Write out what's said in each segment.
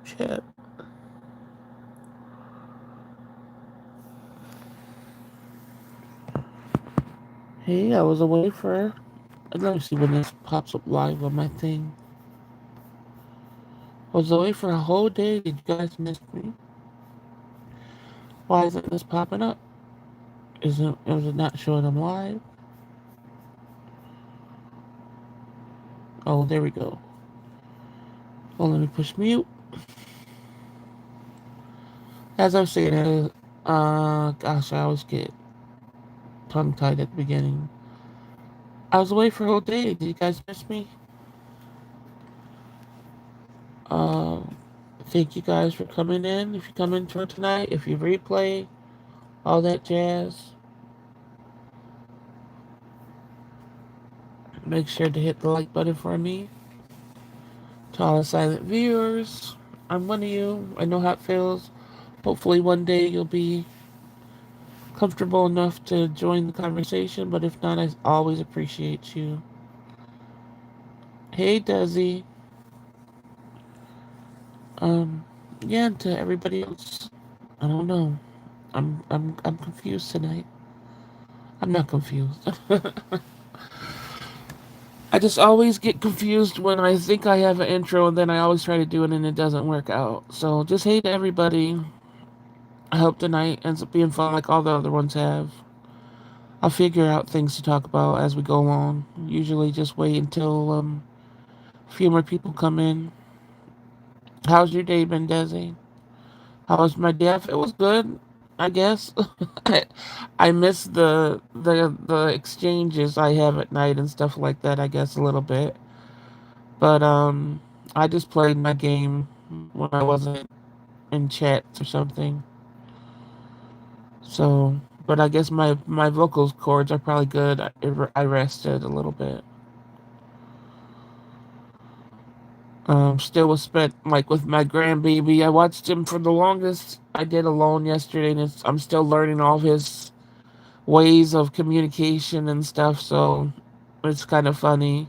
chat. Hey, I was away for. Let me see when this pops up live on my thing. I was away for a whole day. Did you guys miss me? Why isn't this popping up? Is it not showing them live? Oh, there we go. Oh, let me push mute. As I was saying, gosh, I always get tongue tied at the beginning. I was away for a whole day. Did you guys miss me? Uh, thank you guys for coming in. If you come in for tonight, if you replay, all that jazz, make sure to hit the like button for me. To all the silent viewers, I'm one of you. I know how it feels. Hopefully, one day you'll be comfortable enough to join the conversation, but if not, I always appreciate you. Hey, Desi. Um, yeah, and to everybody else, I don't know. I'm confused tonight. I'm not confused. I just always get confused when I think I have an intro and then I always try to do it and it doesn't work out. So just hey to everybody. I hope tonight ends up being fun like all the other ones have. I'll figure out things to talk about as we go along. Usually just wait until a few more people come in. How's your day been, Desi? How was my day? It was good, I guess. I, I miss the exchanges I have at night and stuff like that, I guess a little bit. But I just played my game when I wasn't in chats or something. So, but I guess my vocal cords are probably good. I rested a little bit. Still was spent like with my grandbaby. I watched him for the longest. I did alone yesterday, and I'm still learning all his ways of communication and stuff. So it's kind of funny.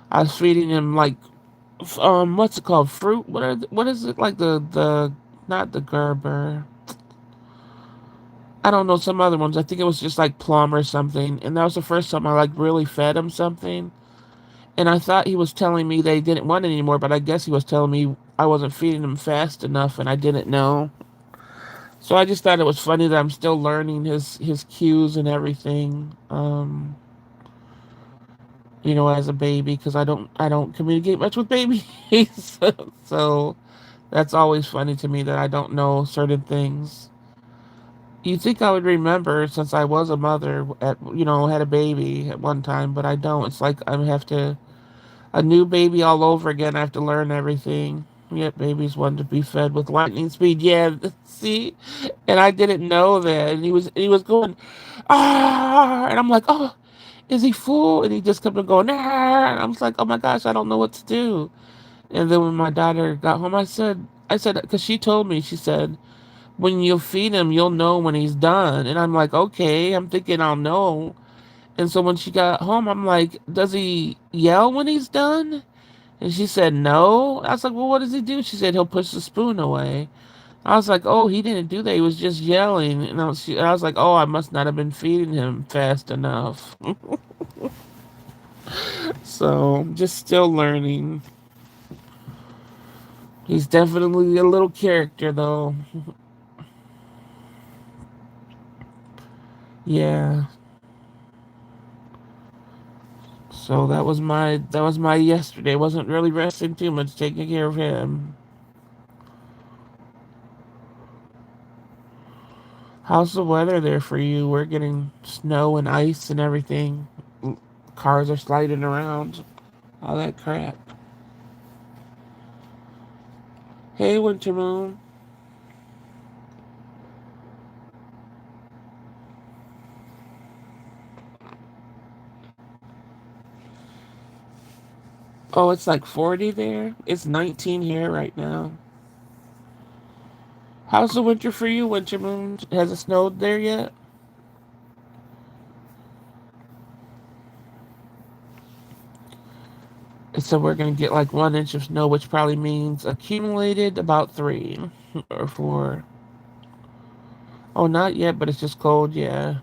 I was feeding him like what's it called? Fruit? What is it like the not the Gerber? I don't know, some other ones. I think it was just like plum or something. And that was the first time I like really fed him something. And I thought he was telling me they didn't want it anymore, but I guess he was telling me I wasn't feeding him fast enough and I didn't know. So I just thought it was funny that I'm still learning his cues and everything. As a baby because I don't communicate much with babies. So that's always funny to me that I don't know certain things. You'd think I would remember since I was a mother had a baby at one time, but I don't. It's like I have to a new baby all over again. I have to learn everything. Yet babies want to be fed with lightning speed. Yeah, see, and I didn't know that. And he was going and I'm like, oh, is he full? And he just kept on going and I was like, oh my gosh, I don't know what to do. And then when my daughter got home, I said, because she told me, she said, when you feed him, you'll know when he's done. And I'm like, okay, I'm thinking I'll know. And so when she got home, I'm like, does he yell when he's done? And she said, no. I was like, well, what does he do? She said, he'll push the spoon away. I was like, oh, he didn't do that. He was just yelling. And I was like, oh, I must not have been feeding him fast enough. So just still learning. He's definitely a little character, though. Yeah. So that was my yesterday. Wasn't really resting too much, taking care of him. How's the weather there for you? We're getting snow and ice and everything. Cars are sliding around. All that crap. Hey, Winter Moon. Oh, it's like 40 there? It's 19 here right now. How's the winter for you, Winter Moon? Has it snowed there yet? So we're gonna get like 1 inch of snow, which probably means accumulated about 3 or 4. Oh, not yet, but it's just cold. Yeah,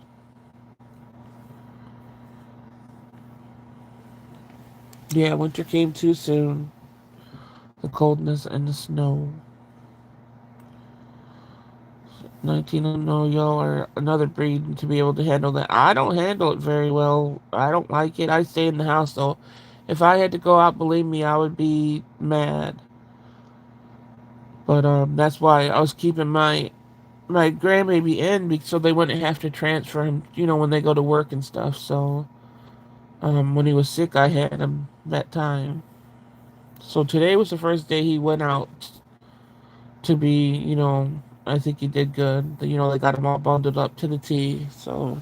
yeah. Winter came too soon. The coldness and the snow. 19, oh no, y'all are another breed to be able to handle that. I don't handle it very well. I don't like it. I stay in the house though. If I had to go out, believe me, I would be mad. But that's why I was keeping my grandbaby in so they wouldn't have to transfer him, when they go to work and stuff. So when he was sick, I had him that time. So today was the first day he went out to be, I think he did good. They got him all bundled up to the T. So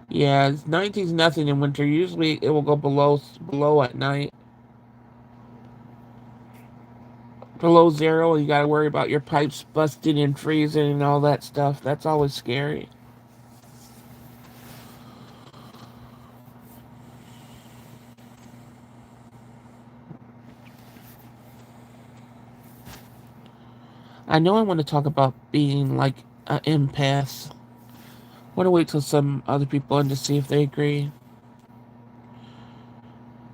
yeah, it's 19's nothing in winter. Usually it will go below at night. Below zero, you gotta worry about your pipes busting and freezing and all that stuff. That's always scary. I know I want to talk about being like an empath. I want to wait till some other people in to see if they agree.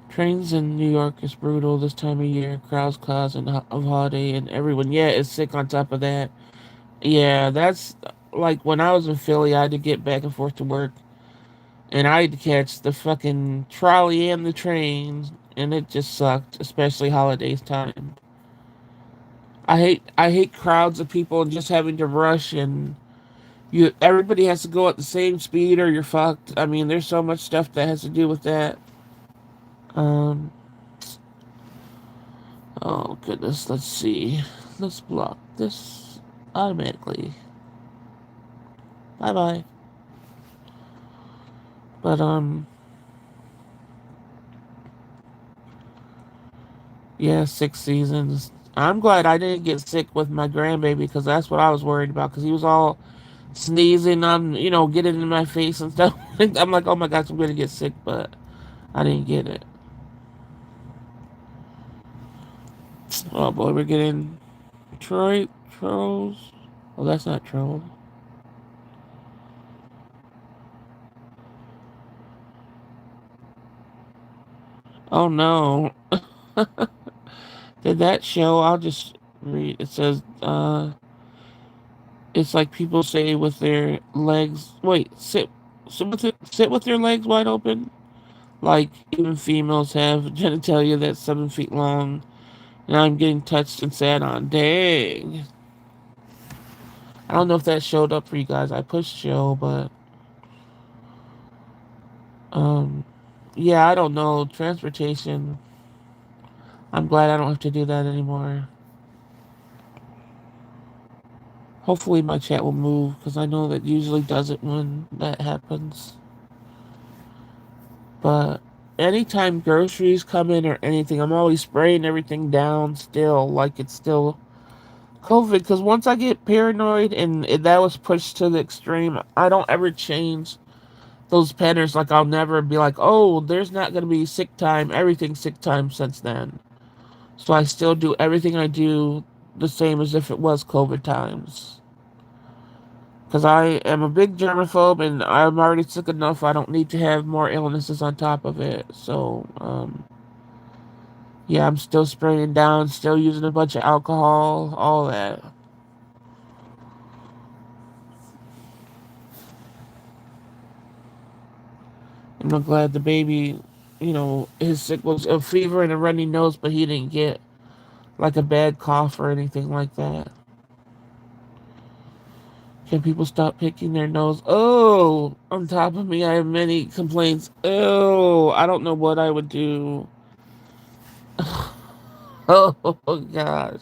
Trains in New York is brutal this time of year. Crowds causing of holiday and everyone, yeah, is sick on top of that. Yeah, that's like when I was in Philly, I had to get back and forth to work, and I had to catch the fucking trolley and the train, and it just sucked, especially holidays time. I hate crowds of people and just having to rush and everybody has to go at the same speed or you're fucked. I mean, there's so much stuff that has to do with that. Um, oh goodness, let's see. Let's block this automatically. Bye bye. But yeah, 6 seasons. I'm glad I didn't get sick with my grandbaby because that's what I was worried about because he was all sneezing on, getting in my face and stuff. I'm like, oh my gosh, I'm gonna get sick, but I didn't get it. Oh boy, we're getting trolls. Oh, that's not troll. Oh no. Did that show? I'll just read. It says, it's like people say with their legs. Wait, sit with their legs wide open. Like even females have genitalia that's 7 feet long. And I'm getting touched and sat on. Dang. I don't know if that showed up for you guys. I pushed show, but um, yeah, I don't know. Transportation. I'm glad I don't have to do that anymore. Hopefully my chat will move because I know that usually does it when that happens. But anytime groceries come in or anything, I'm always spraying everything down still, like it's still COVID. Because once I get paranoid and that was pushed to the extreme, I don't ever change those patterns. Like I'll never be like, oh, there's not going to be sick time. Everything's sick time since then. So I still do everything I do the same as if it was COVID times. Because I am a big germaphobe and I'm already sick enough. I don't need to have more illnesses on top of it. So, yeah, I'm still spraying down, still using a bunch of alcohol, all that. And I'm glad the baby, his sick was a fever and a runny nose, but he didn't get like a bad cough or anything like that. Can people stop picking their nose? Oh, on top of me, I have many complaints. Oh, I don't know what I would do. Oh gosh.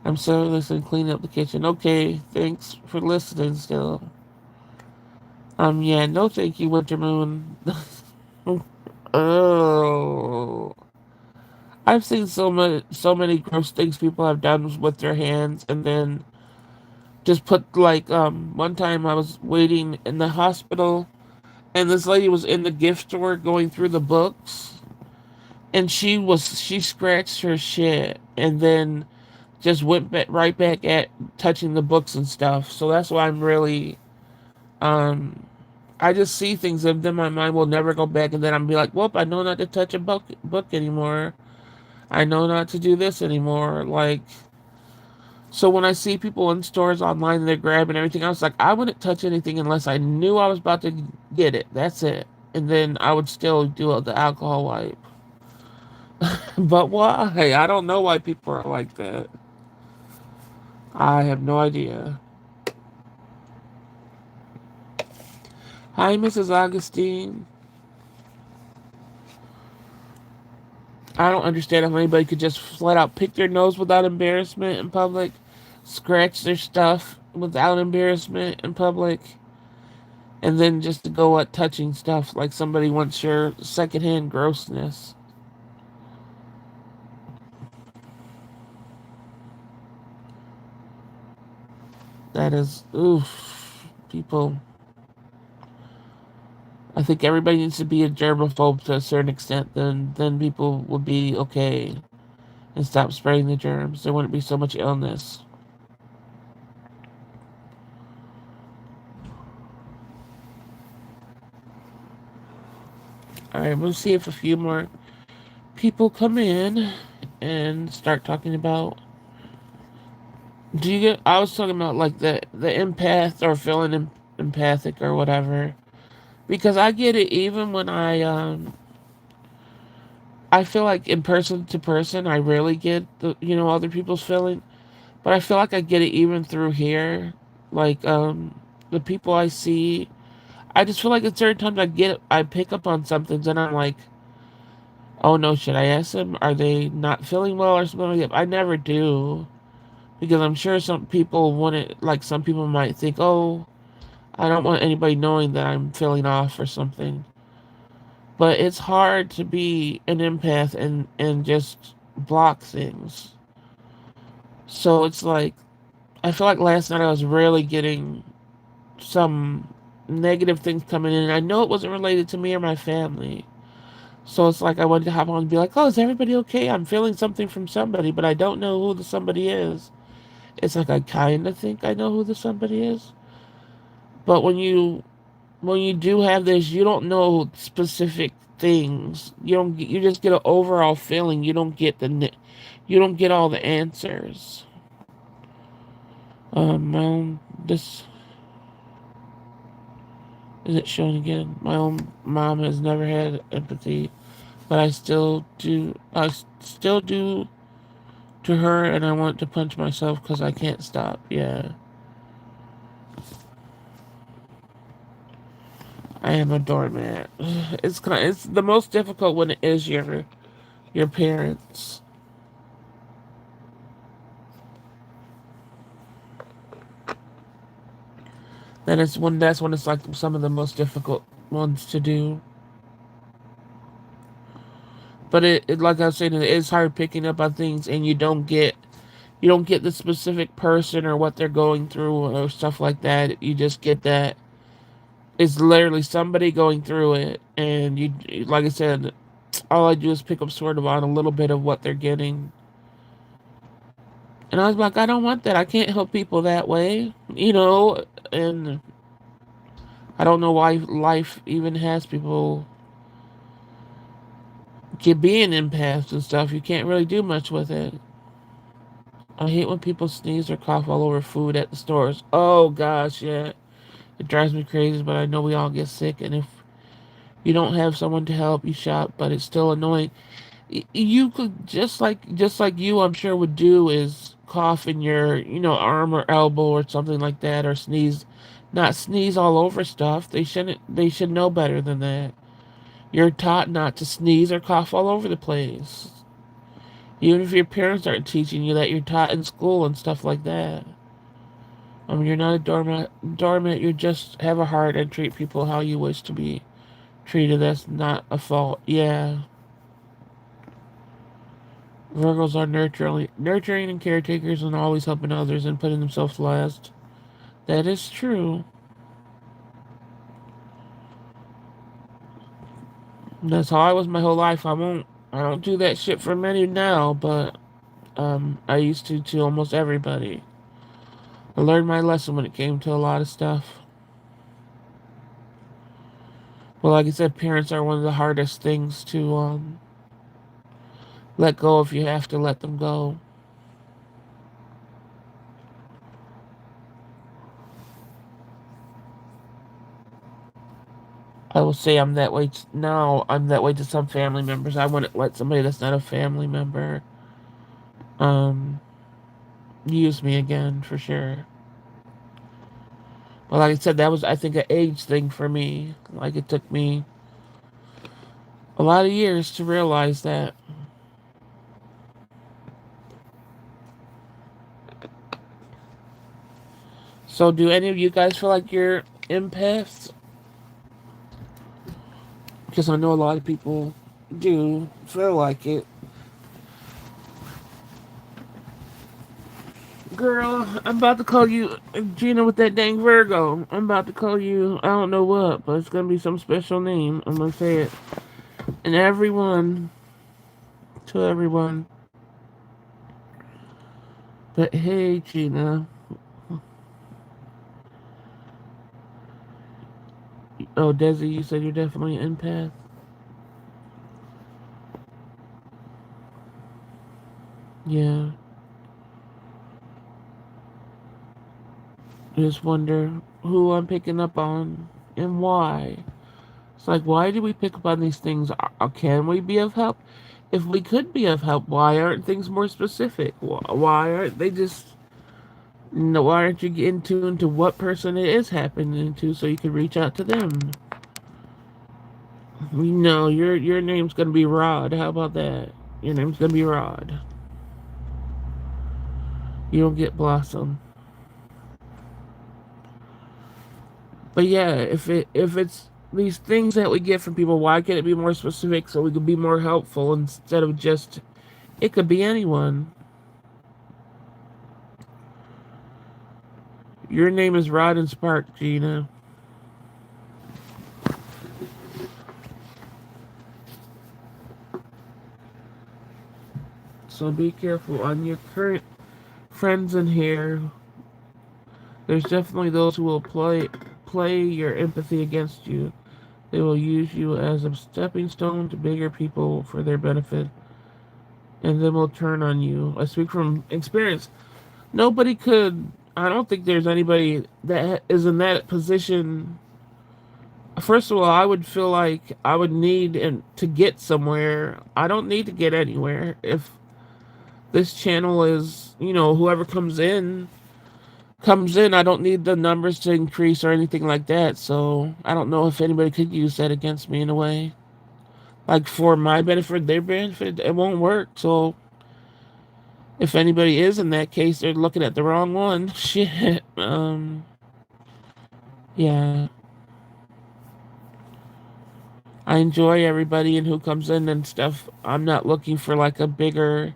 I'm sorry, listen, clean up the kitchen. Okay, thanks for listening still. Yeah, no thank you, Winter Moon. Oh. I've seen so many gross things people have done with their hands, and then Just put like one time I was waiting in the hospital and this lady was in the gift store going through the books and she scratched her shit and then just went right back at touching the books and stuff. So that's why I'm really um I just see things and then my mind will never go back and then I'm be like, whoop, I know not to touch a book anymore. I know not to do this anymore. Like, so when I see people in stores online and they're grabbing everything, I was like, I wouldn't touch anything unless I knew I was about to get it. That's it. And then I would still do the alcohol wipe. But why? I don't know why people are like that. I have no idea. Hi, Mrs. Augustine. I don't understand how anybody could just flat out pick their nose without embarrassment in public, scratch their stuff without embarrassment in public, and then just to go at touching stuff like somebody wants your secondhand grossness. That is, oof, people. I think everybody needs to be a germaphobe to a certain extent. Then people would be okay and stop spreading the germs. There wouldn't be so much illness. All right, we'll see if a few more people come in and start talking about. Do you get? I was talking about like the empath or feeling empathic or whatever because I get it even when I feel like in person to person I rarely get the other people's feeling, but I feel like I get it even through here, like the people I see. I just feel like at certain times I pick up on something and I'm like, oh no shit. I ask them, are they not feeling well or something like that? I never do because I'm sure some people wouldn't like. Some people might think, oh, I don't want anybody knowing that I'm feeling off or something. But it's hard to be an empath and just block things. So it's like I feel like last night I was really getting some negative things coming in. And I know it wasn't related to me or my family. So it's like I wanted to hop on and be like, "Oh, is everybody okay? I'm feeling something from somebody, but I don't know who the somebody is." It's like I kind of think I know who the somebody is, but when you do have this, you don't know specific things. You just get an overall feeling. You don't get all the answers. My own this is it showing again. My own mom has never had empathy, but I still do. I still do to her, and I want to punch myself because I can't stop. Yeah, I am a doormat. It's the most difficult when it is your parents. That's when it's like some of the most difficult ones to do. But like I was saying, it is hard picking up on things, and you don't get the specific person or what they're going through or stuff like that. You just get that it's literally somebody going through it, and like I said, all I do is pick up sort of on a little bit of what they're getting. And I was like, I don't want that. I can't help people that way. And I don't know why life even has people being empaths and stuff. You can't really do much with it. I hate when people sneeze or cough all over food at the stores. Oh gosh, yeah. It drives me crazy, but I know we all get sick. And if you don't have someone to help you shop, but it's still annoying. You could just like you, I'm sure would do is cough in your arm or elbow or something like that, or sneeze, not sneeze all over stuff. They should know better than that. You're taught not to sneeze or cough all over the place. Even if your parents aren't teaching you that, you're taught in school and stuff like that. I mean, you're not a doormat. You just have a heart and treat people how you wish to be treated. That's not a fault. Yeah. Virgos are nurturing and caretakers and always helping others and putting themselves last. That is true. That's how I was my whole life. I don't do that shit for many now, but I used to almost everybody. I learned my lesson when it came to a lot of stuff. Well, like I said, parents are one of the hardest things to let go if you have to let them go. I will say I'm that way now. I'm that way to some family members. I wouldn't let somebody that's not a family member um use me again for sure. But like I said, that was I think an age thing for me. Like it took me a lot of years to realize that. So do any of you guys feel like you're empaths? Because I know a lot of people do feel like it. Girl, I'm about to call you Gina with that dang Virgo. I'm about to call you, I don't know what, but it's going to be some special name. I'm going to say it. And everyone, to everyone. But hey, Gina. Oh, Desi, you said you're definitely an empath. Yeah. I just wonder who I'm picking up on and why. It's like, why do we pick up on these things? Can we be of help? If we could be of help, why aren't things more specific? Why aren't they just, no, why aren't you getting tuned to what person it is happening to so you can reach out to them? You know, your name's gonna be Rod. How about that? Your name's gonna be Rod. You don't get Blossom. But yeah, if it's these things that we get from people, why can't it be more specific so we could be more helpful instead of just it could be anyone. Your name is Rod and Spark, Gina. So be careful on your current friends in here. There's definitely those who will play your empathy against you. They will use you as a stepping stone to bigger people for their benefit, and then will turn on you. I speak from experience. Nobody could. I don't think there's anybody that is in that position. First of all, I would feel like I would need and to get somewhere. I don't need to get anywhere. If this channel is, whoever comes in, I don't need the numbers to increase or anything like that. So I don't know if anybody could use that against me in a way. Like for my benefit, their benefit, it won't work. So if anybody is in that case, they're looking at the wrong one. Shit. Yeah. I enjoy everybody and who comes in and stuff. I'm not looking for like a bigger.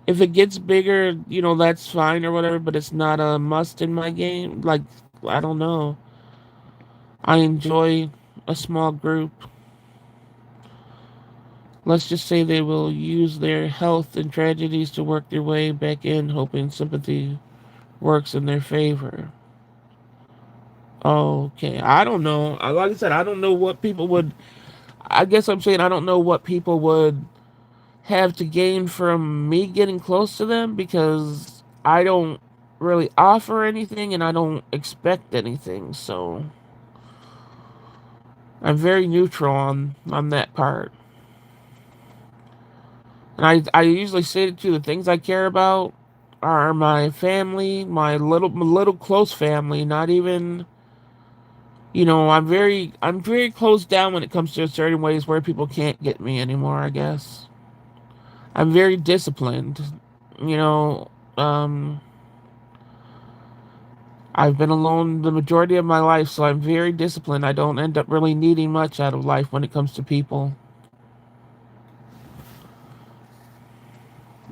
If it gets bigger, that's fine or whatever, but it's not a must in my game. Like, I don't know. I enjoy a small group. Let's just say they will use their health and tragedies to work their way back in, hoping sympathy works in their favor. Okay, I don't know. Like I said, I don't know what people would. I guess I'm saying I don't know what people would have to gain from me getting close to them because I don't really offer anything and I don't expect anything. So I'm very neutral on that part. And I usually say it too. The things I care about are my family, my little close family. Not even, I'm very closed down when it comes to certain ways where people can't get me anymore. I guess I'm very disciplined. You know, um, I've been alone the majority of my life, so I'm very disciplined. I don't end up really needing much out of life when it comes to people.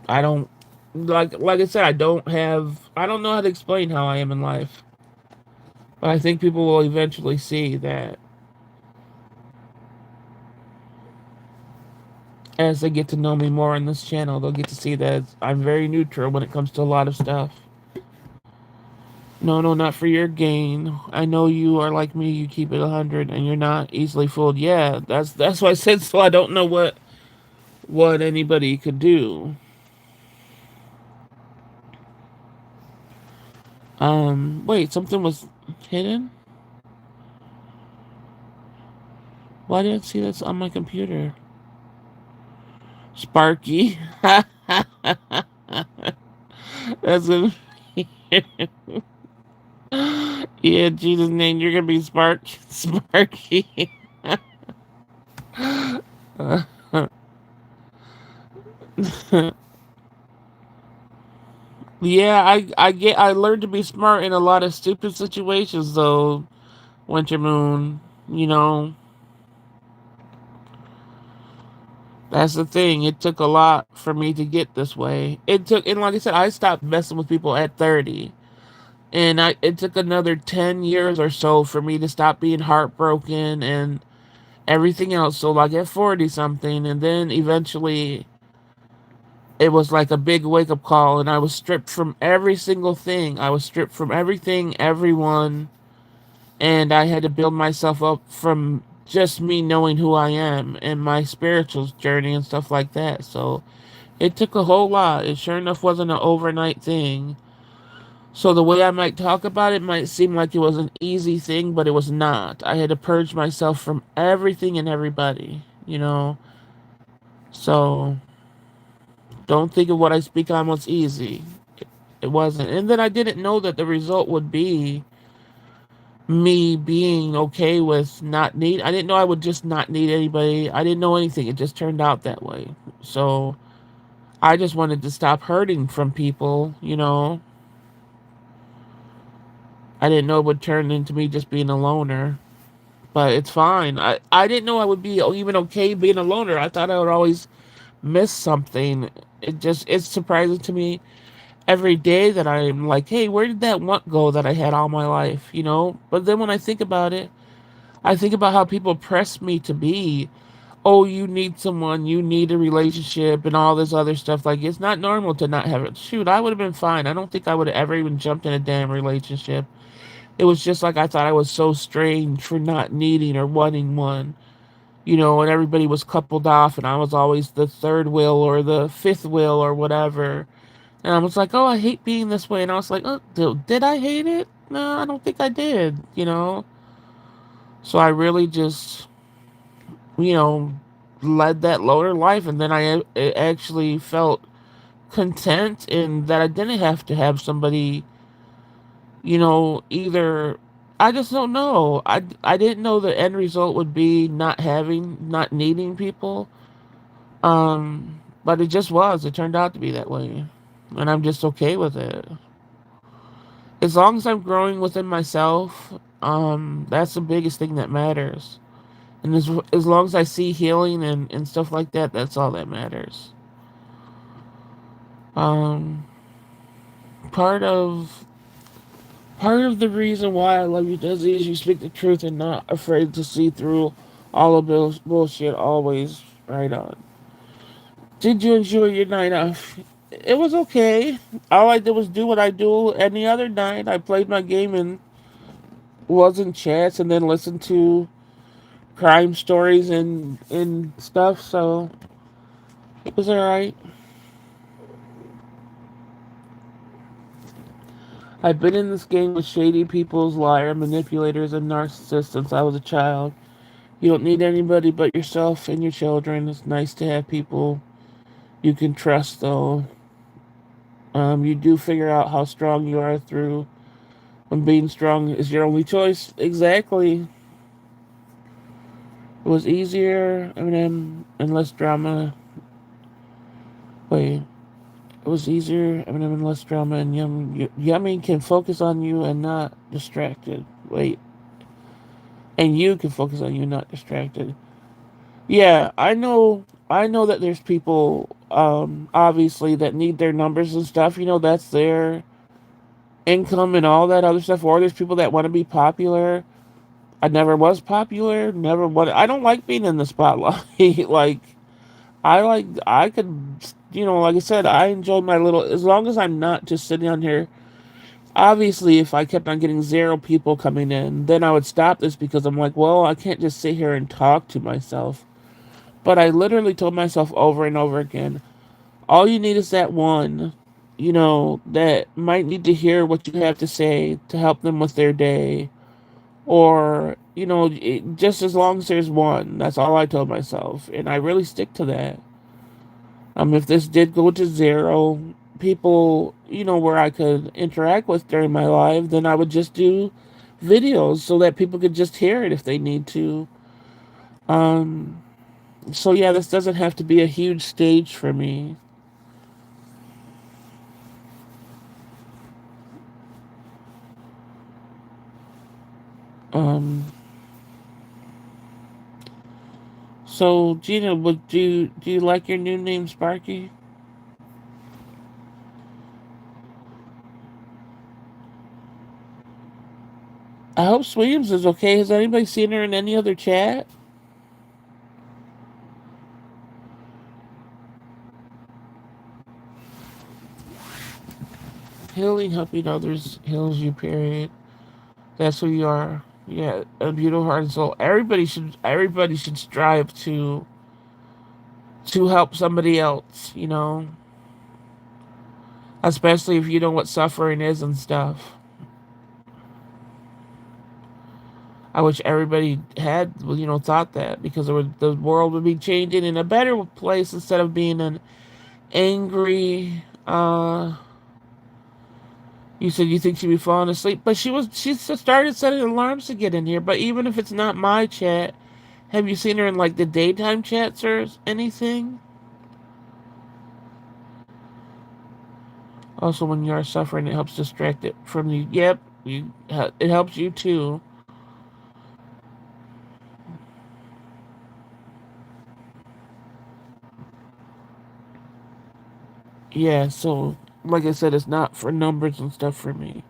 I don't like I said, I don't know how to explain how I am in life. But I think people will eventually see that as they get to know me more on this channel, they'll get to see that I'm very neutral when it comes to a lot of stuff. No, no, not for your gain. I know you are like me. You keep it 100, and you're not easily fooled. Yeah, that's why I said so. I don't know what anybody could do. Wait, something was hidden. Why didn't I see this on my computer? Sparky. That's a yeah. Jesus' name, you're gonna be Sparky. Yeah, I learned to be smart in a lot of stupid situations though, Winter Moon. You know, that's the thing. It took a lot for me to get this way. It took, and like I said, I stopped messing with people at 30. And it took another 10 years or so for me to stop being heartbroken and everything else. So like at 40 something, and then eventually it was like a big wake up call, and I was stripped from every single thing. I was stripped from everything, everyone, and I had to build myself up from just me knowing who I am and my spiritual journey and stuff like that. So it took a whole lot. It sure enough wasn't an overnight thing. So the way I might talk about it might seem like it was an easy thing, but it was not. I had to purge myself from everything and everybody, you know. So don't think of what I speak on was easy. It wasn't. And then I didn't know that the result would be me being okay with not need. I didn't know I would just not need anybody. I didn't know anything. It just turned out that way. So I just wanted to stop hurting from people, you know. I didn't know it would turn into me just being a loner. But it's fine. I didn't know I would be even okay being a loner. I thought I would always miss something. It's surprising to me every day that I'm like, hey, where did that want go that I had all my life, you know? But then when I think about it, I think about how people press me to be, oh, you need someone, you need a relationship, and all this other stuff. Like, it's not normal to not have it. Shoot, I would have been fine. I don't think I would have ever even jumped in a damn relationship. It was just like I thought I was so strange for not needing or wanting one, you know, and everybody was coupled off, and I was always the third wheel or the fifth wheel or whatever. And I was like, oh, I hate being this way. And I was like, oh, did I hate it? No, I don't think I did, you know? So I really just, you know, led that lower life. And then I actually felt content in that I didn't have to have somebody, you know, either. I just don't know. I didn't know the end result would be not needing people. But it just was. It turned out to be that way. And I'm just okay with it. As long as I'm growing within myself, that's the biggest thing that matters. And as long as I see healing and stuff like that, that's all that matters. Um, part of part of the reason why I love you, Desi, is you speak the truth and not afraid to see through all of those bullshit. Always right on. Did you enjoy your night off? It was okay. All I did was do what I do any other night. I played my game and was in chats and then listened to crime stories and stuff, so it was alright. I've been in this game with shady people's liar, manipulators, and narcissists since I was a child. You don't need anybody but yourself and your children. It's nice to have people you can trust, though. You do figure out how strong you are through when being strong is your only choice. Exactly. It was easier, Eminem, and less drama. Wait. It was easier, Eminem, and less drama, and Yummy can focus on you and not distracted. Wait. And you can focus on you, not distracted. Yeah, I know that there's people, obviously, that need their numbers and stuff. You know, that's their income and all that other stuff, or there's people that want to be popular. I never was popular, never what I don't like being in the spotlight. Like I could, like I said, I enjoy my little, as long as I'm not just sitting on here. Obviously, if I kept on getting zero people coming in, then I would stop this because I'm like, well, I can't just sit here and talk to myself. But I literally told myself over and over again, all you need is that one, that might need to hear what you have to say to help them with their day. Or, just as long as there's one. That's all I told myself. And I really stick to that. If this did go to zero people, where I could interact with during my live, then I would just do videos so that people could just hear it if they need to. Um, so yeah, this doesn't have to be a huge stage for me. Um, so Gina, do you like your new name, Sparky? I hope Sweetums is okay. Has anybody seen her in any other chat? Healing, helping others heals you. Period. That's who you are. Yeah, a beautiful heart and soul. Everybody should strive to help somebody else. Especially if you know what suffering is and stuff. I wish everybody had thought that, because the world would be changing in a better place instead of being an angry. You said you think she'd be falling asleep, but she started setting alarms to get in here. But even if it's not my chat, have you seen her in like the daytime chats or anything? Also, when you are suffering, it helps distract it from you. Yep, it helps you too. Yeah, so like I said, it's not for numbers and stuff for me.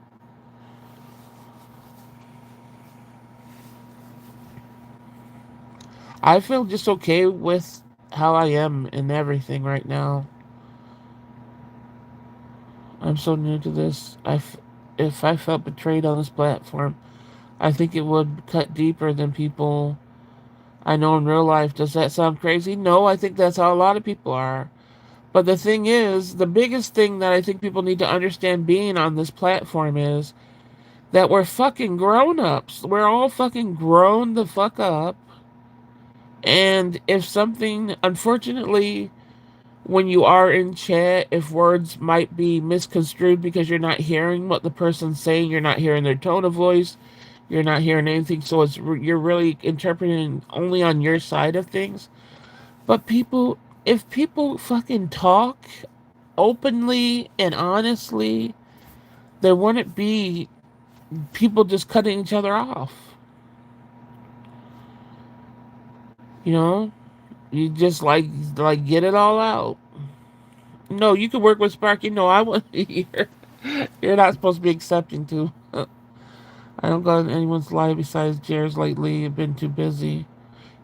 I feel just okay with how I am and everything right now. I'm so new to this. If I felt betrayed on this platform, I think it would cut deeper than people I know in real life. Does that sound crazy? No, I think that's how a lot of people are. But the thing is, the biggest thing that I think people need to understand being on this platform is that we're fucking grown ups. We're all fucking grown the fuck up. And if something, unfortunately, when you are in chat, if words might be misconstrued because you're not hearing what the person's saying, you're not hearing their tone of voice, you're not hearing anything, so you're really interpreting only on your side of things. But if people fucking talk openly and honestly, there wouldn't be people just cutting each other off. You know, you just like get it all out. No, you can work with Sparky. No, I wouldn't. You're not supposed to be accepting to. I don't go on anyone's live besides Jared's lately. I've been too busy.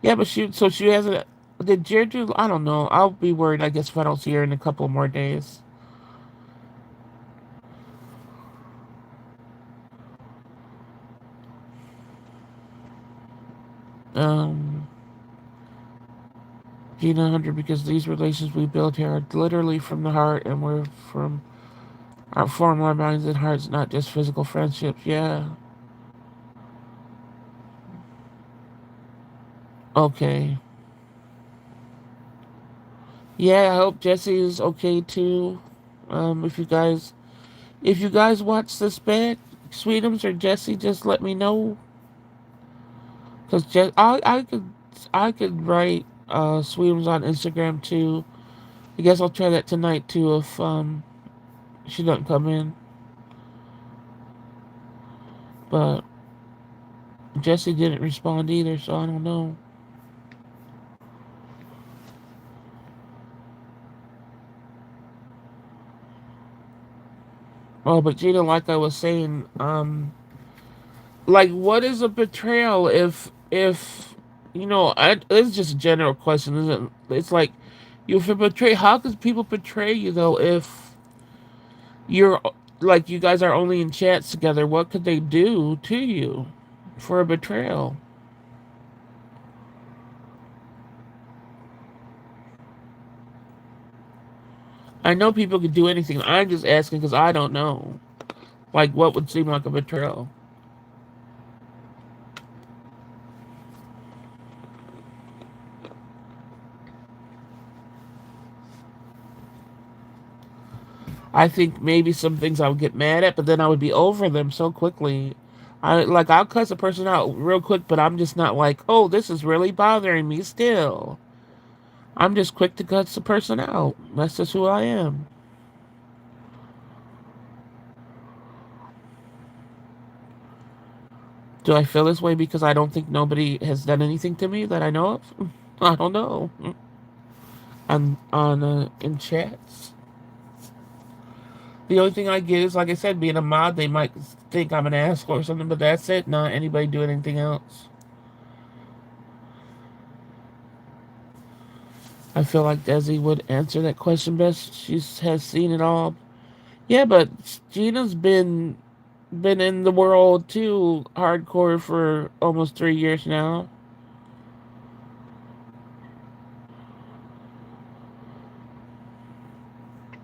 Yeah, but she hasn't. Did Jared do? I don't know. I'll be worried, I guess, if I don't see her in a couple more days. Um, Gina Hunter, because these relations we build here are literally from the heart, and we're from our form our minds and hearts, not just physical friendships. Yeah. Okay. Yeah, I hope Jesse is okay too. If you guys watch this back, Sweetums or Jesse, just let me know. Cause I could write Sweetums on Instagram too. I guess I'll try that tonight too if she doesn't come in. But Jesse didn't respond either, so I don't know. Oh, but Gina, like I was saying, like what is a betrayal if it's just a general question, isn't it? It's like you if you betray, how could people betray you though if you're like you guys are only in chats together? What could they do to you for a betrayal? I know people could do anything. I'm just asking because I don't know. Like, what would seem like a betrayal? I think maybe some things I would get mad at, but then I would be over them so quickly. I'll cuss a person out real quick, but I'm just not like, oh, this is really bothering me still. I'm just quick to cuss the person out. That's just who I am. Do I feel this way because I don't think nobody has done anything to me that I know of? I don't know. On in chats. The only thing I get is, like I said, being a mod, they might think I'm an asshole or something, but that's it. Not anybody do anything else. I feel like Desi would answer that question best. She has seen it all. Yeah, but Gina's been in the world too, hardcore for almost 3 years now.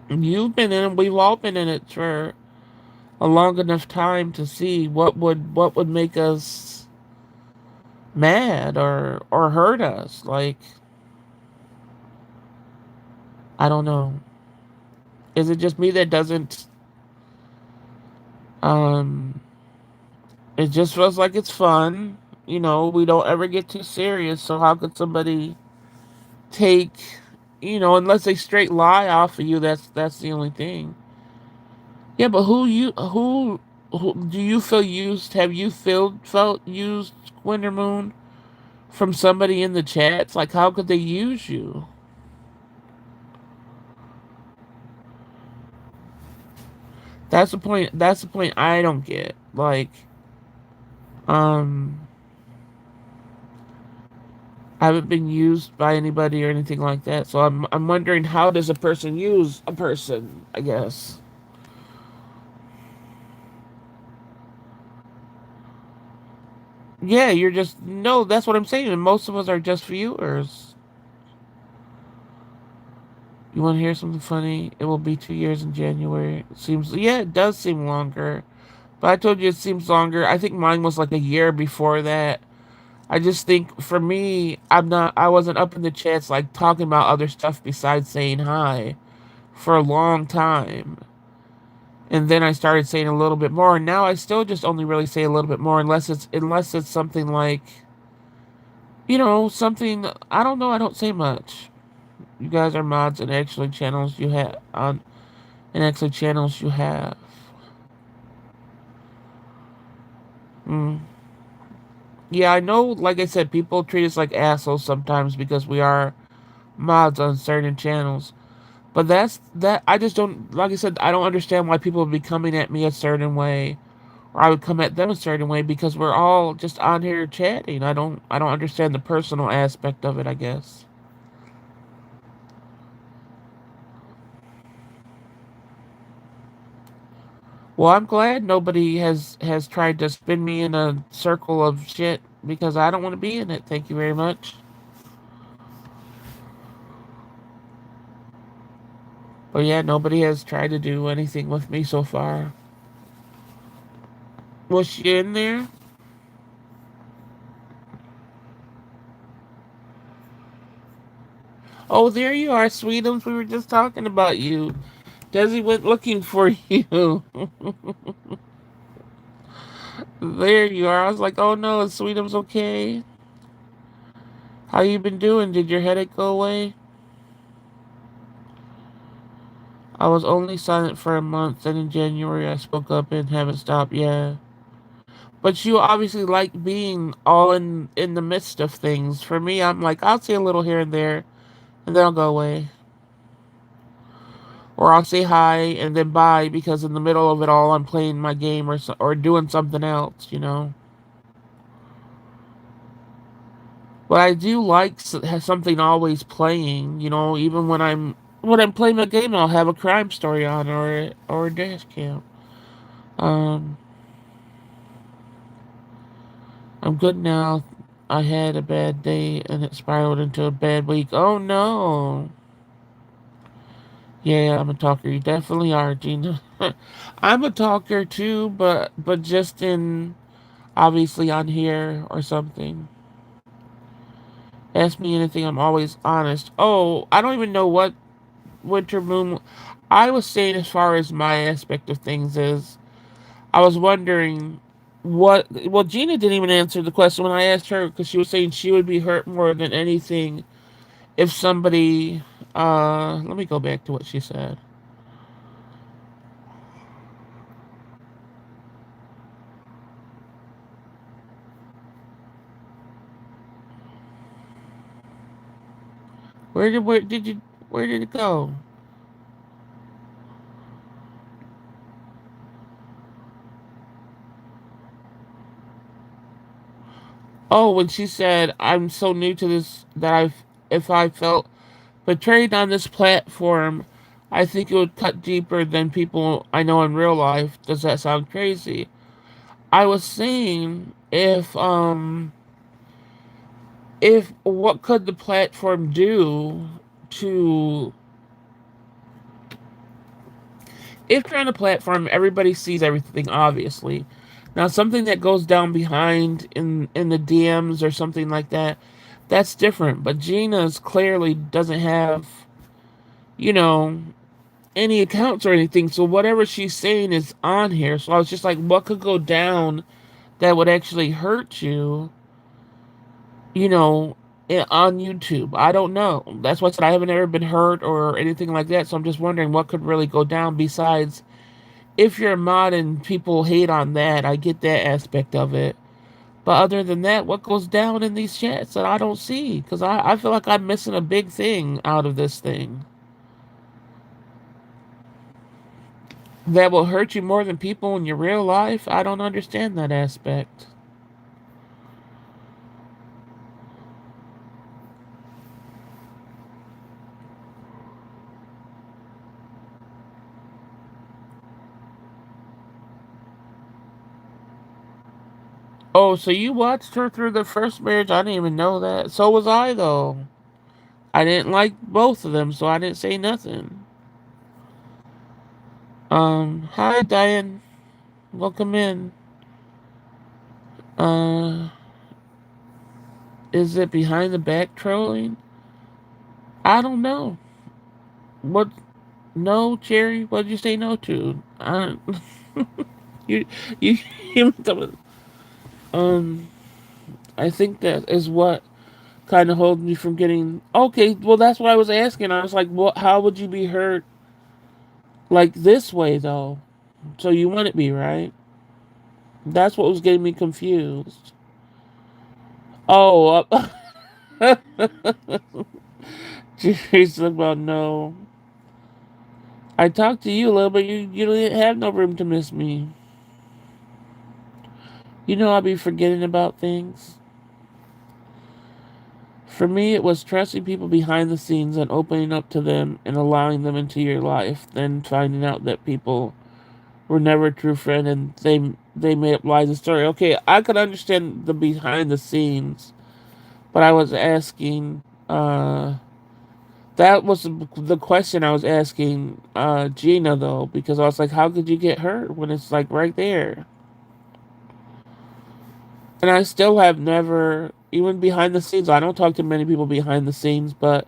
You've been in it. We've all been in it for a long enough time to see what would make us mad or hurt us. Like, I don't know. Is it just me that doesn't um it just feels like it's fun. We don't ever get too serious, so how could somebody take, unless they straight lie off of you, that's the only thing. Yeah, but who do you feel used? Have you felt used, Winter Moon, from somebody in the chats? Like, how could they use you? That's the point I don't get. Like, um I haven't been used by anybody or anything like that. So I'm wondering, how does a person use a person, I guess. Yeah, you're just no, that's what I'm saying. And most of us are just viewers. You want to hear something funny? It will be 2 years in January. It seems, yeah, it does seem longer. But I told you it seems longer. I think mine was like a year before that. I just think for me, I wasn't up in the chats like talking about other stuff besides saying hi for a long time. And then I started saying a little bit more, and now I still just only really say a little bit more unless it's something like, something I don't know, I don't say much. You guys are mods and actually channels you have on and actually channels you have. Mm. Yeah, I know, like I said, people treat us like assholes sometimes because we are mods on certain channels. But that I just don't, like I said, I don't understand why people would be coming at me a certain way, or I would come at them a certain way, because we're all just on here chatting. I don't understand the personal aspect of it, I guess. Well, I'm glad nobody has tried to spin me in a circle of shit because I don't want to be in it. Thank you very much. But yeah, nobody has tried to do anything with me so far. Was she in there? Oh, there you are, Sweetums. We were just talking about you. Desi went looking for you. There you are. I was like, oh no, is Sweetums okay? How you been doing? Did your headache go away? I was only silent for a month, and in January I spoke up and haven't stopped. Yeah. But you obviously like being all in the midst of things. For me, I'm like, I'll say a little here and there, and then I'll go away. or I'll say hi and then bye because in the middle of it all I'm playing my game or doing something else, you know. But I do like have something always playing, you know, even when I'm playing a game I'll have a crime story on or a dash cam. Um I'm good now. I had a bad day and it spiraled into a bad week. Oh no. Yeah, I'm a talker. You definitely are, Gina. I'm a talker too, but just in obviously on here or something. Ask me anything, I'm always honest. Oh, I don't even know what Winter Moon. I was saying as far as my aspect of things is, I was wondering what. Well, Gina didn't even answer the question when I asked her because she was saying she would be hurt more than anything if somebody. Let me go back to what she said. Where did it go? Oh, when she said, "I'm so new to this that if I felt betrayed on this platform, I think it would cut deeper than people I know in real life." Does that sound crazy? I was saying if what could the platform do to if you're on a platform everybody sees everything obviously. Now something that goes down behind in the DMs or something like that, that's different. But Gina's clearly doesn't have, you know, any accounts or anything. So whatever she's saying is on here. So I was just like, what could go down that would actually hurt you, you know, on YouTube? I don't know. That's why I said I haven't ever been hurt or anything like that. So I'm just wondering what could really go down besides if you're a mod and people hate on that. I get that aspect of it. But other than that, what goes down in these chats that I don't see? Because I feel like I'm missing a big thing out of this thing that will hurt you more than people in your real life. I don't understand that aspect. Oh, so you watched her through the first marriage? I didn't even know that. So was I, though. I didn't like both of them, so I didn't say nothing. Hi, Diane. Welcome in. Uh, is it behind the back trolling? I don't know. What? No, Cherry? What did you say no to? You, you, um, I think that is what kind of holds me from getting. Okay, well, that's what I was asking. I was like, what? How would you be hurt like this way, though? So you wouldn't be, right? That's what was getting me confused. Oh, Jerry's about no. I talked to you a little bit. You didn't have no room to miss me. You know I'll be forgetting about things. For me, it was trusting people behind the scenes and opening up to them and allowing them into your life. Then finding out that people were never a true friend and they made up lies and story. Okay, I could understand the behind the scenes, but I was asking. That was the question I was asking Gina though, because I was like, how could you get hurt when it's like right there? And I still have never, even behind the scenes. I don't talk to many people behind the scenes, but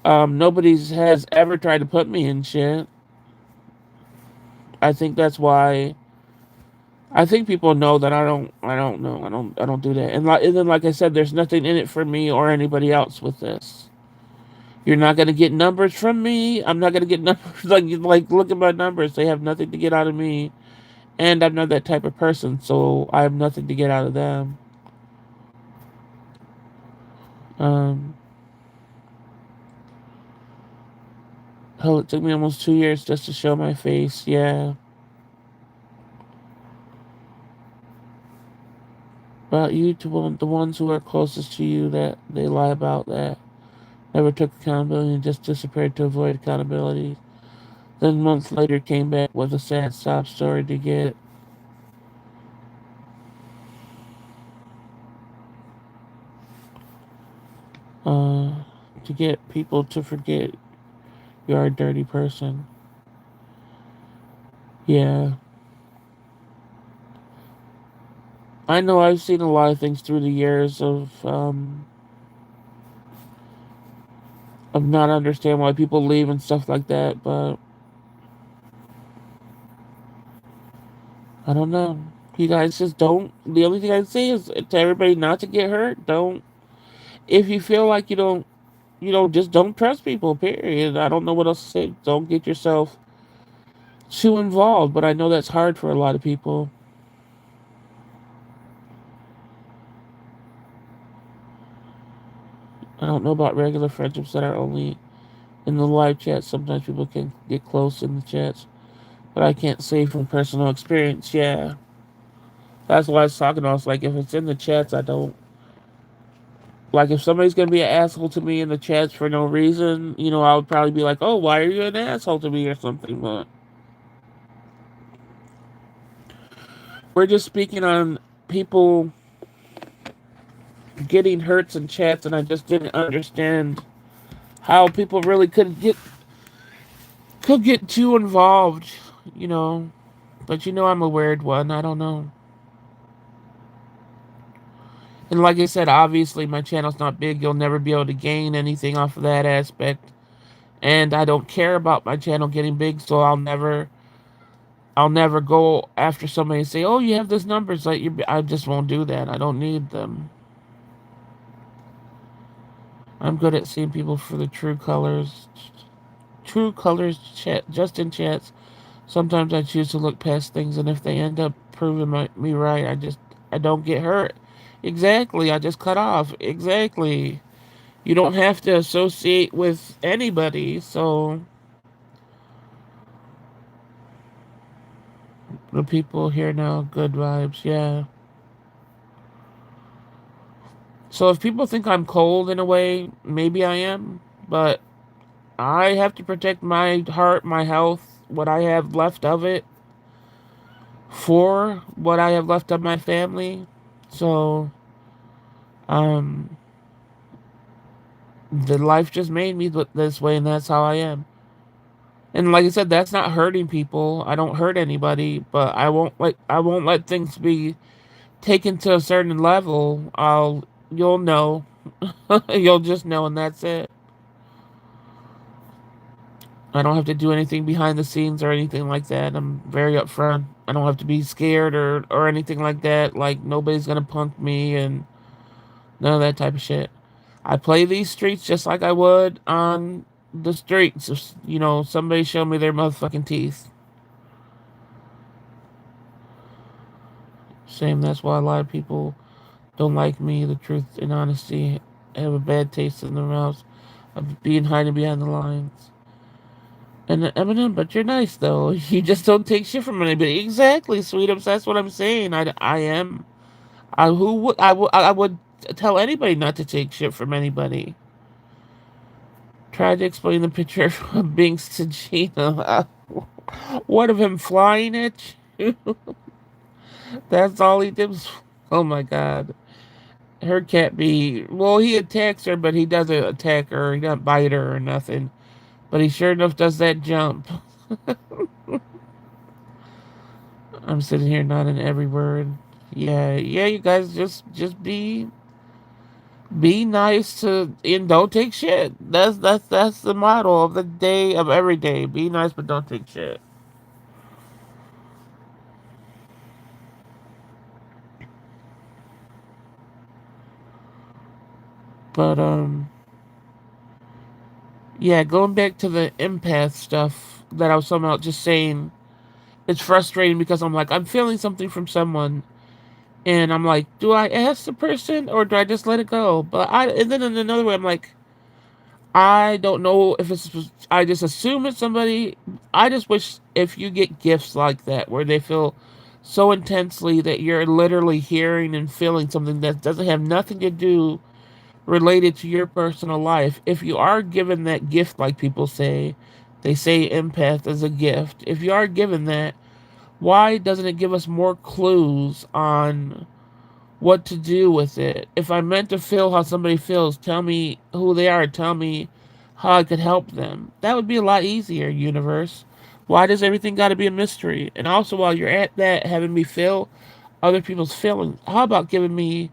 nobody's has ever tried to put me in shit. I think that's why. I think people know that I don't know. I don't do that. And then like I said, there's nothing in it for me or anybody else with this. You're not gonna get numbers from me. I'm not gonna get numbers like look at my numbers. They have nothing to get out of me. And I'm not that type of person, so I have nothing to get out of them. Um Hell, it took me almost 2 years just to show my face. Yeah. About you to the ones who are closest to you that they lie about that. Never took accountability and just disappeared to avoid accountability. Then months later came back with a sad sob story uh to get people to forget you're a dirty person. Yeah. I know I've seen a lot of things through the years of not understand why people leave and stuff like that, but I don't know. You guys just don't. The only thing I say is to everybody not to get hurt. Don't. If you feel like just don't trust people. Period. I don't know what else to say. Don't get yourself too involved. But I know that's hard for a lot of people. I don't know about regular friendships that are only in the live chat. Sometimes people can get close in the chats, but I can't say from personal experience. Yeah, that's what I was talking about. It's like if it's in the chats, I don't. Like if somebody's gonna be an asshole to me in the chats for no reason, I would probably be like, "Oh, why are you an asshole to me?" or something. But we're just speaking on people getting hurts in chats, and I just didn't understand how people really could get too involved, you know. But I'm a weird one. I don't know. And like I said, obviously my channel's not big. You'll never be able to gain anything off of that aspect. And I don't care about my channel getting big, so I'll never go after somebody and say, "Oh, you have this numbers." Like I just won't do that. I don't need them. I'm good at seeing people for the true colors. True colors chat just in chats. Sometimes I choose to look past things, and if they end up proving me right, I don't get hurt. Exactly. I just cut off. Exactly. You don't have to associate with anybody. So the people here now, good vibes. Yeah. So if people think I'm cold in a way, maybe I am, but I have to protect my heart, my health, what I have left of it for what I have left of my family. So, um, the life just made me this way, and that's how I am. And like I said, that's not hurting people. I don't hurt anybody, but I won't let things be taken to a certain level. You'll know. You'll just know, and that's it. I don't have to do anything behind the scenes or anything like that. I'm very upfront. I don't have to be scared or anything like that. Like nobody's gonna punk me and none of that type of shit. I play these streets just like I would on the streets. If, somebody show me their motherfucking teeth. Same. That's why a lot of people don't like me. The truth and honesty have a bad taste in their mouths of being hiding behind the lines. And Eminem, but you're nice though. You just don't take shit from anybody. Exactly, sweetums. That's what I'm saying. I am. I would tell anybody not to take shit from anybody. Tried to explain the picture of Binks to Gina. What of him flying at you? That's all he did. Oh my god. Her can't be. Well, he attacks her, but he doesn't attack her. He doesn't bite her or nothing. But he sure enough does that jump. I'm sitting here nodding every word. Yeah, yeah, you guys just be nice to and don't take shit. That's the motto of the day of every day. Be nice but don't take shit. But yeah, going back to the empath stuff that I was talking about, just saying it's frustrating because I'm feeling something from someone and I'm like, do I ask the person or do I just let it go? And then in another way I'm like, I don't know if it's, I just assume it's somebody. I just wish if you get gifts like that where they feel so intensely that you're literally hearing and feeling something that doesn't have nothing to do related to your personal life. If you are given that gift, like people say, they say empath is a gift. If you are given that, why doesn't it give us more clues on what to do with it? If I'm meant to feel how somebody feels, tell me who they are, tell me how I could help them. That would be a lot easier, universe. Why does everything got to be a mystery? And also, while you're at that, having me feel other people's feelings, how about giving me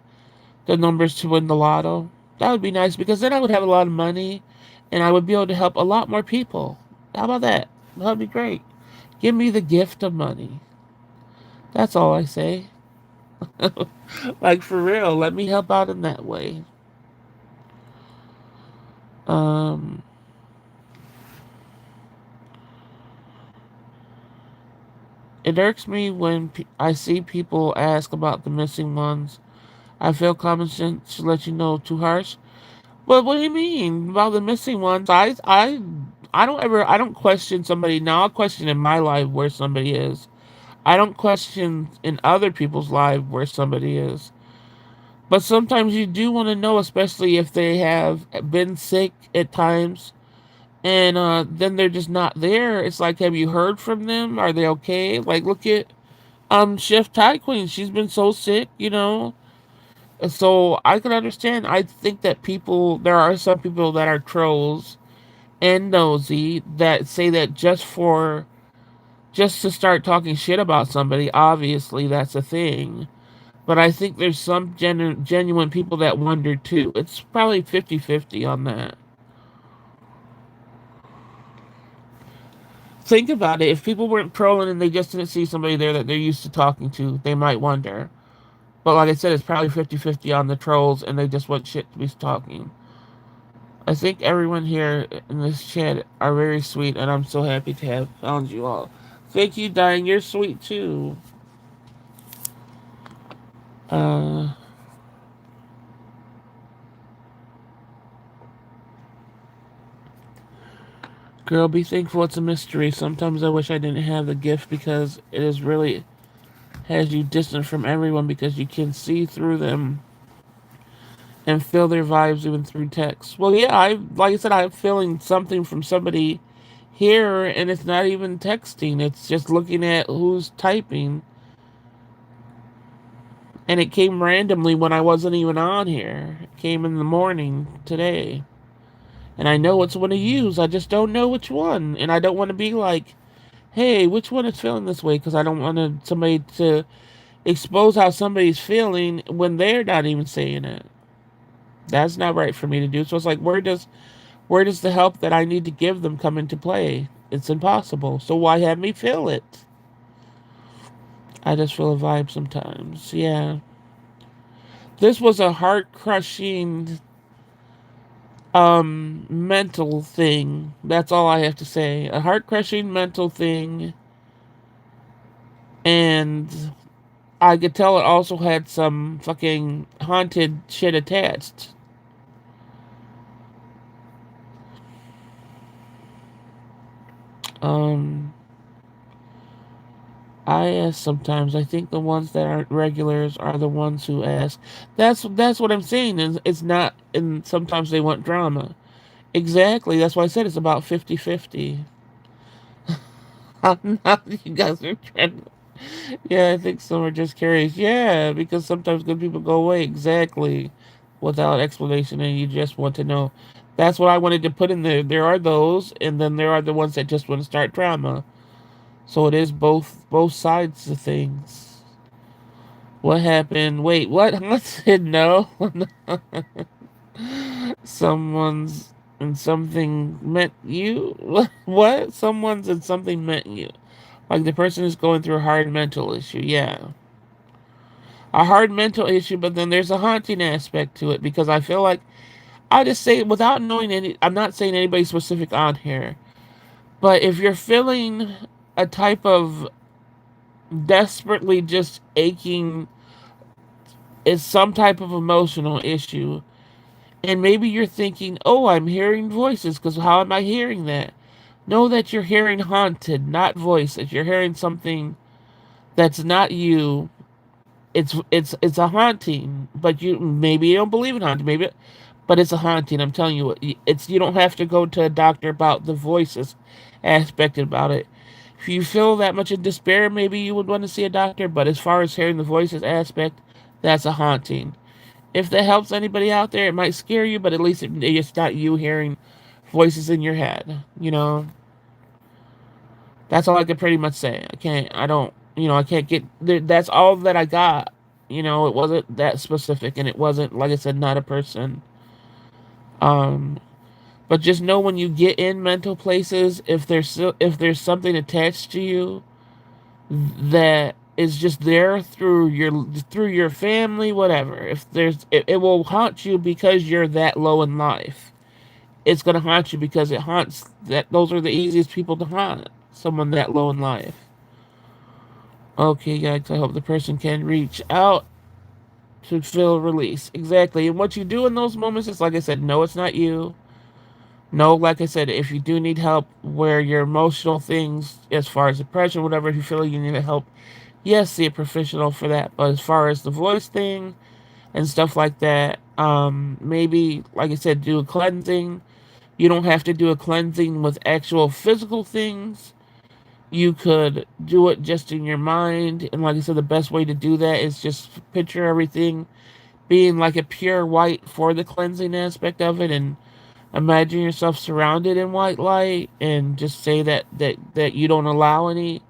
the numbers to win the lotto? That would be nice because then I would have a lot of money and I would be able to help a lot more people. How about that? That would be great. Give me the gift of money. That's all I say. Like for real, let me help out in that way. Um, it irks me when I see people ask about the missing ones. I feel common sense should let you know too harsh. But what do you mean about the missing ones? I don't question somebody now. I question in my life where somebody is. I don't question in other people's lives where somebody is. But sometimes you do want to know, especially if they have been sick at times and then they're just not there. It's like, have you heard from them? Are they okay? Like, look at Chef Thai Queen. She's been so sick, you know. So I can understand. I think that there are some people that are trolls and nosy that say that just to start talking shit about somebody. Obviously, that's a thing. But I think there's some genuine people that wonder too. It's probably 50-50 on that. Think about it. If people weren't trolling and they just didn't see somebody there that they're used to talking to, they might wonder. But like I said, it's probably 50-50 on the trolls and they just want shit to be talking. I think everyone here in this chat are very sweet and I'm so happy to have found you all. Thank you, Dying. You're sweet too. Uh, Girl, be thankful it's a mystery. Sometimes I wish I didn't have the gift because it is really has you distant from everyone because you can see through them and feel their vibes even through text. Well, yeah, like I said, I'm feeling something from somebody here, and it's not even texting. It's just looking at who's typing, and it came randomly when I wasn't even on here. It came in the morning today, and I know it's one to use. I just don't know which one, and I don't want to be like, "Hey, which one is feeling this way?" Because I don't want somebody to expose how somebody's feeling when they're not even saying it. That's not right for me to do. So it's like, where does the help that I need to give them come into play? It's impossible. So why have me feel it? I just feel a vibe sometimes. Yeah. This was a heart crushing mental thing. That's all I have to say. A heart crushing mental thing. And I could tell it also had some fucking haunted shit attached. Um I ask sometimes. I think the ones that aren't regulars are the ones who ask. That's what I'm saying. Is it's not, and sometimes they want drama. Exactly. That's why I said it's about 50-50. Now you guys are trying. Yeah, I think some are just curious. Yeah, because sometimes good people go away exactly without explanation, and you just want to know. That's what I wanted to put in there. There are those, and then there are the ones that just want to start drama. So it is both sides of things. What happened? Wait, what? I said no. Someone's and something meant you? What? Someone's and something meant you. Like the person is going through a hard mental issue. Yeah. A hard mental issue, but then there's a haunting aspect to it because I feel like I just say it without knowing I'm not saying anybody specific on here. But if you're feeling a type of desperately just aching, it's some type of emotional issue. And maybe you're thinking, oh, I'm hearing voices, because how am I hearing that? Know that you're hearing haunted, not voices. You're hearing something that's not you. It's a haunting, but you don't believe in haunting, maybe, but it's a haunting. I'm telling you, it's you don't have to go to a doctor about the voices aspect about it. If you feel that much in despair, maybe you would want to see a doctor. But as far as hearing the voices aspect, that's a haunting. If that helps anybody out there, it might scare you, but at least it's not you hearing voices in your head. That's all I can pretty much say. I don't, I can't get, that's all that I got. It wasn't that specific, and it wasn't, like I said, not a person. Um, but just know when you get in mental places, if there's something attached to you that is just there through your family, whatever. If there's, it will haunt you because you're that low in life. It's gonna haunt you because it haunts that. Those are the easiest people to haunt. Someone that low in life. Okay, guys, I hope the person can reach out to feel release. Exactly. And what you do in those moments is, like I said, no, it's not you. No, like I said, if you do need help where your emotional things, as far as depression, whatever, if you feel you need help, yes, see a professional for that. But as far as the voice thing and stuff like that, maybe, like I said, do a cleansing. You don't have to do a cleansing with actual physical things. You could do it just in your mind. And like I said, the best way to do that is just picture everything being like a pure white for the cleansing aspect of it, and imagine yourself surrounded in white light, and just say that you don't allow any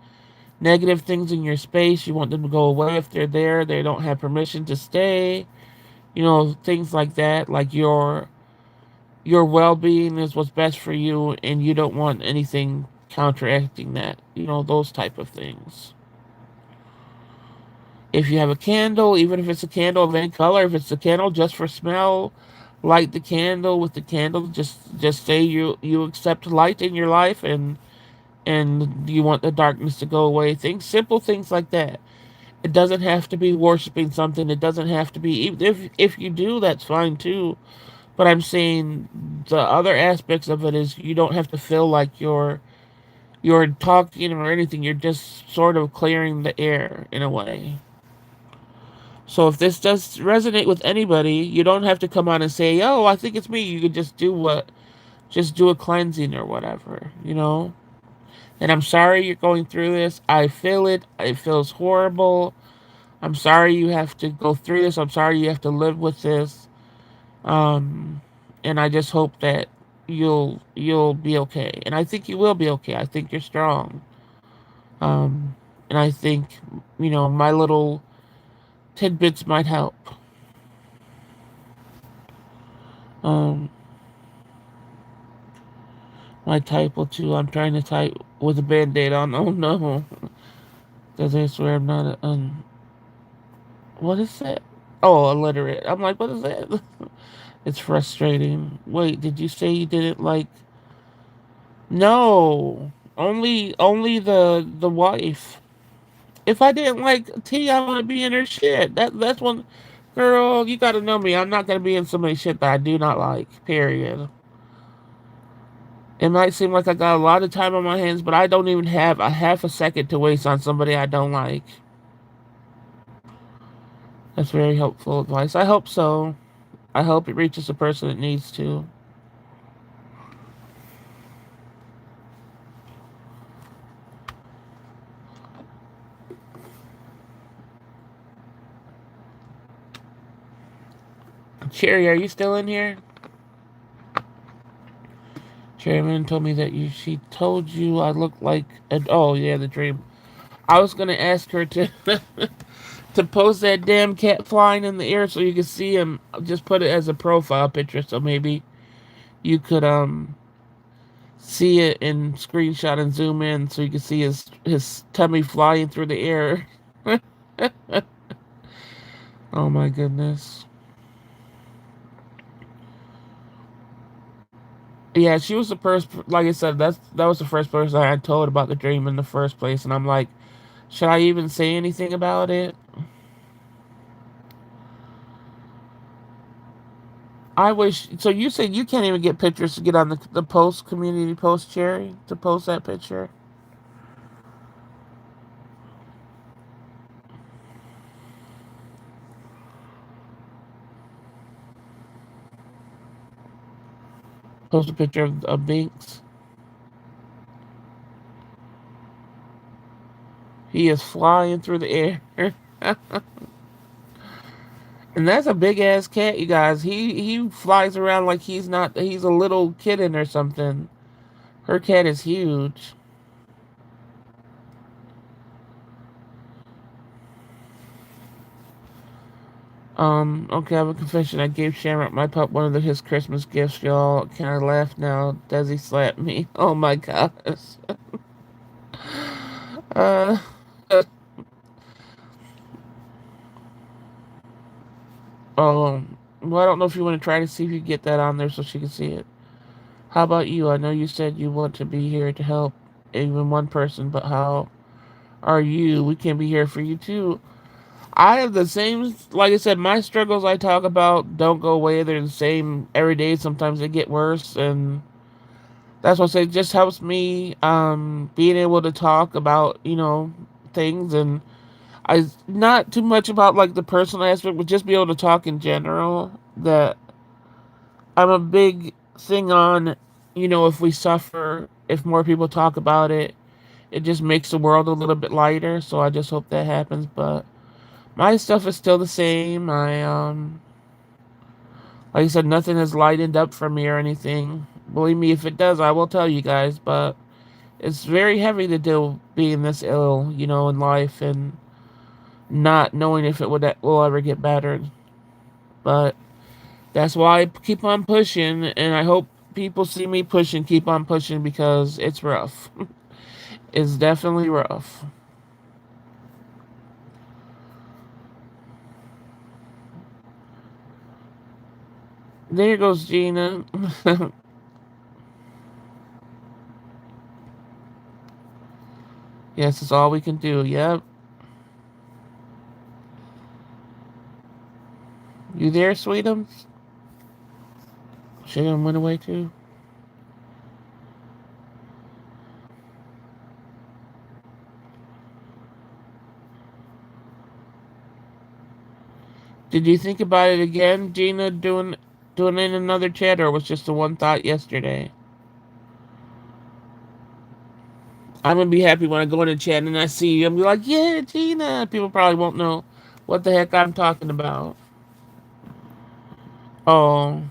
negative things in your space. You want them to go away. If they're there, they don't have permission to stay. Things like that. Like your well-being is what's best for you, and you don't want anything counteracting that. Those type of things. If you have a candle, even if it's a candle of any color, if it's a candle just for smell, light the candle with the candle. Just say you accept light in your life, and you want the darkness to go away. Simple things like that. It doesn't have to be worshiping something. It doesn't have to be, even if you do, that's fine too. But I'm saying the other aspects of it is you don't have to feel like you're talking or anything. You're just sort of clearing the air in a way. So if this does resonate with anybody, you don't have to come on and say, "Oh, I think it's me." You could just do a cleansing or whatever. And I'm sorry you're going through this. I feel it. It feels horrible. I'm sorry you have to go through this. I'm sorry you have to live with this. Um, and I just hope that you'll be okay. And I think you will be okay. I think you're strong. Um, and I think my little tidbits might help. Um, my typo too. I'm trying to type with a band-aid on. Oh no, because I swear I'm not what is that? Oh, illiterate. I'm like, what is that? It's frustrating. Wait, did you say you didn't like? No, only the wife. If I didn't like T, I want to be in her shit. That's one. Girl, you gotta know me. I'm not gonna be in somebody's shit that I do not like. Period. It might seem like I got a lot of time on my hands, but I don't even have a half a second to waste on somebody I don't like. That's very helpful advice. I hope so. I hope it reaches the person it needs to. Cherry, are you still in here? Chairman told me that she told you I look like oh yeah, the dream. I was gonna ask her to to post that damn cat flying in the air so you can see him. Just put it as a profile picture, so maybe you could see it in screenshot and zoom in so you can see his tummy flying through the air. Oh my goodness. Yeah, she was the first. Like I said, that was the first person I had told about the dream in the first place, and I'm like, should I even say anything about it? I wish. So you said you can't even get pictures to get on the post community post, Cherry, to post that picture. Post a picture of Binks. He is flying through the air. And that's a big ass cat, you guys. He flies around like he's a little kitten or something. Her cat is huge. Okay, I have a confession. I gave Shamrock my pup one of his Christmas gifts, y'all. Can I laugh now? Desi slapped me. Oh my gosh. Uh, well, I don't know if you want to try to see if you get that on there so she can see it. How about you? I know you said you want to be here to help even one person, but how are you? We can be here for you too. I have the same, like I said, my struggles I talk about don't go away. They're the same every day. Sometimes they get worse, and that's what I say. It just helps me, being able to talk about, things, and I not too much about like the personal aspect, but just be able to talk in general. That I'm a big thing on, if we suffer, if more people talk about it, it just makes the world a little bit lighter. So I just hope that happens. But my stuff is still the same. Like I said, nothing has lightened up for me or anything. Believe me, if it does, I will tell you guys. But it's very heavy to deal being this ill, in life and not knowing if it will ever get better. But that's why I keep on pushing, and I hope people see me pushing, keep on pushing because it's rough. It's definitely rough. There goes Gina. Yes, it's all we can do. Yep. You there, Sweetums? She done went away too. Did you think about it again, Gina, doing it in another chat, or was just the one thought yesterday? I'm gonna be happy when I go in the chat and I see you. I'm be like, yeah, Gina. People probably won't know what the heck I'm talking about. Oh,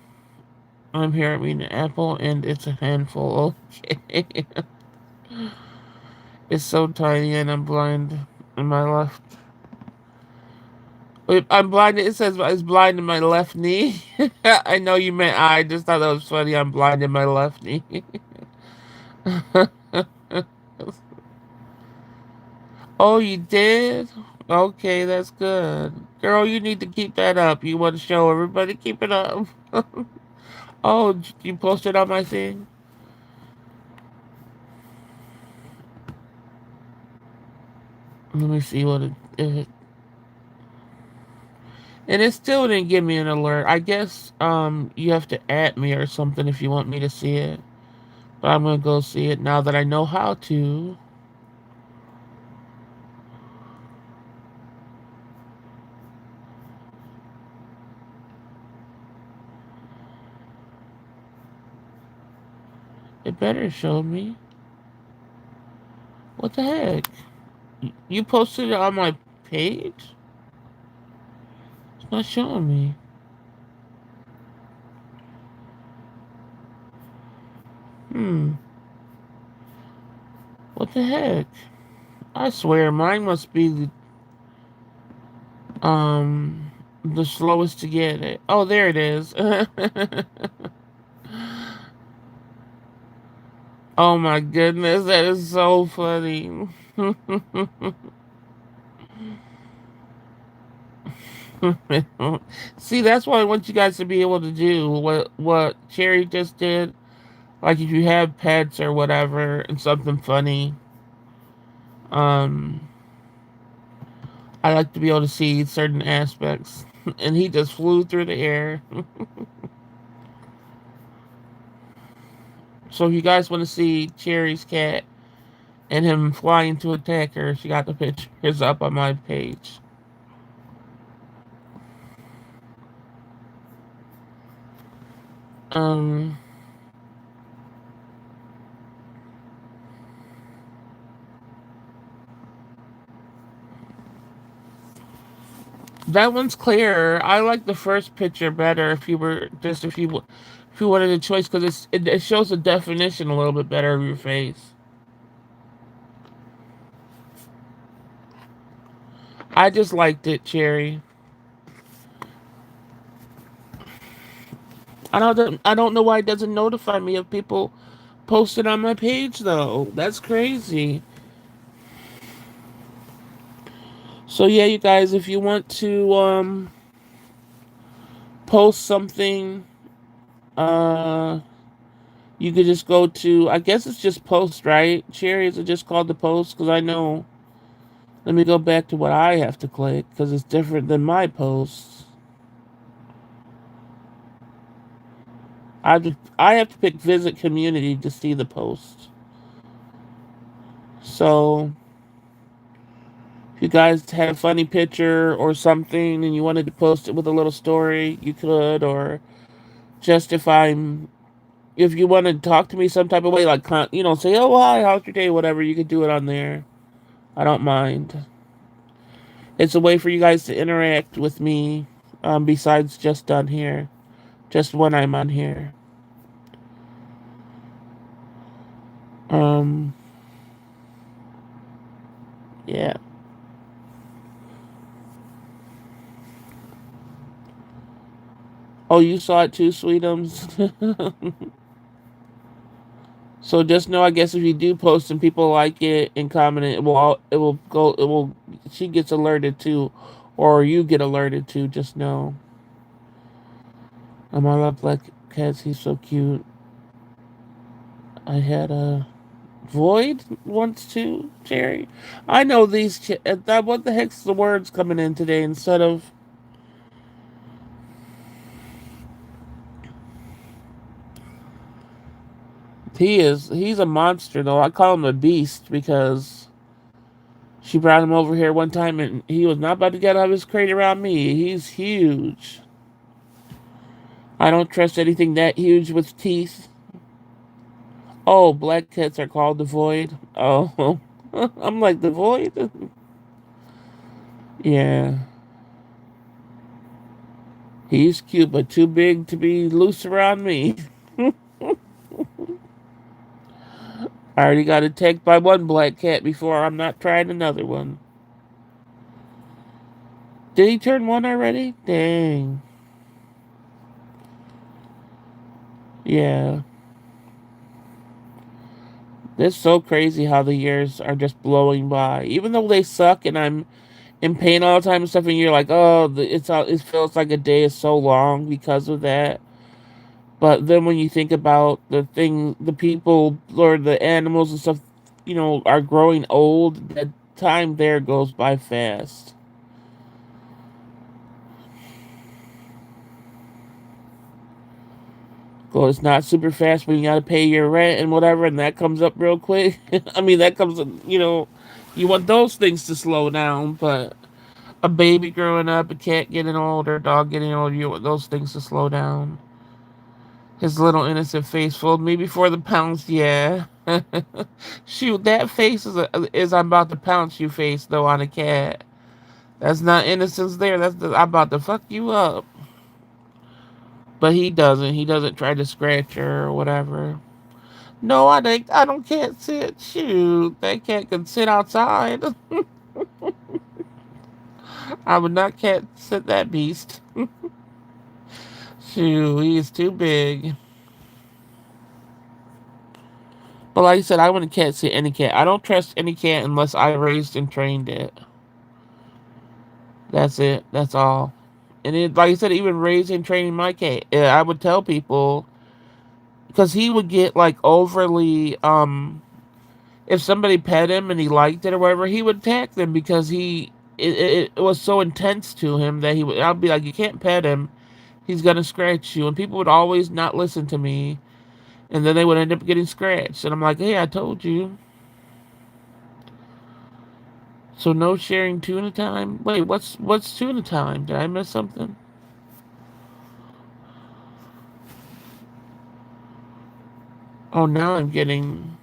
I'm here at an apple, and it's a handful. Okay, it's so tiny, and I'm blind in my left. Wait, I'm blind. It says it's blind in my left knee. I know you meant eye. I just thought that was funny. I'm blind in my left knee. Oh, you did? Okay, that's good. Girl, you need to keep that up. You want to show everybody? Keep it up. Oh, you posted on my thing? Let me see what it and it still didn't give me an alert. I guess you have to add me or something if you want me to see it. But I'm gonna go see it now that I know how to. It better show me. What the heck? You posted it on my page? It's not showing me. Hmm. What the heck? I swear mine must be the slowest to get it. Oh, there it is. Oh my goodness, that is so funny. See, that's what I want you guys to be able to do. What Cherry just did. Like if you have pets or whatever and something funny, um, I like to be able to see certain aspects. And he just flew through the air. So if you guys want to see Cherry's cat and him flying to attack her, she got the pictures up on my page. Um, that one's clearer. I like the first picture better. If you wanted a choice, because it shows the definition a little bit better of your face. I just liked it, Cherry. I don't know why it doesn't notify me of people posted on my page though. That's crazy. So yeah, you guys, if you want to post something, uh you could just go to, I guess it's just post, right? Cherry, is it just called the post? Because I know, let me go back to what I have to click because it's different than my posts. I have to pick visit community to see the post. So if you guys had a funny picture or something and you wanted to post it with a little story, you could. Or just if you want to talk to me some type of way, like, say, oh, hi, how's your day, whatever, you could do it on there. I don't mind. It's a way for you guys to interact with me, besides just on here, just when I'm on here. Um, yeah. Oh, you saw it too, Sweetums? So just know, I guess if you do post and people like it and comment it, she gets alerted too, or you get alerted too. Just know. I love Black Cats. He's so cute. I had a Void once too, Jerry. I know these. What the heck's the words coming in today instead of? He's a monster though. I call him a beast because she brought him over here one time and he was not about to get out of his crate around me. He's huge. I don't trust anything that huge with teeth. Oh, black cats are called the Void. Oh, I'm like, the Void? Yeah. He's cute, but too big to be loose around me. I already got attacked by one black cat before. I'm not trying another one. Did he turn one already? Dang. Yeah. It's so crazy how the years are just blowing by. Even though they suck and I'm in pain all the time and stuff, and you're like, oh, it feels like a day is so long because of that. But then when you think about the people or the animals and stuff, are growing old, that time there goes by fast. Well, it's not super fast when you gotta pay your rent and whatever, and that comes up real quick. I mean, that comes, you want those things to slow down, but a baby growing up, a cat getting older, a dog getting older, you want those things to slow down. His little innocent face fooled me before the pounce, yeah. Shoot, that face is I'm about to pounce you face, though, on a cat. That's not innocence there. I'm about to fuck you up. But he doesn't. He doesn't try to scratch her or whatever. No, I don't can't sit. Shoot, that cat can sit outside. I would not cat sit that beast. Shoot, he is too big. But like I said, I wouldn't cat sit any cat. I don't trust any cat unless I raised and trained it. That's it. That's all. And like I said, even raising and training my cat, I would tell people because he would get like overly if somebody pet him and he liked it or whatever, he would attack them because it was so intense to him that I'd be like, you can't pet him, he's gonna scratch you, and people would always not listen to me, and then they would end up getting scratched. And I'm like, hey, I told you. So no sharing tuna time. Wait, what's tuna time? Did I miss something? Oh, now I'm getting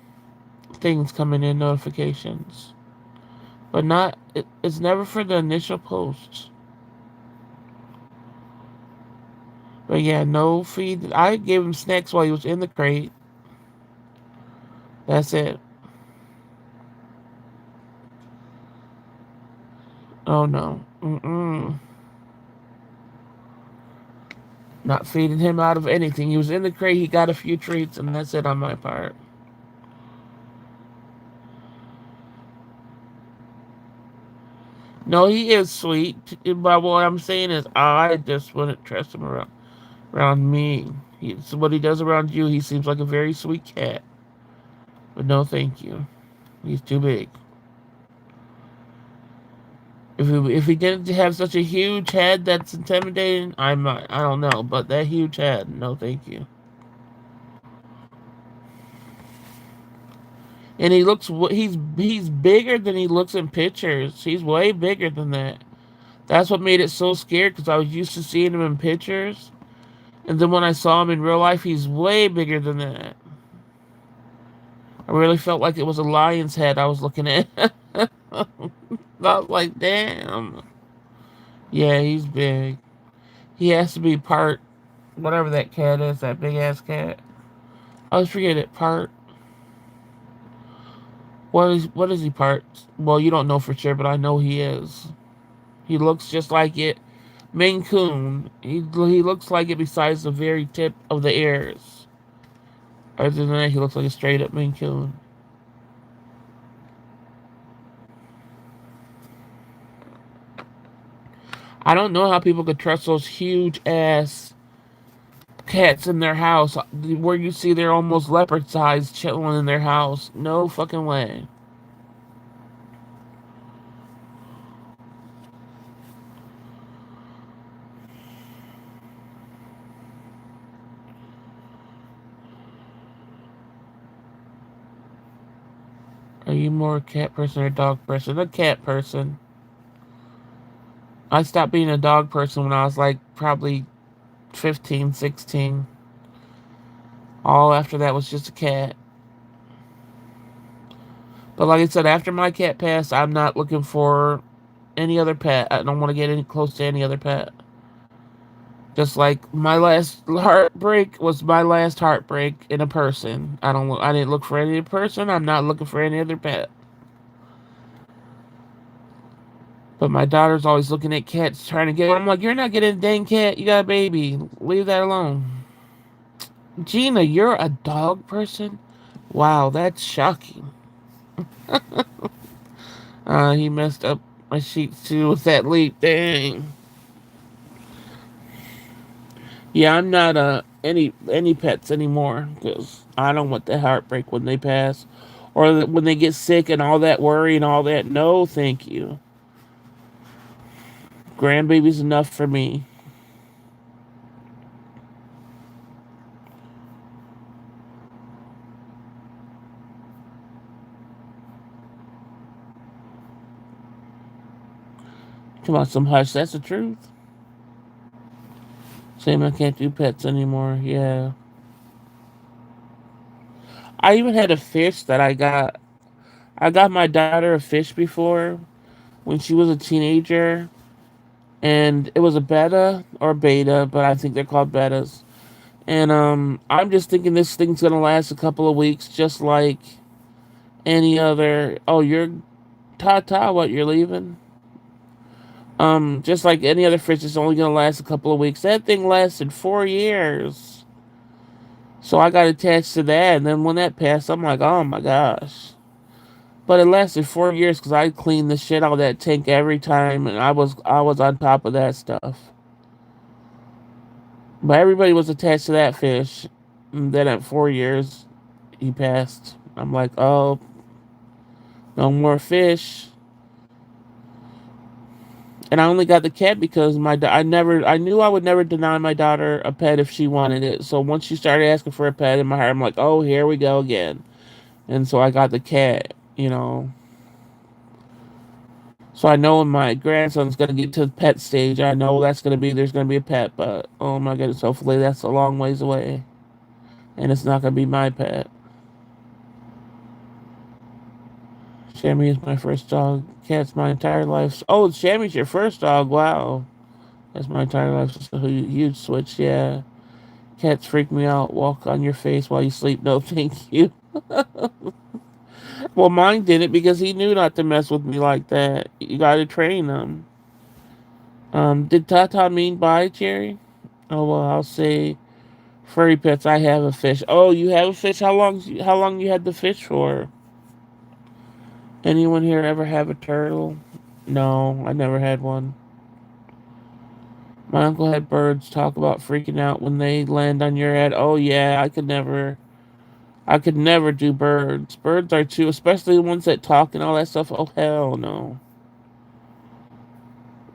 things coming in, notifications, but not. It's never for the initial posts. But yeah, no feed. I gave him snacks while he was in the crate. That's it. Oh no. Mm-mm. Not feeding him out of anything. He was in the crate. He got a few treats, and that's it on my part. No, he is sweet. But what I'm saying is, I just wouldn't trust him around me. What he does around you, he seems like a very sweet cat. But no, thank you. He's too big. If he didn't have such a huge head that's intimidating, I don't know, but that huge head, no, thank you. And he's bigger than he looks in pictures. He's way bigger than that. That's what made it so scared because I was used to seeing him in pictures, and then when I saw him in real life, he's way bigger than that. I really felt like it was a lion's head I was looking at. I was like, damn. Yeah, he's big. He has to be part whatever that cat is, that big ass cat. I always forget it. Part what is he part? Well, you don't know for sure, but I know he is. He looks just like it. Maine Coon. He looks like it besides the very tip of the ears. Other than that, he looks like a straight up Maine Coon. I don't know how people could trust those huge ass cats in their house where you see they're almost leopard sized chilling in their house. No fucking way. Are you more a cat person or a dog person? A cat person. I stopped being a dog person when I was like probably 15, 16. All after that was just a cat. But like I said, after my cat passed, I'm not looking for any other pet. I don't want to get any close to any other pet. Just like my last heartbreak was my last heartbreak in a person. I didn't look for any person. I'm not looking for any other pet. But my daughter's always looking at cats, trying to get one. I'm like, you're not getting a dang cat. You got a baby. Leave that alone. Gina, you're a dog person? Wow, that's shocking. He messed up my sheets too with that leap. Dang. Yeah, I'm not any pets anymore because I don't want the heartbreak when they pass or when they get sick and all that worry and all that. No, thank you. Grandbaby's enough for me. Come on, some hush. That's the truth. Same, I can't do pets anymore. Yeah. I even had a fish that I got. I got my daughter a fish before when she was a teenager, and it was a beta, but I think they're called betas. And I'm just thinking this thing's gonna last a couple of weeks, just like any other. Oh, you're ta. What, you're leaving? Just like any other fish, it's only gonna last a couple of weeks. That thing lasted 4 years, so I got attached to that. And then when that passed, I'm like, oh my gosh. But it lasted 4 years because I cleaned the shit out of that tank every time, and I was on top of that stuff. But everybody was attached to that fish. And then at 4 years, he passed. I'm like, oh, no more fish. And I only got the cat because I knew I would never deny my daughter a pet if she wanted it. So once she started asking for a pet in my heart, I'm like, oh, here we go again. And so I got the cat, you know. So I know when my grandson's gonna get to the pet stage, I know there's gonna be a pet, but oh my goodness, hopefully that's a long ways away. And it's not gonna be my pet. Shammy is my first dog. Cat's my entire life. Oh, Shammy's your first dog. Wow. That's my entire life. It's a huge switch, yeah. Cats freak me out. Walk on your face while you sleep. No, thank you. Well, mine didn't because he knew not to mess with me like that. You gotta train them. Did Tata mean bye, Jerry? Oh well, I'll say furry pets. I have a fish. Oh, you have a fish. How long you had the fish for? Anyone here ever have a turtle? No, I never had one. My uncle had birds. Talk about freaking out when they land on your head. Oh yeah, I could never. I could never do birds. Birds are too, especially the ones that talk and all that stuff. Oh hell no.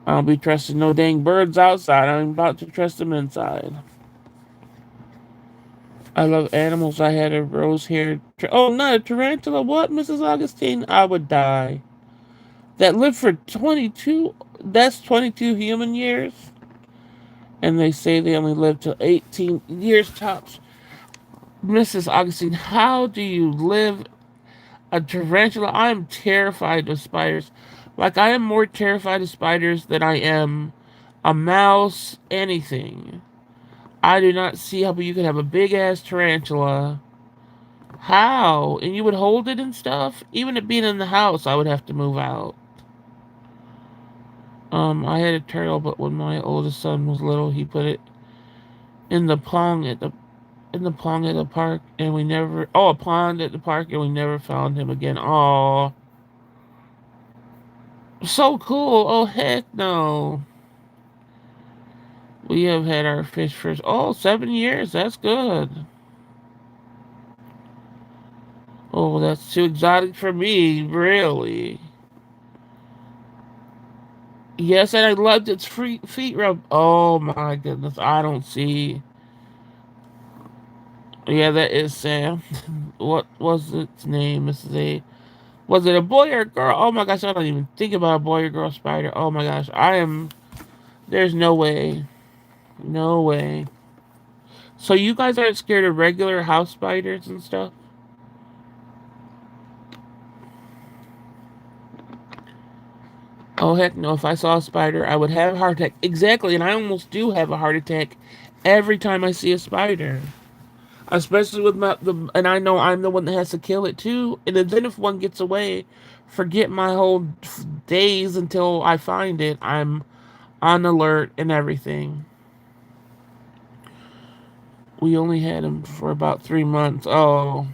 I don't be trusting no dang birds outside. I'm about to trust them inside. I love animals. I had a rose haired. Oh, not a tarantula. What, Mrs. Augustine? I would die. That lived for 22. That's 22 human years. And they say they only live to 18 years tops. Mrs. Augustine, how do you live a tarantula? I am terrified of spiders. Like, I am more terrified of spiders than I am a mouse, anything. I do not see how you could have a big ass tarantula. How? And you would hold it and stuff? Even it being in the house, I would have to move out. I had a turtle, but when my oldest son was little, he put it in the pond at the park, and we never. Oh, a pond at the park, and we never found him again. Oh, so cool! Oh heck no! We have had our fish for 7 years. That's good. Oh, that's too exotic for me, really. Yes, and I loved its feet rub. Oh my goodness, I don't see. Yeah, that is Sam. What was its name, Mrs. A? Was it a boy or a girl? Oh my gosh, I don't even think about a boy or girl spider. Oh my gosh, I am. There's no way. No way. So you guys aren't scared of regular house spiders and stuff? Oh heck no, if I saw a spider, I would have a heart attack. Exactly, and I almost do have a heart attack every time I see a spider. Especially with and I know I'm the one that has to kill it too. And then if one gets away, forget my whole days until I find it. I'm on alert and everything. We only had him for about 3 months. Oh,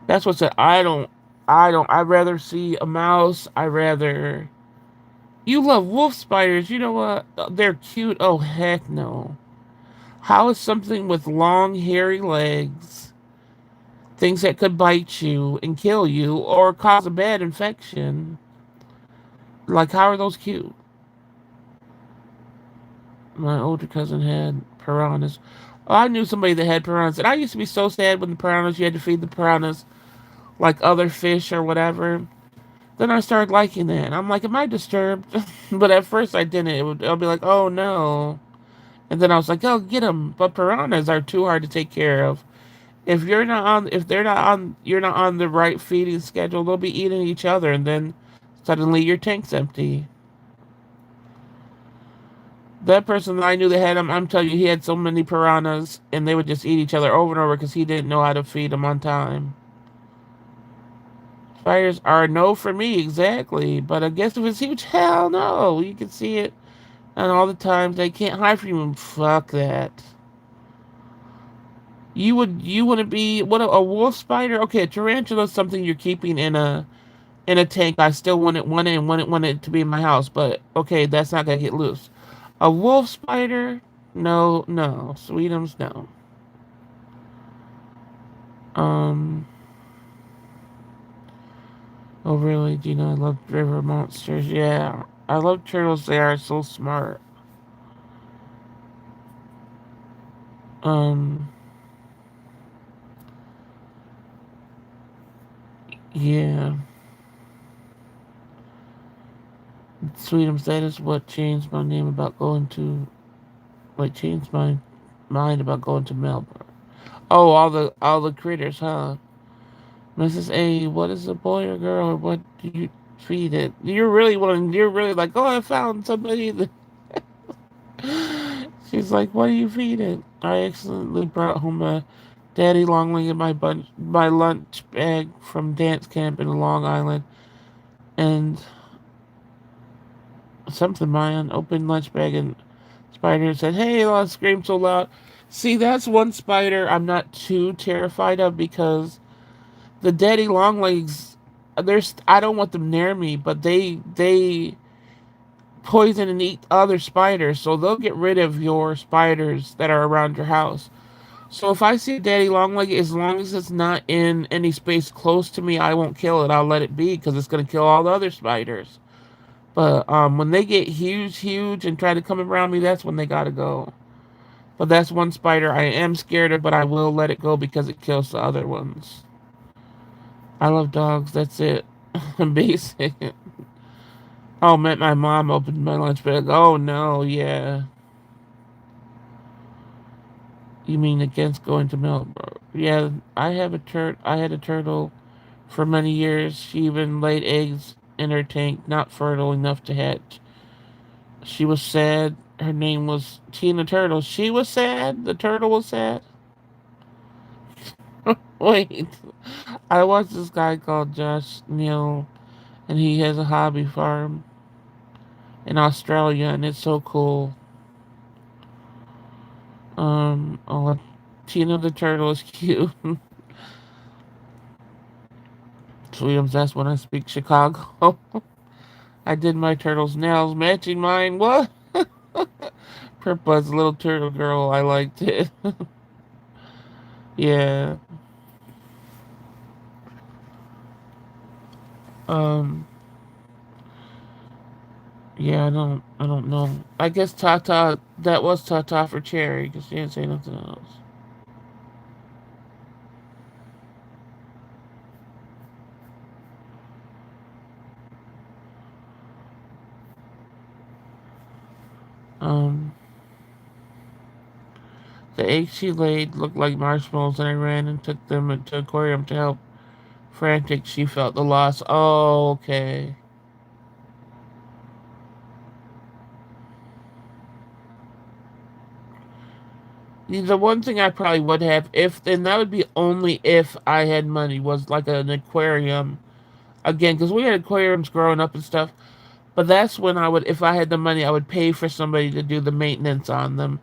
that's what said. I'd rather see a mouse. I rather. You love wolf spiders. You know what? They're cute. Oh heck no. How is something with long hairy legs, things that could bite you and kill you or cause a bad infection? Like, how are those cute? My older cousin had piranhas. Oh, I knew somebody that had piranhas, and I used to be so sad when the piranhas, you had to feed the piranhas like other fish or whatever. Then I started liking that, and I'm like, am I disturbed? But at first I didn't. I'll be like, oh no. And then I was like, oh, get them. But piranhas are too hard to take care of. If they're not on, you're not on the right feeding schedule, they'll be eating each other, and then suddenly your tank's empty. That person that I knew that had him, I'm telling you, he had so many piranhas, and they would just eat each other over and over because he didn't know how to feed them on time. Spiders are no for me, exactly. But I guess if it's huge, hell no. You can see it, and all the times they can't hide from you. Fuck that. You wouldn't be what a wolf spider? Okay, a tarantula is something you're keeping in a tank. I still want it to be in my house, but okay, that's not gonna get loose. A wolf spider? No, no. Sweetums, no. Um. Oh, really? Do you know I love river monsters? Yeah. I love turtles. They are so smart. Um, yeah. Sweetums, that is what changed my name about going to, like, changed my mind about going to Melbourne. Oh, all the critters, huh? Mrs. A, what is a boy or girl, or what do you feed it? You're really like, oh, I found somebody that she's like, what do you feed it? I accidentally brought home a daddy long leg in my lunch bag from dance camp in Long Island, and something my unopened lunch bag, and spider said, hey, I'll scream so loud. See, that's one spider I'm not too terrified of because the daddy long legs, there's I don't want them near me, but they poison and eat other spiders, so they'll get rid of your spiders that are around your house. So if I see a daddy longleg, as long as it's not in any space close to me, I won't kill it. I'll let it be because it's gonna kill all the other spiders. But when they get huge, huge, and try to come around me, that's when they gotta go. But that's one spider I am scared of, but I will let it go because it kills the other ones. I love dogs. That's it. Basic. Oh, met my mom opened my lunch bag. Oh no, yeah. You mean against going to Melbourne? Yeah, I had a turtle for many years. She even laid eggs in her tank, not fertile enough to hatch. She was sad. Her name was Tina Turtle. She was sad. The turtle was sad. Wait, I watched this guy called Josh Neal, and he has a hobby farm in Australia, and it's so cool. Oh, Tina the turtle is cute. Sweetums, that's when I speak Chicago. I did my turtle's nails matching mine. What? Purple's little turtle girl. I liked it. Yeah. Um. Yeah. I don't know. I guess Tata. That was Tata for Cherry because she didn't say nothing else. Um. The eggs she laid looked like marshmallows, and I ran and took them into the aquarium to help. Frantic, she felt the loss. Oh, okay. The one thing I probably would have, if, and that would be only if I had money, was like an aquarium. Again, because we had aquariums growing up and stuff. But that's when I would, if I had the money, I would pay for somebody to do the maintenance on them.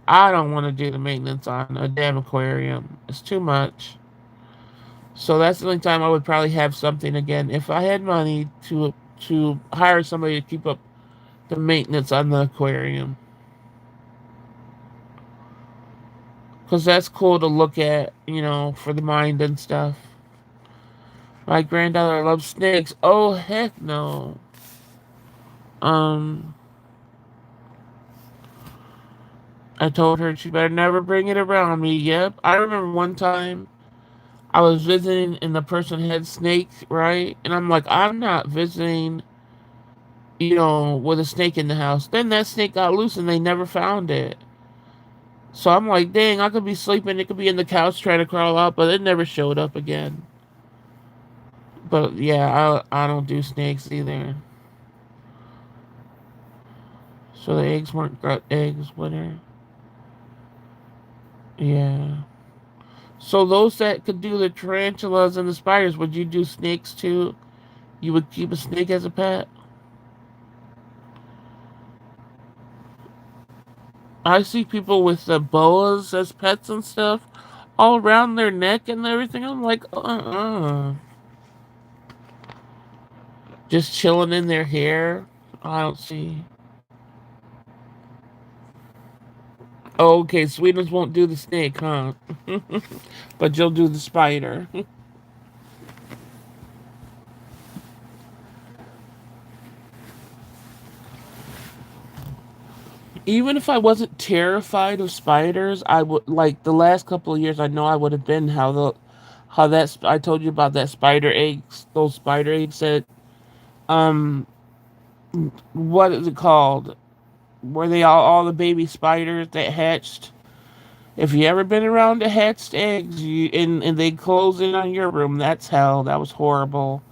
I don't want to do the maintenance on a damn aquarium. It's too much. So that's the only time I would probably have something again. If I had money to hire somebody to keep up the maintenance on the aquarium. Because that's cool to look at, for the mind and stuff. My granddaughter loves snakes. Oh, heck no. Um, I told her she better never bring it around me. Yep. I remember one time I was visiting and the person had snakes, right? And I'm like, I'm not visiting, with a snake in the house. Then that snake got loose and they never found it. So I'm like, dang, I could be sleeping. It could be in the couch trying to crawl out, but it never showed up again. But yeah, I don't do snakes either. So the eggs weren't gut eggs, whatever. Yeah. So those that could do the tarantulas and the spiders, would you do snakes too? You would keep a snake as a pet? I see people with the boas as pets and stuff, all around their neck and everything. I'm like, just chilling in their hair. I don't see. Oh, okay, Sweetums won't do the snake, huh? But you'll do the spider. Even if I wasn't terrified of spiders, I would like the last couple of years. I know I would have been how that I told you about that spider eggs, those spider eggs that um what is it called? Were they all the baby spiders that hatched? If you ever been around the hatched eggs, and they close in on your room, that's hell. That was horrible.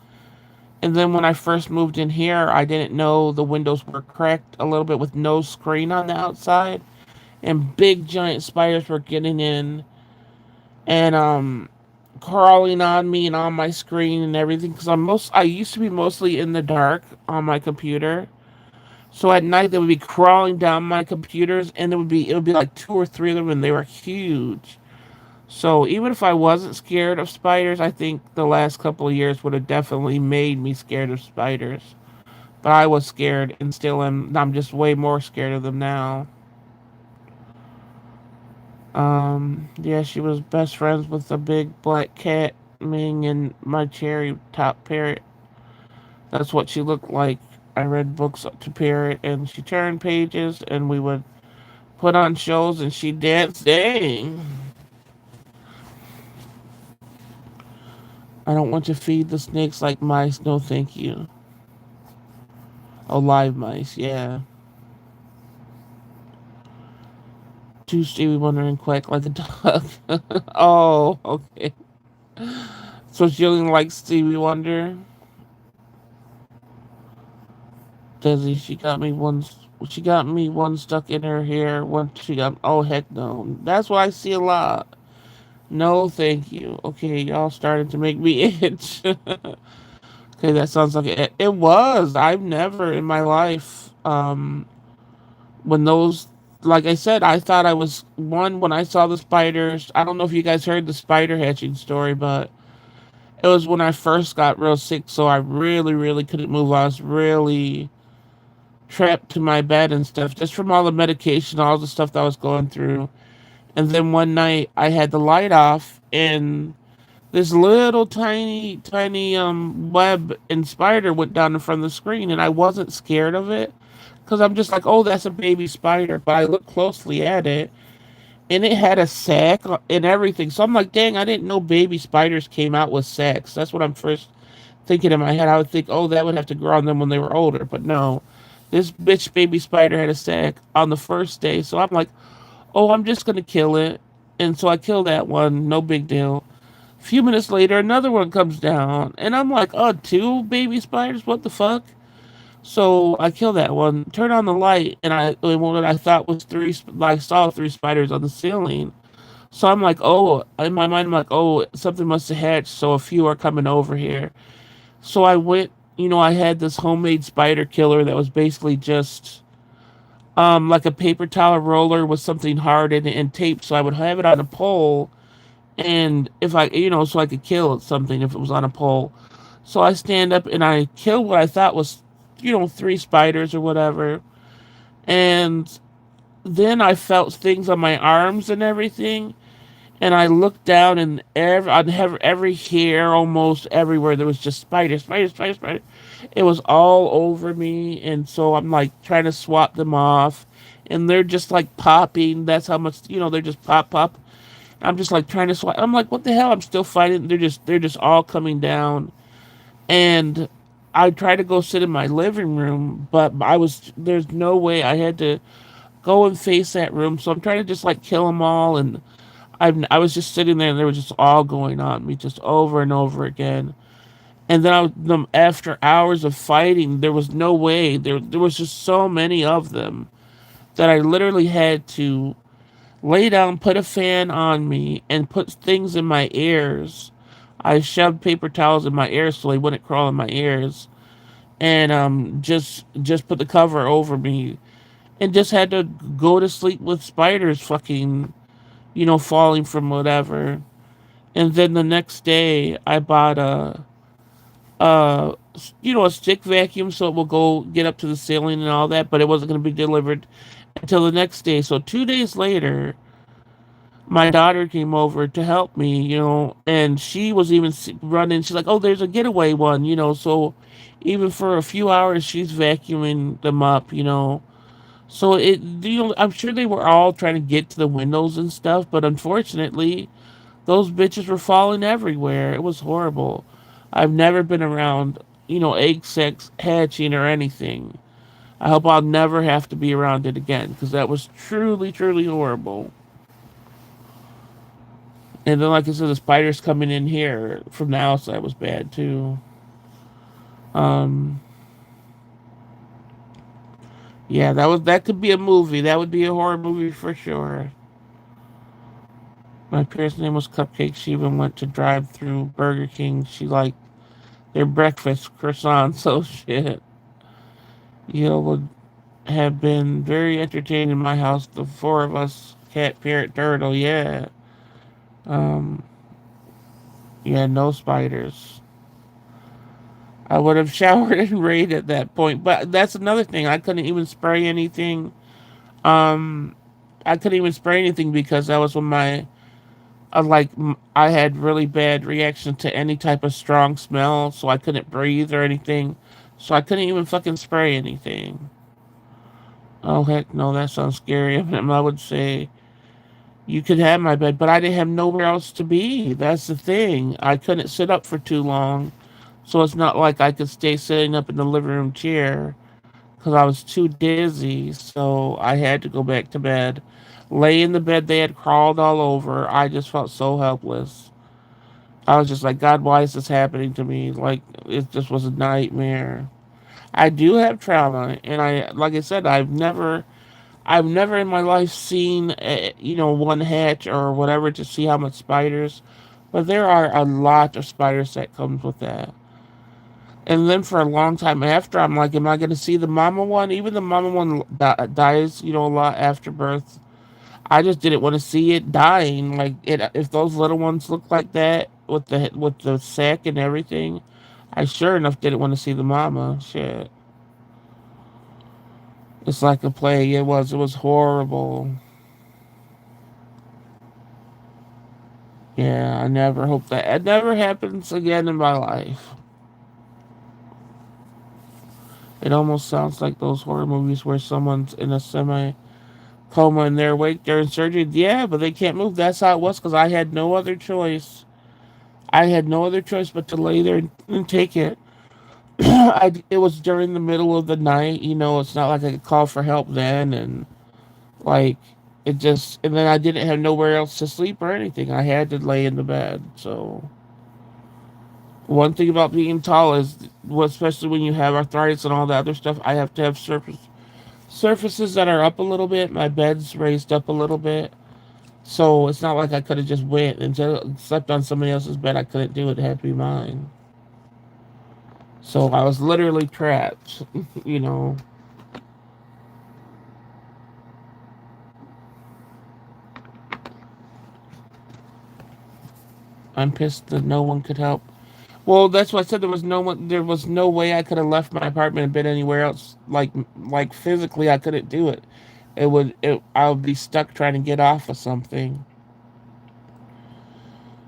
And then when I first moved in here, I didn't know the windows were cracked a little bit with no screen on the outside, and big giant spiders were getting in and crawling on me and on my screen and everything. Because I used to be mostly in the dark on my computer. So at night they would be crawling down my computers, and it would be like two or three of them, and they were huge. So even if I wasn't scared of spiders, I think the last couple of years would have definitely made me scared of spiders. But I was scared and still am. I'm just way more scared of them now. Yeah, she was best friends with the big black cat, Ming, and my cherry top parrot. That's what she looked like. I read books to Parrot, and she turned pages, and we would put on shows, and she danced. Dang. I don't want to feed the snakes like mice. No, thank you. Oh, live mice. Yeah. Two Stevie Wonder and quack like a dog. Oh, okay. So she only likes Stevie Wonder. Desi, she got me one stuck in her hair. One she got. Oh heck no. That's what I see a lot. No, thank you. Okay, y'all started to make me itch. Okay, that sounds like it was. I've never in my life, when those, like I said, I thought I was one when I saw the spiders. I don't know if you guys heard the spider hatching story, but it was when I first got real sick, so I really, really couldn't move. I was really trapped to my bed and stuff, just from all the medication, all the stuff that I was going through. And then one night I had the light off, and this little tiny, tiny web and spider went down in front of the screen, and I wasn't scared of it because I'm just like, oh, that's a baby spider. But I looked closely at it, and it had a sack and everything. So I'm like, dang, I didn't know baby spiders came out with sacks. That's what I'm first thinking in my head. I would think, oh, that would have to grow on them when they were older. But no, this bitch baby spider had a sack on the first day. So I'm like, oh, I'm just gonna kill it. And so I killed that one. No big deal. A few minutes later, another one comes down, and I'm like, oh, two baby spiders? What the fuck? So I kill that one, turn on the light, and what I thought was I saw three spiders on the ceiling. So I'm like, oh, in my mind, I'm like, oh, something must have hatched, so a few are coming over here. So I went, I had this homemade spider killer that was basically just like a paper towel roller with something hard in it and tape. So I would have it on a pole, and if so I could kill something if it was on a pole. So I stand up and I kill what I thought was, three spiders or whatever. And then I felt things on my arms and everything. And I looked down, and every hair, almost everywhere, there was just spiders, spiders, spiders, spiders. It was all over me. And so I'm like trying to swat them off. And they're just like popping. That's how much, they're just pop, pop. I'm just like trying to swat. I'm like, what the hell? I'm still fighting. They're just all coming down. And I tried to go sit in my living room, but there's no way. I had to go and face that room. So I'm trying to just like kill them all. And I was just sitting there, and they were just all going on me just over and over again. And then after hours of fighting, there was no way. There was just so many of them that I literally had to lay down, put a fan on me, and put things in my ears. I shoved paper towels in my ears so they wouldn't crawl in my ears, and just put the cover over me, and just had to go to sleep with spiders fucking, falling from whatever. And then the next day, I bought a a stick vacuum so it will go get up to the ceiling and all that, but it wasn't going to be delivered until the next day. So 2 days later, my daughter came over to help me, and she was even running. She's like, "Oh, there's a getaway one." So even for a few hours, she's vacuuming them up, So I'm sure they were all trying to get to the windows and stuff, but unfortunately, those bitches were falling everywhere. It was horrible. I've never been around, egg sex hatching or anything. I hope I'll never have to be around it again because that was truly, truly horrible. And then, like I said, the spiders coming in here from the outside was bad too. Um, yeah, that could be a movie. That would be a horror movie for sure. My parents' name was Cupcake. She even went to drive through Burger King. She liked their breakfast croissants. So shit, would have been very entertaining in my house. The four of us, cat, parrot, turtle. Yeah, um, yeah, no spiders. I would have showered and raid at that point. But that's another thing. I couldn't even spray anything. Um, I couldn't even spray anything because that was when I had really bad reaction to any type of strong smell, so I couldn't breathe or anything. So I couldn't even fucking spray anything. Oh heck no, that sounds scary. I would say you could have my bed, but I didn't have nowhere else to be. That's the thing. I couldn't sit up for too long, so it's not like I could stay sitting up in the living room chair because I was too dizzy. So I had to go back to bed. Lay in the bed they had crawled all over. I just felt so helpless. I was just like, God, why is this happening to me? Like, it just was a nightmare. I do have trauma, and like I said, I've never in my life seen, one hatch or whatever to see how much spiders, but there are a lot of spiders that comes with that. And then for a long time after, I'm like, am I going to see the mama one? Even the mama one dies, a lot after birth. I just didn't want to see it dying. Like if those little ones look like that with the sack and everything, I sure enough didn't want to see the mama. Shit, it's like a plague. It was horrible. Yeah, I never hope that it never happens again in my life. It almost sounds like those horror movies where someone's in a semi coma and they're awake during surgery. Yeah, but they can't move. That's how it was because I had no other choice. I had no other choice but to lay there and take it. It was during the middle of the night. It's not like I could call for help then, and like and then I didn't have nowhere else to sleep or anything. I had to lay in the bed. So one thing about being tall is, well, especially when you have arthritis and all that other stuff, I have to have surfaces that are up a little bit. My bed's raised up a little bit. So it's not like I could have just went and slept on somebody else's bed. I couldn't do it. It had to be mine. So I was literally trapped, you know. I'm pissed that no one could help. Well, that's why I said there was no way I could have left my apartment and been anywhere else. Like physically, I couldn't do it. I would be stuck trying to get off of something.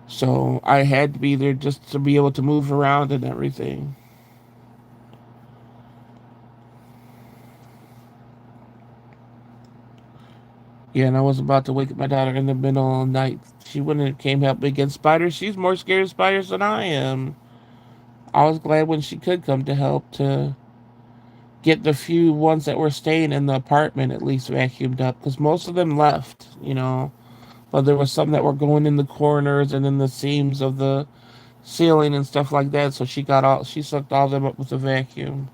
So I had to be there just to be able to move around and everything. Yeah, and I was about to wake up my daughter in the middle of the night. She wouldn't have came help me against spiders. She's more scared of spiders than I am. I was glad when she could come to help to get the few ones that were staying in the apartment at least vacuumed up because most of them left. But there was some that were going in the corners and in the seams of the ceiling and stuff like that. So she sucked all of them up with a vacuum.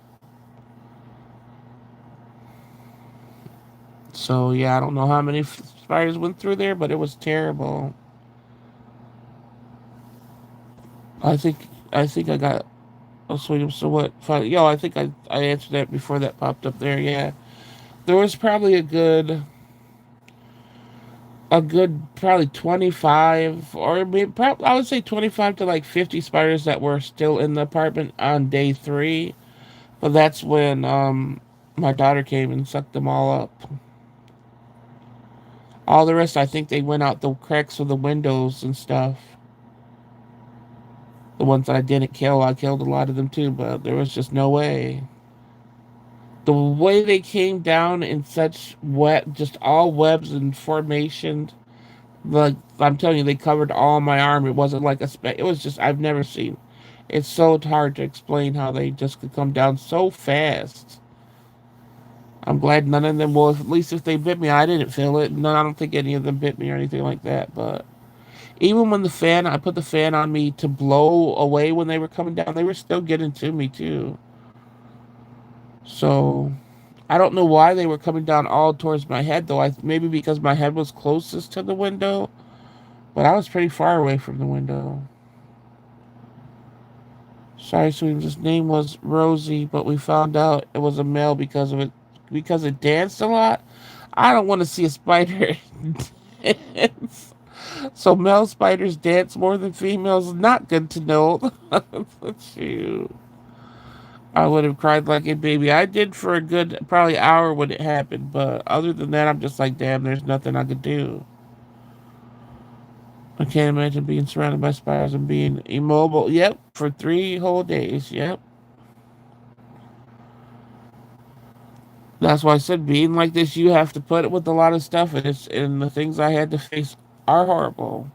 So yeah, I don't know how many spiders went through there, but it was terrible. I think I think I got. Oh, so what? Yo, I think I answered that before that popped up there. Yeah, there was probably a good probably 25 or maybe I would say 25 to like 50 spiders that were still in the apartment on day 3. But that's when my daughter came and sucked them all up. All the rest, I think they went out the cracks of the windows and stuff. The ones that I didn't kill, I killed a lot of them too, but there was just no way. The way they came down in such web, just all webs and formations. Like I'm telling you, they covered all my arm. It wasn't like a It was just I've never seen. It's so hard to explain how they just could come down so fast. I'm glad none of them. Well, at least if they bit me, I didn't feel it. No, I don't think any of them bit me or anything like that. But even when I put the fan on me to blow away when they were coming down, they were still getting to me too. So I don't know why they were coming down all towards my head though. I maybe because my head was closest to the window, but I was pretty far away from the window. Sorry, Sweetums. His name was Rosie, but we found out it was a male because it danced a lot. I don't want to see a spider dance. So male spiders dance more than females. Not good to know. Shoot. I would have cried like a baby. I did for a good probably hour when it happened, but other than that, I'm just like, damn, there's nothing I could do. I can't imagine being surrounded by spiders and being immobile. Yep, for 3 whole days. Yep. That's why I said being like this, you have to put it with a lot of stuff, and the things I had to face are horrible.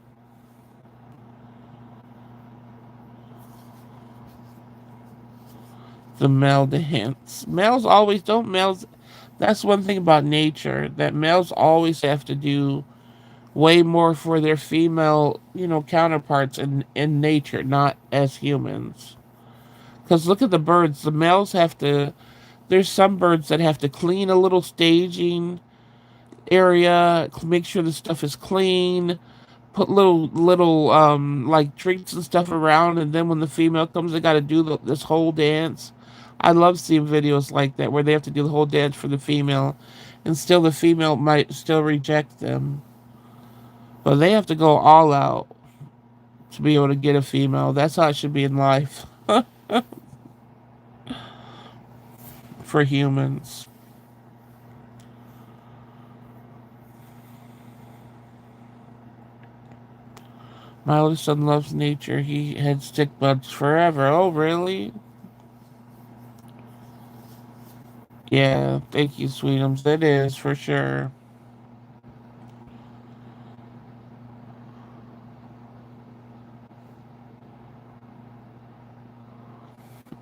The male dance. Males always don't males. That's one thing about nature that males always have to do way more for their female, counterparts in nature, not as humans. Because look at the birds. The males have to. There's some birds that have to clean a little staging area, make sure the stuff is clean, put little like drinks and stuff around, and then when the female comes, they got to do this whole dance. I love seeing videos like that where they have to do the whole dance for the female, and still the female might still reject them, but they have to go all out to be able to get a female. That's how it should be in life for humans. My older son loves nature. He had stick bugs forever. Oh, really? Yeah, thank you, Sweetums. That is for sure.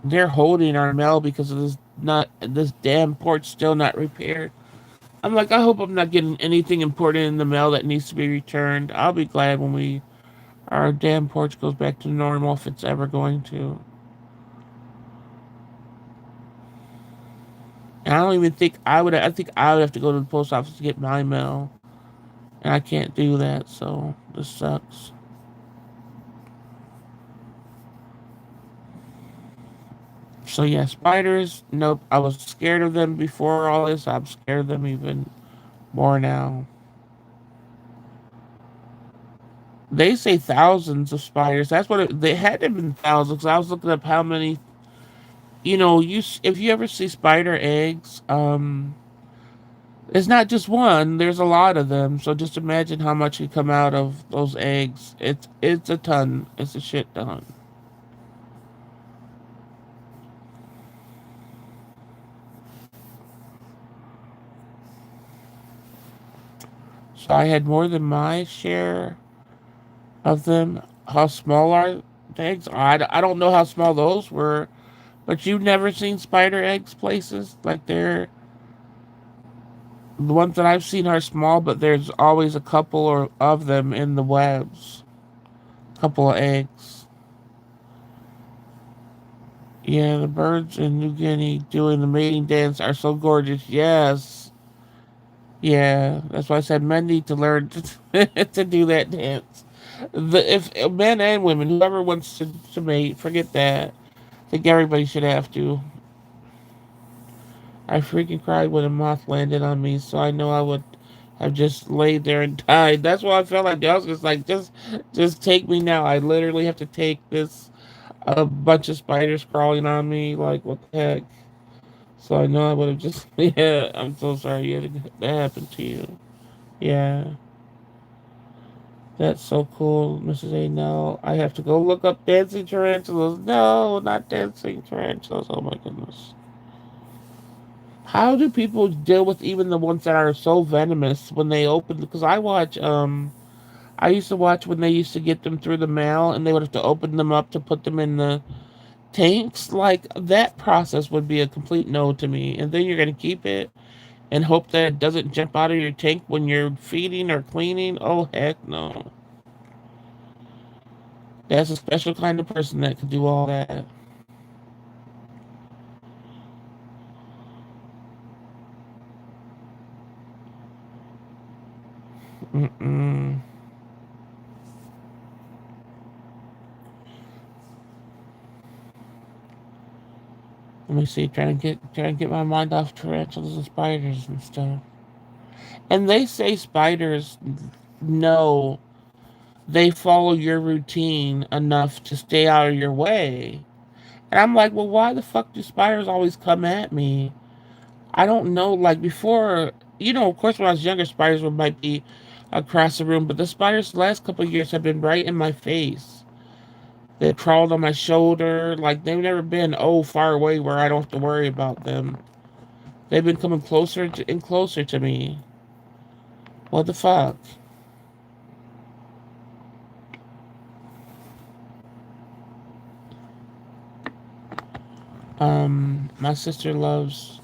They're holding our mail because of this damn porch still not repaired. I'm like, I hope I'm not getting anything important in the mail that needs to be returned. I'll be glad when our damn porch goes back to normal if it's ever going to. And I don't even think I would. I think I would have to go to the post office to get my mail, and I can't do that. So this sucks. So yeah, spiders. Nope. I was scared of them before all this. I'm scared of them even more now. They say thousands of spiders. That's what they had to have been thousands. I was looking up how many. If you ever see spider eggs, it's not just one. There's a lot of them. So just imagine how much could come out of those eggs. It's a ton. It's a shit ton. So I had more than my share of them. How small are the eggs? I don't know how small those were, but you've never seen spider eggs places like the ones that I've seen are small, but there's always a couple or of them in the webs. Couple of eggs. Yeah, the birds in New Guinea doing the mating dance are so gorgeous. Yes. Yeah, that's why I said men need to learn to do that dance. If men and women, whoever wants to mate, forget that. I think everybody should have to. I freaking cried when a moth landed on me, so I know I would have just laid there and died. That's why I felt like I was just like, just take me now. I literally have to take this a bunch of spiders crawling on me. Like, what the heck? So I know I would have just, yeah, I'm so sorry that happened to you. Yeah, that's so cool, Mrs. A. Now I have to go look up dancing tarantulas. No, not dancing tarantulas. Oh my goodness. How do people deal with even the ones that are so venomous when they open? Because I used to watch when they used to get them through the mail and they would have to open them up to put them in the tanks. Like that process would be a complete no to me. And then you're gonna keep it and hope that it doesn't jump out of your tank when you're feeding or cleaning. Oh heck no. That's a special kind of person that could do all that. Mm-mm. Let me see. Trying to get my mind off tarantulas and spiders and stuff. And they say spiders know they follow your routine enough to stay out of your way. And I'm like, well, why the fuck do spiders always come at me? I don't know. Like before, of course, when I was younger, spiders might be across the room, but the spiders the last couple of years have been right in my face. They crawled on my shoulder. Like they've never been, far away where I don't have to worry about them. They've been coming and closer to me. What the fuck? My sister loves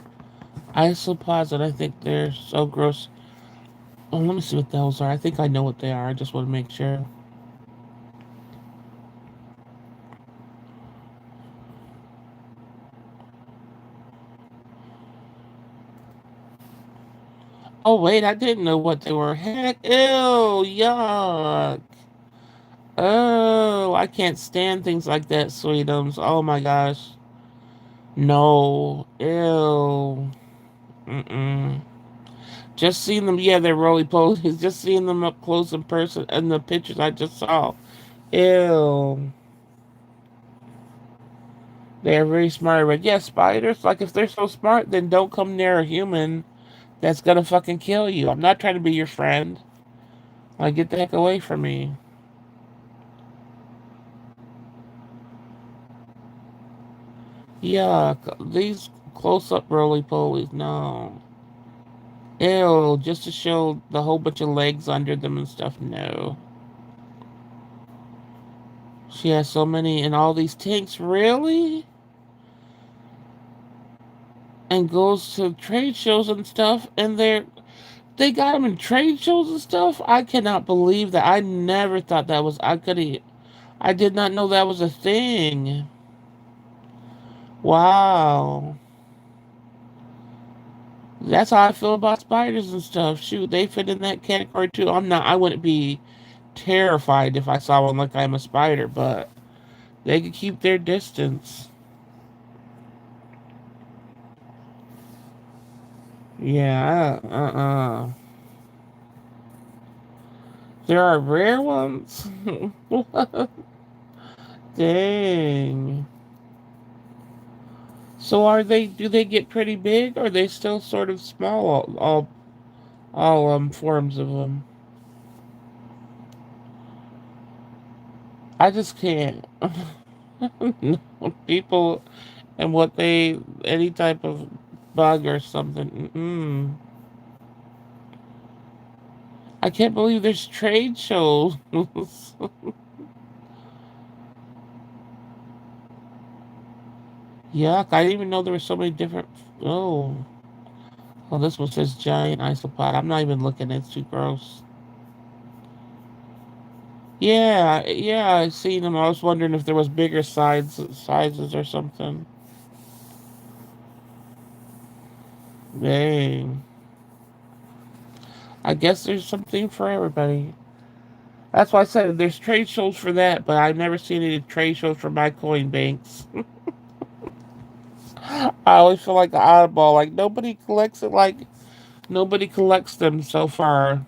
isopods, and I think they're so gross. Oh, let me see what those are. I think I know what they are. I just want to make sure. Oh, wait, I didn't know what they were. Heck, ew, yuck. Oh, I can't stand things like that, sweetums. Oh my gosh. No. Ew. Mm-mm. Just seeing them, yeah, they're roly polies. Just seeing them up close in person and the pictures I just saw. Ew. They're very smart. But yeah, spiders, like if they're so smart, then don't come near a human that's gonna fucking kill you. I'm not trying to be your friend. Like, get the heck away from me. Yuck. These close up roly polies, no. Ew, just to show the whole bunch of legs under them and stuff, no. She has so many in all these tanks, really? And goes to trade shows and stuff, and they got them in trade shows and stuff. I cannot believe that. I never thought that was. I did not know that was a thing. Wow. That's how I feel about spiders and stuff. Shoot, they fit in that category too. I wouldn't be terrified if I saw one like I'm a spider, but they could keep their distance. Yeah, There are rare ones? What? Dang. So do they get pretty big or are they still sort of small, all forms of them? I just can't. No, people and any type of bug or something. I can't believe there's trade shows. Yuck, I didn't even know there were so many different. Oh, well, this one says giant isopod. I'm not even looking. It's too gross. Yeah, yeah, I seen them. I was wondering if there was bigger sizes or something. Dang. I guess there's something for everybody. That's why I said there's trade shows for that, but I've never seen any trade shows for my coin banks. I always feel like an oddball. Like nobody collects it. Like nobody collects them so far.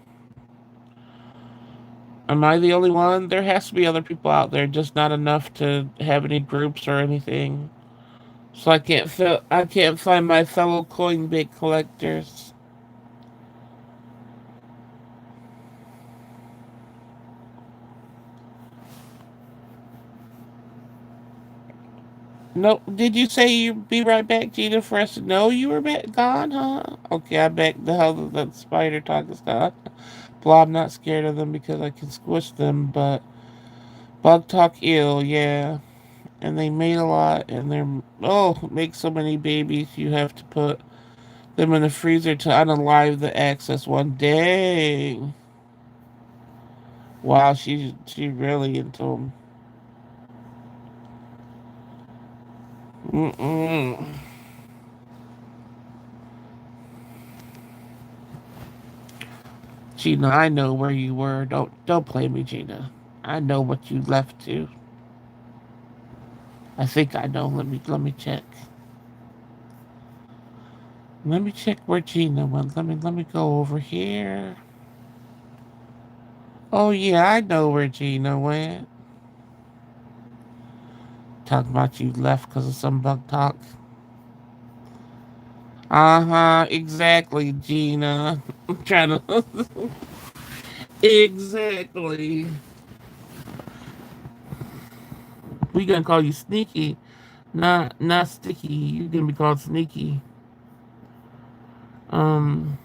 Am I the only one? There has to be other people out there, just not enough to have any groups or anything. So I can't find my fellow coin bait collectors. No, did you say you'd be right back, Gina, for us to know you were back gone, huh? Okay, I back the hell of that spider talk is gone. Well, I'm not scared of them because I can squish them, but bug talk ill, yeah. And they mate a lot, and they're, oh, make so many babies, you have to put them in the freezer to unalive the excess one. Dang. Wow, she really into them. Mm-mm. Gina, I know where you were. Don't play me, Gina. I know what you left to. I think I know. Let me check. Let me check where Gina went. Let me go over here. Oh yeah, I know where Gina went. Talking about you left because of some bug talk. Uh-huh, exactly, Gina. I'm trying to exactly. We gonna call you sneaky, not sticky. You gonna be called sneaky. Um,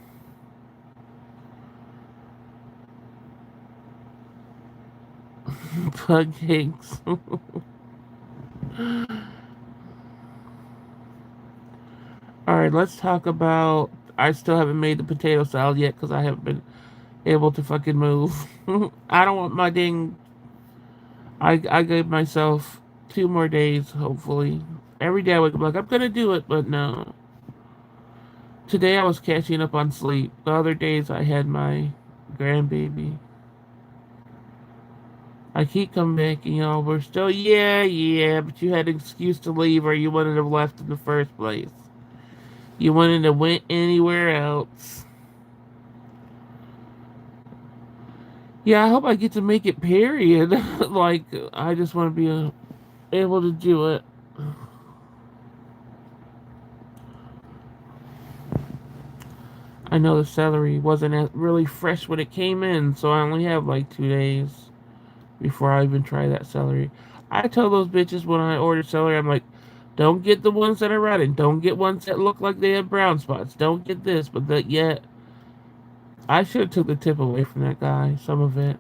bug cakes. All right, let's talk about. I still haven't made the potato salad yet because I haven't been able to fucking move. I don't want my ding. I gave myself 2 more days, hopefully. Every day I wake up like I'm gonna do it, but no. Today I was catching up on sleep. The other days I had my grandbaby. I keep coming back, and y'all we're still yeah, but you had an excuse to leave, or you wouldn't have left in the first place. You wouldn't have went anywhere else. Yeah, I hope I get to make it. Period. Like I just want to be able to do it. I know the celery wasn't really fresh when it came in, so I only have like 2 days before I even try that celery. I tell those bitches when I order celery, I'm like, don't get the ones that are rotten. Don't get ones that look like they have brown spots. Don't get this, but that yet I should have took the tip away from that guy. Some of it.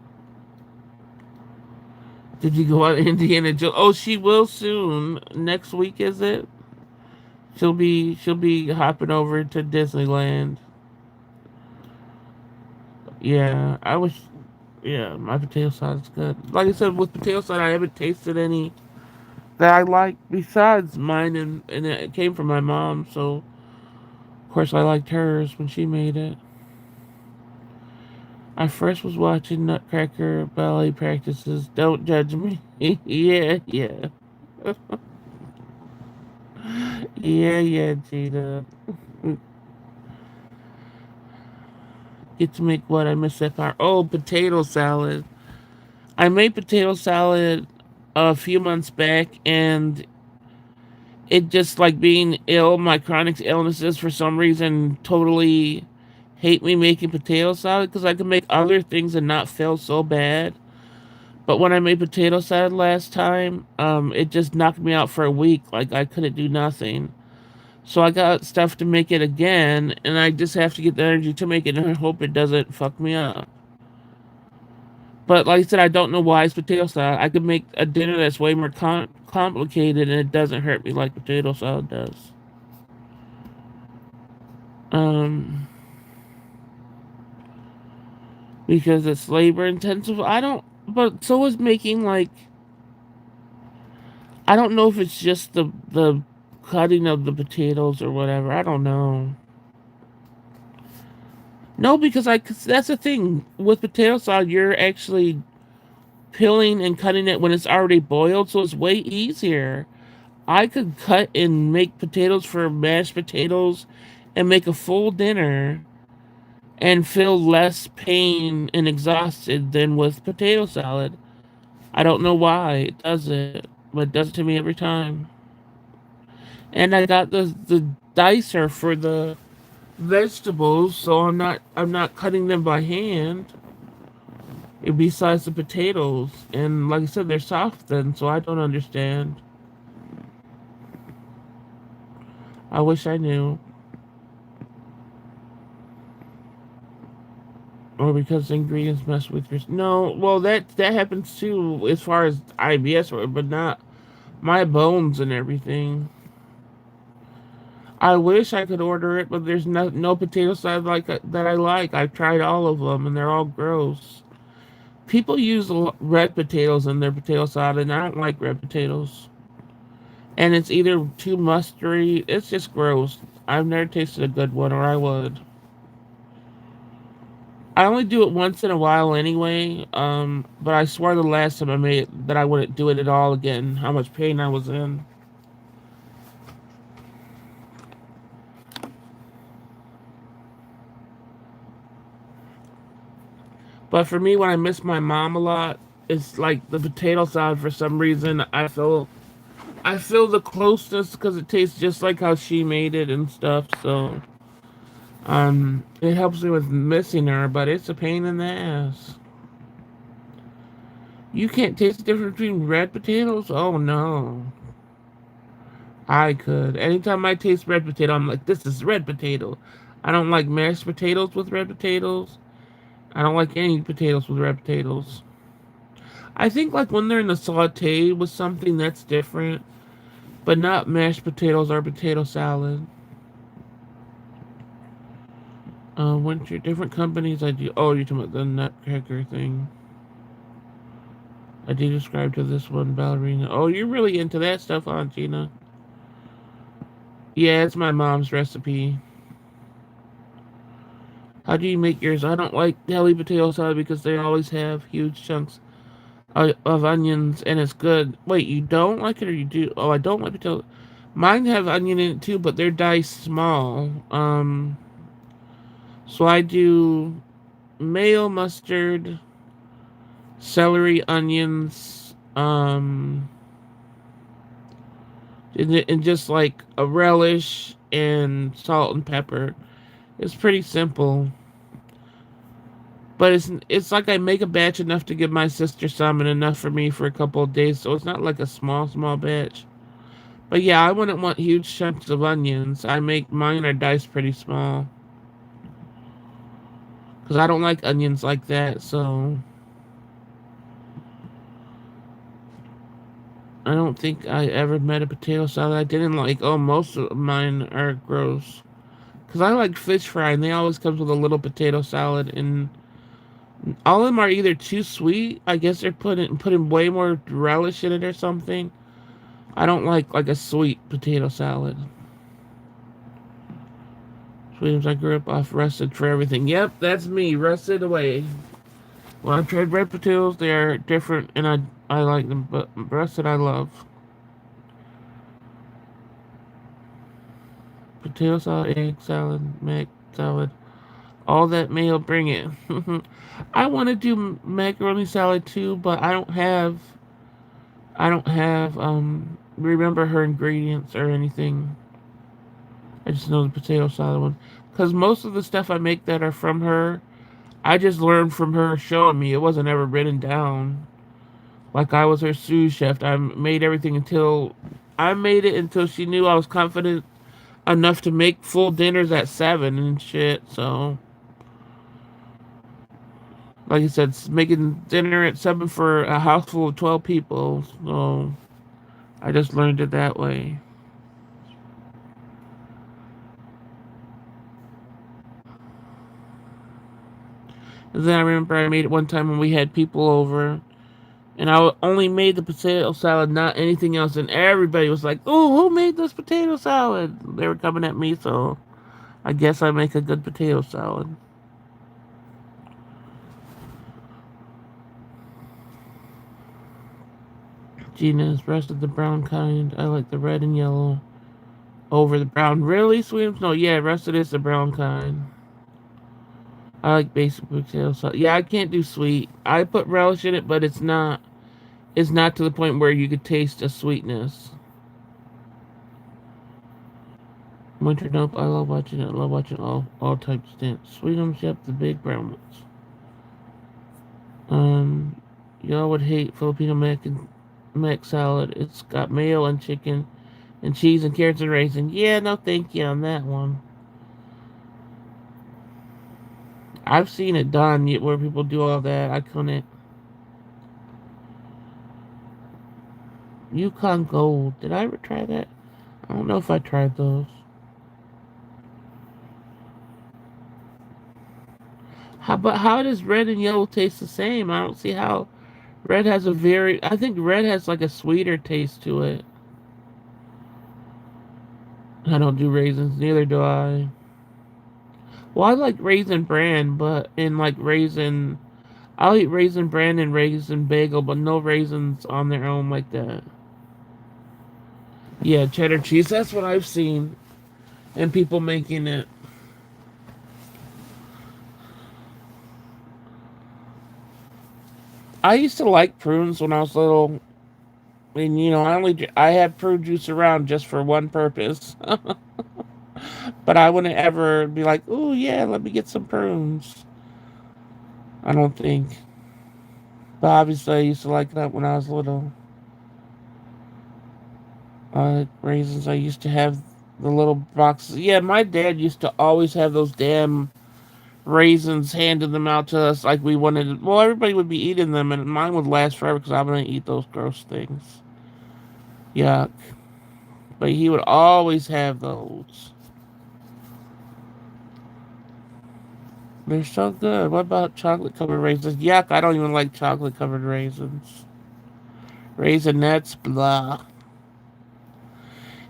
Did you go on Indiana Jones? Oh, she will soon. Next week is it? She'll be hopping over to Disneyland. Yeah, I wish. Yeah, my potato salad is good. Like I said, with potato salad, I haven't tasted any that I like besides mine, and it came from my mom. So of course I liked hers when she made it. I first was watching Nutcracker ballet practices. Don't judge me. Yeah, yeah, yeah, Gina. Get to make what I missed that part. Oh, potato salad. I made potato salad a few months back, and it just like being ill, my chronic illnesses for some reason totally hate me making potato salad because I can make other things and not feel so bad. But when I made potato salad last time, it just knocked me out for a week. Like I couldn't do nothing. So I got stuff to make it again, and I just have to get the energy to make it, and I hope it doesn't fuck me up. But like I said, I don't know why it's potato salad. I could make a dinner that's way more complicated, and it doesn't hurt me like potato salad does. Um, because it's labor intensive. I don't, but so is making like I don't know if it's just the cutting of the potatoes or whatever. I don't know. No, because I that's the thing with potato salad. You're actually peeling and cutting it when it's already boiled, so it's way easier. I could cut and make potatoes for mashed potatoes and make a full dinner and feel less pain and exhausted than with potato salad. I don't know why it does it, but it does it to me every time. And I got the dicer for the vegetables, so I'm not cutting them by hand. Besides the potatoes, and like I said, they're soft then, so I don't understand. I wish I knew. Or because the ingredients mess with your... No, well, that happens too as far as IBS, but not my bones and everything. I wish I could order it, but there's no potato salad like that I like. I've tried all of them, and they're all gross. People use red potatoes in their potato salad, and I don't like red potatoes. And it's either too mustardy. It's just gross. I've never tasted a good one, or I would. I only do it once in a while anyway. But I swore the last time I made it that I wouldn't do it at all again. How much pain I was in. But for me, when I miss my mom a lot, it's like the potato salad. For some reason, I feel the closeness because it tastes just like how she made it and stuff. So it helps me with missing her, but it's a pain in the ass. You can't taste the difference between red potatoes? Oh no. I could. Anytime I taste red potato, I'm like, this is red potato. I don't like mashed potatoes with red potatoes. I don't like any potatoes with red potatoes. I think like when they're in a saute with something that's different, but not mashed potatoes or potato salad. Went to different companies. I do. Oh, you're talking about the nutcracker thing. I did describe to this one ballerina. Oh, you're really into that stuff, huh, Gina? Yeah, it's my mom's recipe. How do you make yours? I don't like deli potato salad because they always have huge chunks of onions, and it's good. Wait, you don't like it or you do? Oh, I don't like potato. Mine have onion in it too, but they're diced small. So I do mayo, mustard, celery, onions, and just like a relish and salt and pepper. It's pretty simple. But it's like I make a batch enough to give my sister some and enough for me for a couple of days, so it's not like a small batch. But yeah, I wouldn't want huge chunks of onions. I make mine are diced pretty small because I don't like onions like that. So I don't think I ever met a potato salad I didn't like. Oh, most of mine are gross because I like fish fry and they always comes with a little potato salad and all of them are either too sweet. I guess they're putting way more relish in it or something. I don't like a sweet potato salad. Sweetums, I grew up off rusted for everything. Yep, that's me, rusted away. Well, I've tried red potatoes. They are different, and I like them, but rusted I love. Potato salad, egg salad, mac salad, all that mayo, bring it. I want to do macaroni salad too, but I don't have remember her ingredients or anything. I just know the potato salad one. Because most of the stuff I make that are from her, I just learned from her showing me. It wasn't ever written down. Like I was her sous chef. I made it until she knew I was confident enough to make full dinners at 7 and shit. So, like I said, making dinner at 7 for a house full of 12 people. So, I just learned it that way. And then I remember I made it one time when we had people over, and I only made the potato salad, not anything else. And everybody was like, "Oh, who made this potato salad?" They were coming at me, so I guess I make a good potato salad. Gina has breasted the brown kind. I like the red and yellow over the brown. Really, Sweetums? No, yeah, rusted is the brown kind. I like basic potato salad. Yeah, I can't do sweet. I put relish in it, but it's not to the point where you could taste a sweetness. Winter Nope, I love watching it. I love watching all types of dance. Sweetums, yep, the big brown ones. Um, y'all would hate Filipino mac salad. It's got mayo and chicken And cheese and carrots and raisins. Yeah, no thank you on that one. I've seen it done where people do all that. I couldn't. Yukon Gold. Did I ever try that? I don't know if I tried those. How does red and yellow taste the same? I don't see how red has a very. I think red has like a sweeter taste to it. I don't do raisins, neither do I. Well, I like raisin bran, but in like raisin, I'll eat raisin bran and raisin bagel, but no raisins on their own like that. Yeah, cheddar cheese. That's what I've seen, and people making it. I used to like prunes when I was little, and I had prune juice around just for one purpose. But I wouldn't ever be like, "Oh yeah, let me get some prunes." I don't think. But obviously, I used to like that when I was little. Raisins. I used to have the little boxes. Yeah, my dad used to always have those damn raisins, handing them out to us like we wanted. Well, everybody would be eating them, and mine would last forever because I wouldn't eat those gross things. Yuck. But he would always have those. They're so good. What about chocolate covered raisins? Yuck, I don't even like chocolate covered raisins. Raisinets, blah.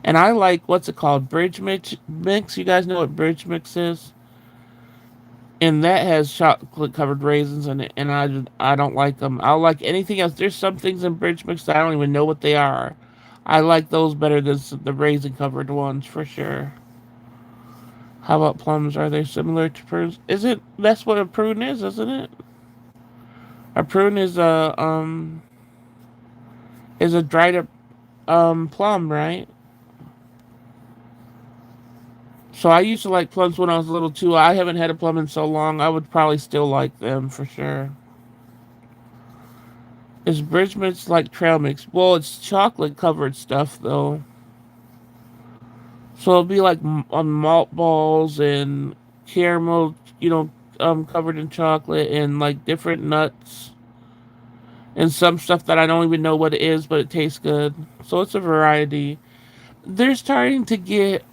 And I like, what's it called? Bridge mix. You guys know what bridge mix is? And that has chocolate covered raisins in it, and I don't like them. I like anything else. There's some things in bridge mix that I don't even know what they are. I like those better than the raisin covered ones for sure. How about plums? Are they similar to prunes? Is it? That's what a prune is, isn't it? A prune is a dried up plum, right? So I used to like plums when I was little too. I haven't had a plum in so long. I would probably still like them for sure. Is bridge mix like trail mix? Well, it's chocolate covered stuff though. So it'll be like malt balls and caramel, covered in chocolate and like different nuts and some stuff that I don't even know what it is, but it tastes good. So it's a variety. They're starting to get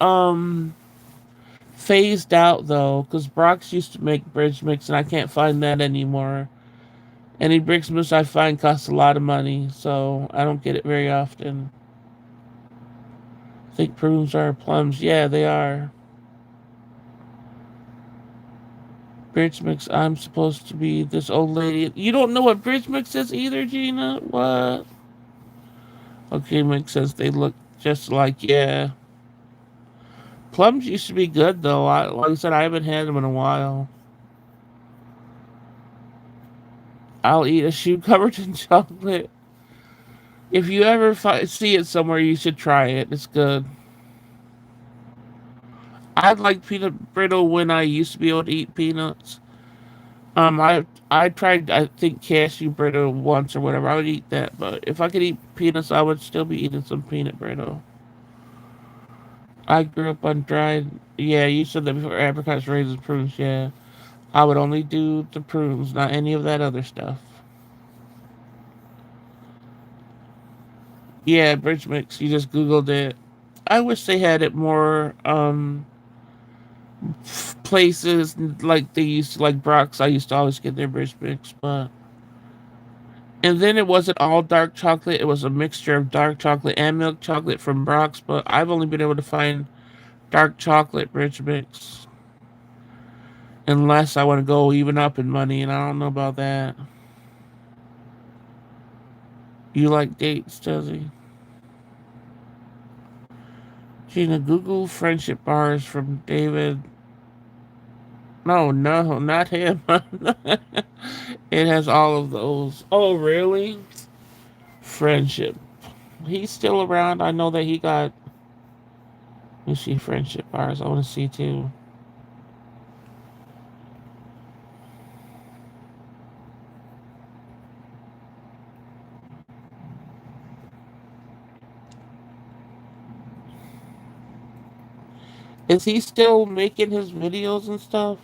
phased out though, because Brock's used to make bridge mix and I can't find that anymore. Any bridge mix I find costs a lot of money, so I don't get it very often. I think prunes are plums. Yeah, they are. Bridge mix. I'm supposed to be this old lady. You don't know what bridge mix is either, Gina? What? Okay, makes sense. They look just like, yeah. Plums used to be good though. Like I said, I haven't had them in a while. I'll eat a shoe covered in chocolate. If you ever see it somewhere, you should try it. It's good. I like peanut brittle when I used to be able to eat peanuts. I tried I think cashew brittle once or whatever. I would eat that, but if I could eat peanuts, I would still be eating some peanut brittle. I grew up on dried. Yeah, you said that before. Apricots, raisins, prunes. Yeah, I would only do the prunes, not any of that other stuff. Yeah, bridge mix. You just googled it. I wish they had it more places like they used to, like Brock's. I used to always get their bridge mix, but and then it wasn't all dark chocolate. It was a mixture of dark chocolate and milk chocolate from Brock's. But I've only been able to find dark chocolate bridge mix unless I want to go even up in money, and I don't know about that. You like dates, does he? Gina, Google friendship bars from David. No, no, not him. It has all of those. Oh, really? Friendship. He's still around. I know that he got. Let me see friendship bars. I want to see too. Is he still making his videos and stuff?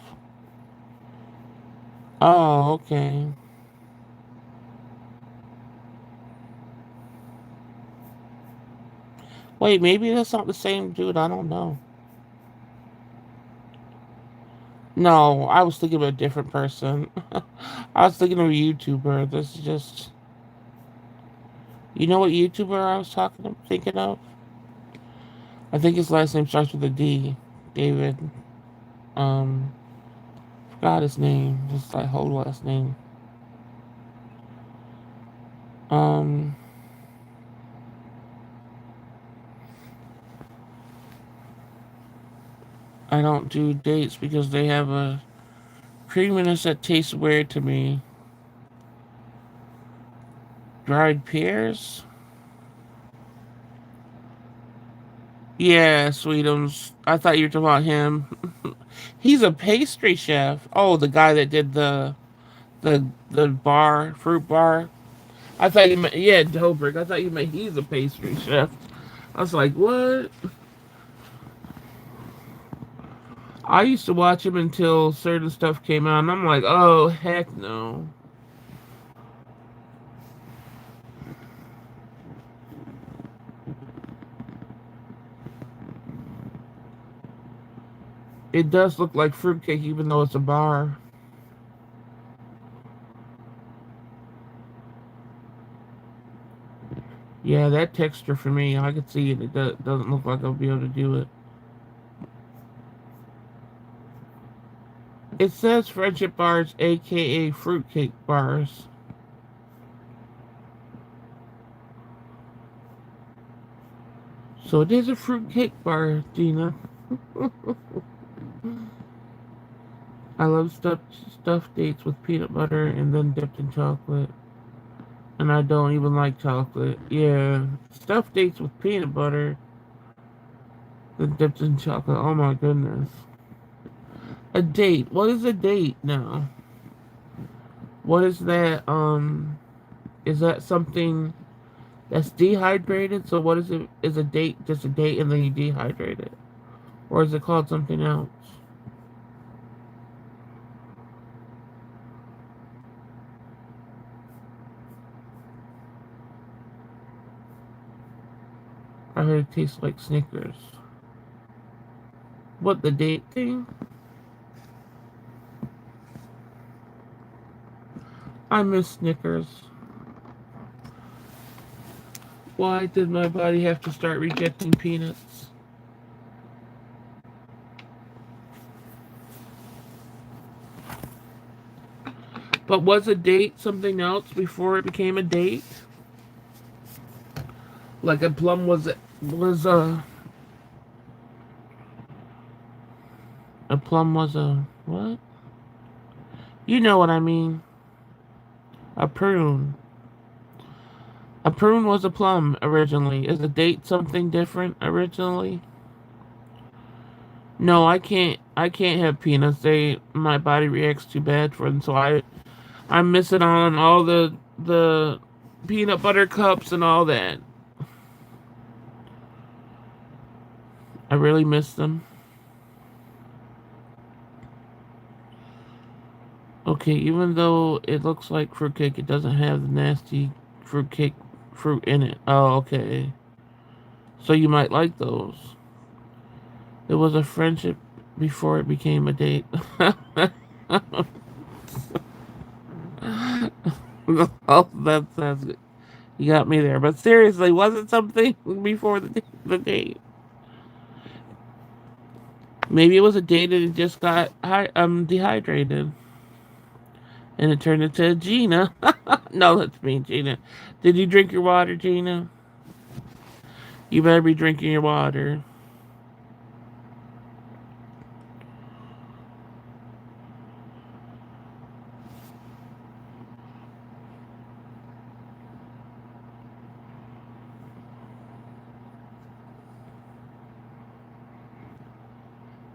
Oh, okay. Wait, maybe that's not the same dude. I don't know. No, I was thinking of a different person. I was thinking of a YouTuber. This is just, you know what YouTuber I was thinking of? I think his last name starts with a D. David. Um, forgot his name. Just like whole last name. Um, I don't do dates because they have a creaminess that tastes weird to me. Dried pears? Yeah, Sweetums. I thought you were talking about him. He's a pastry chef. Oh, the guy that did the bar, fruit bar. I thought you meant, yeah, Dobrik. I thought you meant he's a pastry chef. I was like, what? I used to watch him until certain stuff came out, and I'm like, oh, heck no. It does look like fruitcake, even though it's a bar. Yeah, that texture for me, I could see it. Doesn't look like I'll be able to do it. It says friendship bars, aka fruitcake bars. So it is a fruitcake bar, Gina. I love stuffed dates with peanut butter and then dipped in chocolate. And I don't even like chocolate. Yeah, stuffed dates with peanut butter then dipped in chocolate. Oh my goodness. A date. What is a date now? What is that? Is that something that's dehydrated? So what is it? Is a date just a date and then you dehydrate it? Or is it called something else? I heard it tastes like Snickers. What, the date thing? I miss Snickers. Why did my body have to start rejecting peanuts? But was a date something else before it became a date? Like a plum was a plum was a what? You know what I mean. A prune. A prune was a plum originally. Is a date something different originally? No, I can't have peanuts. They my body reacts too bad for them. So I'm missing on all the peanut butter cups and all that. I really miss them. Okay, even though it looks like fruitcake, it doesn't have the nasty fruitcake fruit in it. Oh, okay. So you might like those. It was a friendship before it became a date. Oh, that's good. You got me there. But seriously, was it something before the date? Maybe it was a date and it just got dehydrated. And it turned into Gina. No, that's me, Gina. Did you drink your water, Gina? You better be drinking your water.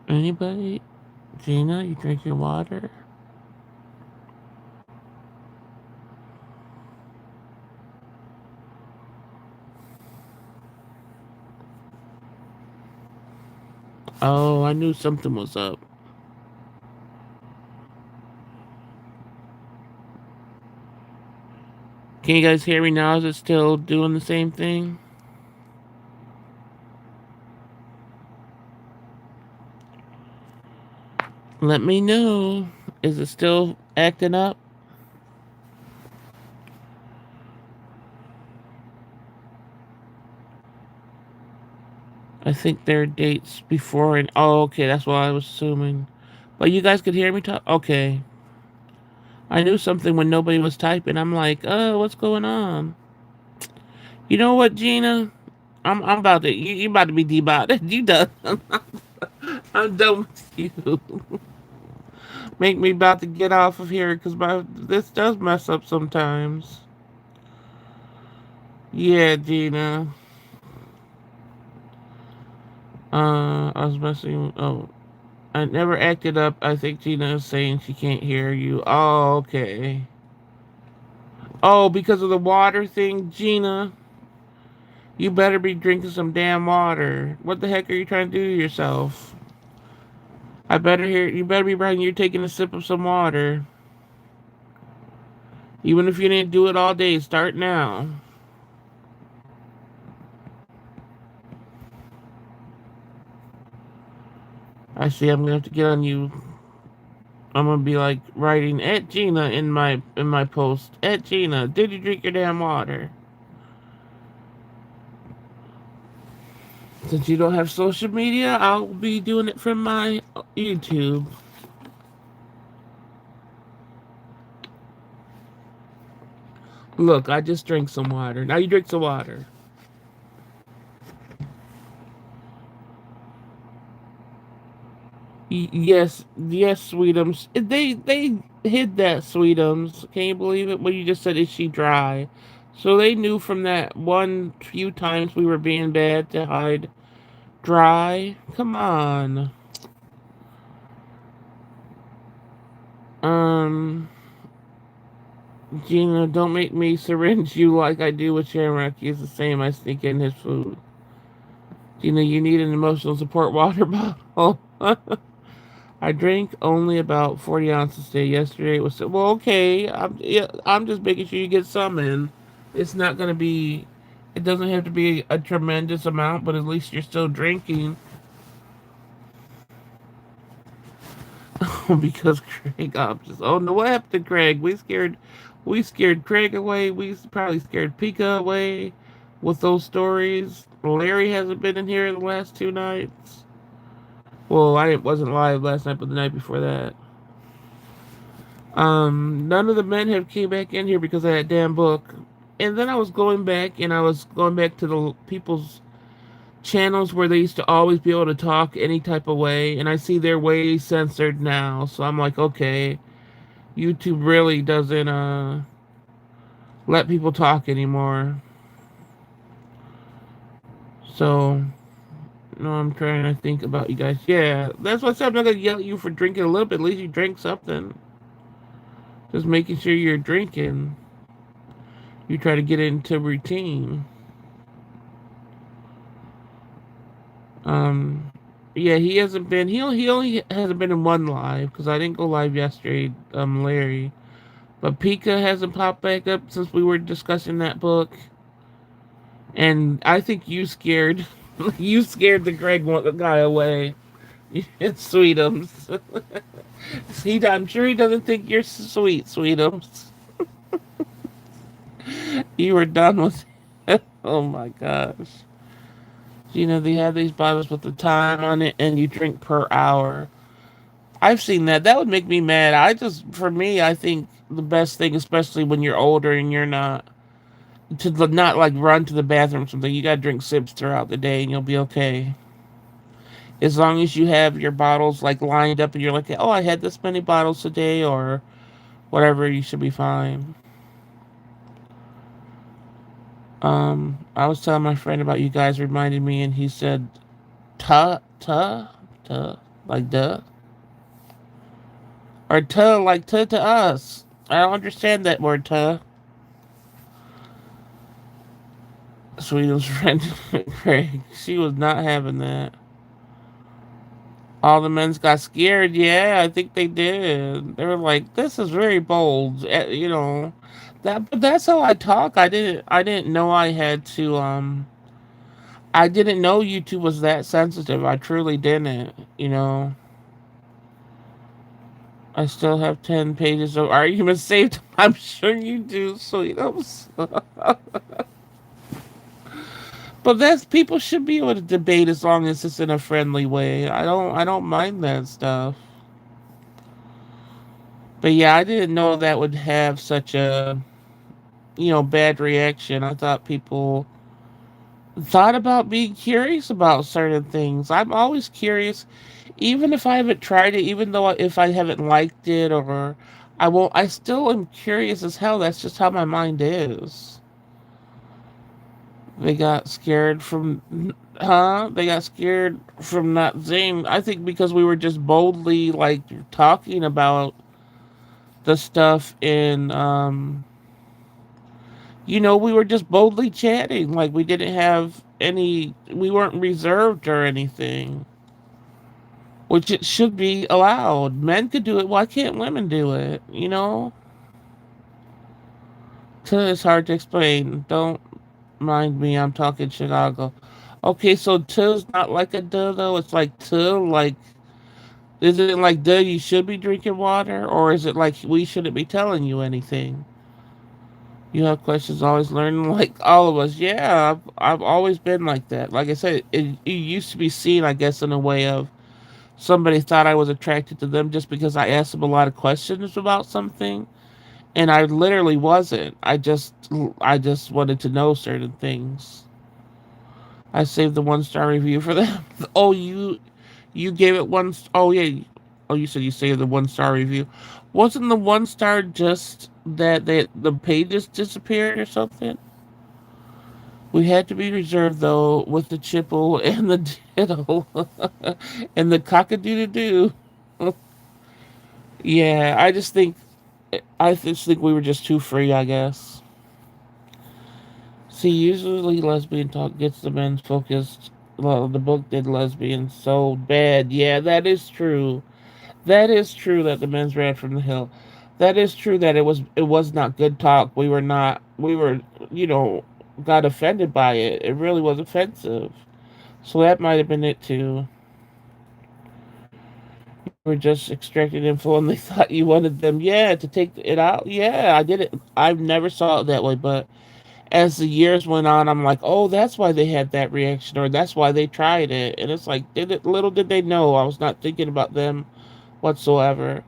Anybody? Gina, you drink your water? Oh, I knew something was up. Can you guys hear me now? Is it still doing the same thing? Let me know. Is it still acting up? I think there are dates before and oh, okay, that's what I was assuming. But you guys could hear me talk. Okay, I knew something when nobody was typing. I'm like, oh, what's going on? You know what, Gina? I'm about to you about to be debotted. You done? I'm done with you. Make me about to get off of here because my this does mess up sometimes. Yeah, Gina. I was messing. Oh, I never acted up. I think Gina is saying she can't hear you. Oh, okay. Oh, because of the water thing, Gina. You better be drinking some damn water. What the heck are you trying to do to yourself? I better hear. You better be right. You're taking a sip of some water. Even if you didn't do it all day, start now. I see. I'm gonna have to get on you. I'm gonna be like writing at Gina in my post. At Gina, did you drink your damn water? Since you don't have social media, I'll be doing it from my YouTube. Look, I just drank some water. Now you drink some water. Yes, yes, Sweetums. They hid that, Sweetums. Can you believe it? When you just said, "Is she dry?" So they knew from that one few times we were being bad to hide dry. Come on. Um, Gina, don't make me syringe you like I do with Shamrock. He's the same. I sneak in his food. Gina, you need an emotional support water bottle. I drank only about 40 ounces today. Yesterday it was well, okay. I'm just making sure you get some in. It's not gonna be. It doesn't have to be a tremendous amount, but at least you're still drinking. Because Craig just oh no, what happened to Craig? We scared Craig away. We probably scared Pika away with those stories. Larry hasn't been in here in the last 2 nights. Well, I wasn't live last night, but the night before that. None of the men have came back in here because of that damn book. And then I was going back and I was going back to the people's channels where they used to always be able to talk any type of way, and I see they're way censored now. So I'm like, okay, YouTube really doesn't let people talk anymore. So no, I'm trying to think about you guys. Yeah, that's why I said I'm not gonna yell at you for drinking a little bit. At least you drank something. Just making sure you're drinking. You try to get into routine. Um, yeah, he hasn't been. He only hasn't been in one live because I didn't go live yesterday. Larry, but Pika hasn't popped back up since we were discussing that book. And I think you scared, you scared the guy away. It's Sweetums. I'm sure he doesn't think you're sweet, Sweetums. You were done with it. Oh my gosh. They have these bottles with the time on it, and you drink per hour. I've seen that. That would make me mad. For me, I think the best thing, especially when you're older and you're not, to not like run to the bathroom or something. You gotta drink sips throughout the day, and you'll be okay. As long as you have your bottles like lined up, and you're like, oh, I had this many bottles today, or whatever, you should be fine. I was telling my friend about you guys reminded me, and he said, "Ta, like duh, or tuh like tuh to us." I don't understand that word tuh. Sweetest friend Craig. She was not having that. All the men's got scared. Yeah, I think they did. They were like, "This is very bold." You know, that. But that's how I talk. I didn't know I had to. I didn't know YouTube was that sensitive. I truly didn't. You know. I still have 10 pages of arguments saved. I'm sure you do, sweetums. But that's people should be able to debate as long as it's in a friendly way. I don't mind that stuff. But yeah, I didn't know that would have such a bad reaction. I thought people thought about being curious about certain things. I'm always curious, even if I haven't tried it, even though if I haven't liked it or I won't, I still am curious as hell. That's just how my mind is. They got scared from, huh? They got scared from not saying, I think because we were just boldly like talking about the stuff in, we were just boldly chatting. Like we didn't have we weren't reserved or anything, which it should be allowed. Men could do it. Why can't women do it? It's hard to explain. Don't mind me. I'm talking Chicago. Okay, so till's not like a duh though. It's like till like is it like duh you should be drinking water or is it like we shouldn't be telling you anything? You have questions, always learning like all of us. Yeah, I've always been like that. Like I said, it used to be seen, I guess, in a way of somebody thought I was attracted to them just because I asked them a lot of questions about something, and I literally wasn't. I just wanted to know certain things. I saved the 1-star review for them. Oh, you gave it one. Oh yeah. Oh, you said you saved the 1-star review. Wasn't the 1 star just that the pages disappeared or something? We had to be reserved though with the chipple and the diddle and the cock-a-doodle-doo. Yeah, I just think we were just too free, I guess. See, usually lesbian talk gets the men focused. Well, the book did lesbian so bad. Yeah, that is true. That is true that the men's ran from the hill. That is true that it was not good talk. We were got offended by it. It really was offensive. So that might have been it too. We're just extracting info and they thought you wanted them, yeah, to take it out. Yeah, I did it. I never saw it that way, but as the years went on, I'm like, oh, that's why they had that reaction, or that's why they tried it. And it's like, little did they know I was not thinking about them whatsoever.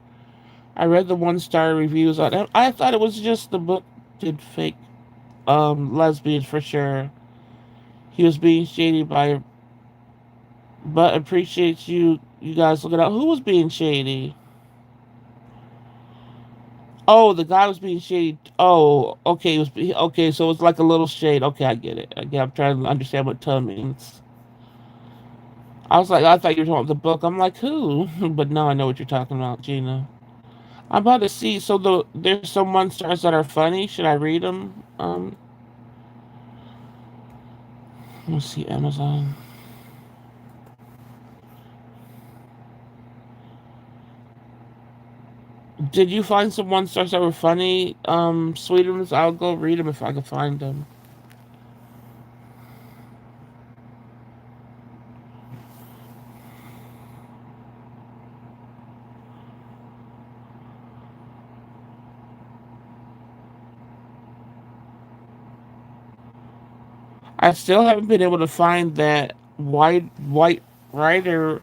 I read the 1-star reviews on it. I thought it was just the book did fake lesbians for sure. He was being shady by, but appreciates you guys looking out. Who was being shady? Oh, the guy was being shady. Oh, okay. Okay. So it's like a little shade. Okay, I get it. I'm trying to understand what "ton" means. I was like, I thought you were talking about the book. I'm like, who? But now I know what you're talking about, Gina. I'm about to see. So there's some 1 stars that are funny. Should I read them? Let's see, Amazon. Did you find some 1 stars that were funny? Sweetums. I'll go read them if I can find them. I still haven't been able to find that white writer.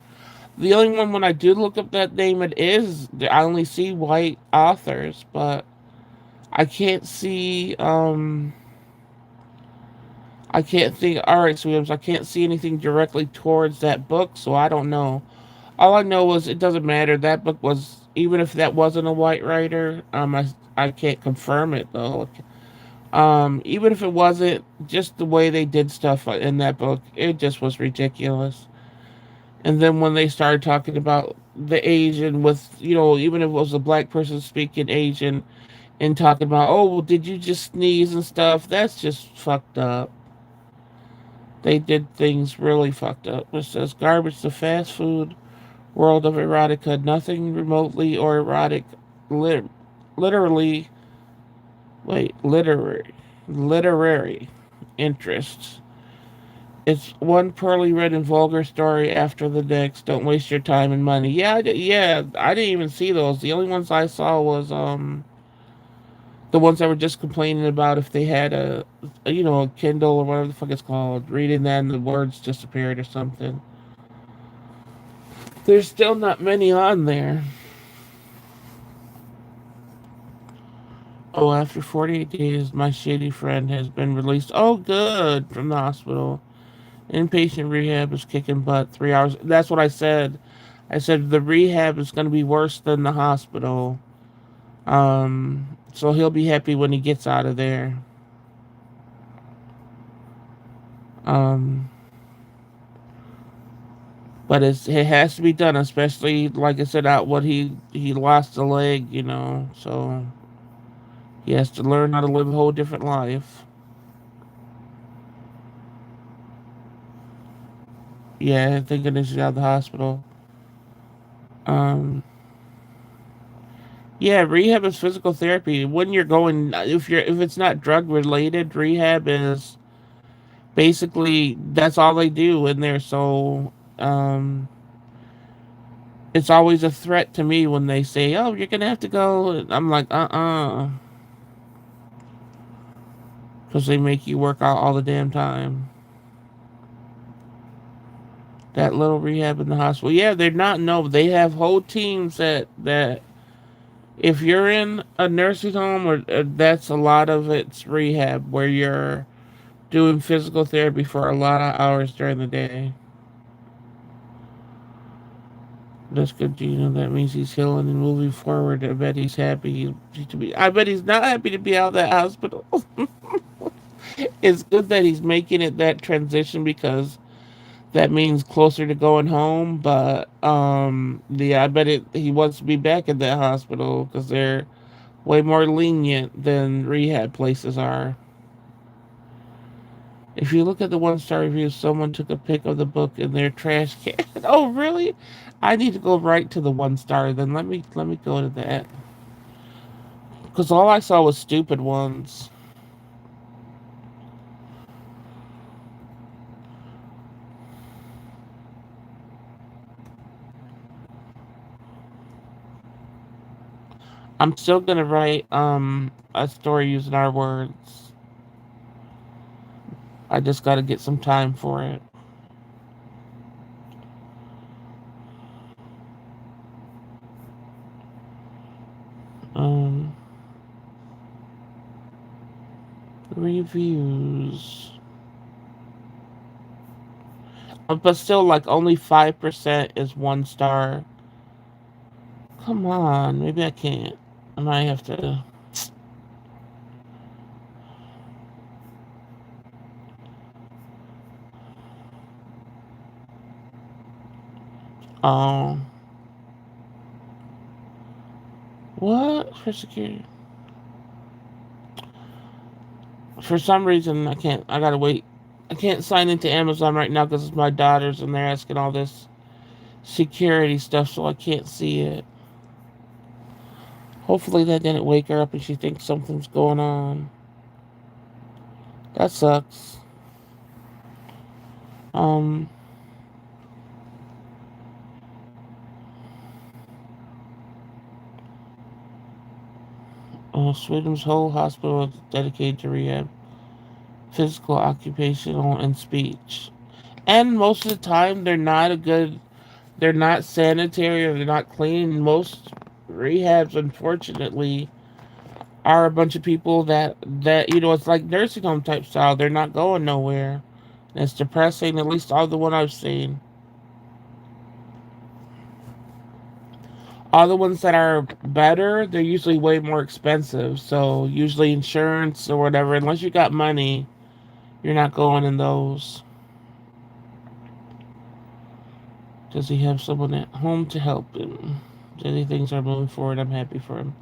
The only one when I do look up that name, it is I only see white authors, but I can't see. I can't think. All right, Williams. I can't see anything directly towards that book, so I don't know. All I know is it doesn't matter. That book was even if that wasn't a white writer. I can't confirm it though. Even if it wasn't, just the way they did stuff in that book, it just was ridiculous. And then when they started talking about the Asian with, even if it was a black person speaking Asian and talking about, oh, well, did you just sneeze and stuff? That's just fucked up. They did things really fucked up. It says garbage to fast food world of erotica. Nothing remotely or erotic. Lit- literally, wait, literary interests. It's one poorly written vulgar story after the next. Don't waste your time and money. Yeah, yeah, I didn't even see those. The only ones I saw was the ones that were just complaining about if they had a Kindle or whatever the fuck it's called, reading that and the words disappeared or something. There's still not many on there. Oh, after 48 days, my shady friend has been released. Oh, good, from the hospital. Inpatient rehab is kicking butt. 3 hours. That's what I said. I said the rehab is going to be worse than the hospital. So he'll be happy when he gets out of there. Um, but it has to be done, especially like I said, out what he lost a leg, so he has to learn how to live a whole different life. Yeah, thinking this is out of the hospital. Um, yeah, rehab is physical therapy. When you're going, if it's not drug related, rehab is basically that's all they do in there. So, it's always a threat to me when they say, "Oh, you're gonna have to go." I'm like, because they make you work out all the damn time. That little rehab in the hospital, yeah, they're not no. They have whole teams that if you're in a nursing home or that's a lot of it's rehab where you're doing physical therapy for a lot of hours during the day. That's good, Gino. That means he's healing and moving forward. I bet he's happy to be. I bet he's not happy to be out of that hospital. It's good that he's making it that transition because that means closer to going home. But yeah, I bet he wants to be back at that hospital because they're way more lenient than rehab places are. If you look at the one-star reviews, someone took a pic of the book in their trash can. Oh, really? I need to go right to the one star. Then let me go to that because all I saw was stupid ones. I'm still gonna write a story using our words. I just gotta get some time for it. Um, reviews. But still, like only 5% is one star. Come on, maybe I can't. I might have to. Um, what for security? For some reason, I can't. I gotta wait. I can't sign into Amazon right now because it's my daughter's and they're asking all this security stuff, so I can't see it. Hopefully, that didn't wake her up and she thinks something's going on. That sucks. Um, Sweden's whole hospital is dedicated to rehab, physical, occupational, and speech. And most of the time, they're not a good. They're not sanitary or they're not clean. Most rehabs, unfortunately, are a bunch of people that it's like nursing home type style. They're not going nowhere. And it's depressing. At least all the one I've seen. All the ones that are better, they're usually way more expensive. So usually insurance or whatever, unless you got money, you're not going in those. Does he have someone at home to help him? Daily things are moving forward. I'm happy for him.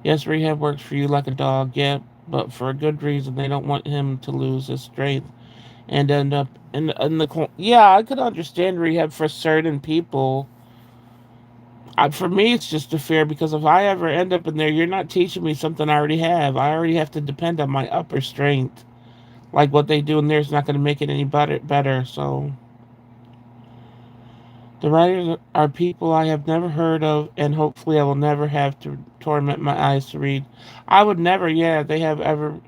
Yes, rehab works for you like a dog, yeah, but for a good reason. They don't want him to lose his strength and end up in the. Yeah, I could understand rehab for certain people. For me, it's just a fear because if I ever end up in there, you're not teaching me something I already have. I already have to depend on my upper strength. Like what they do in there is not going to make it any better. So the writers are people I have never heard of, and hopefully I will never have to torment my eyes to read. I would never. Yeah, they have ever.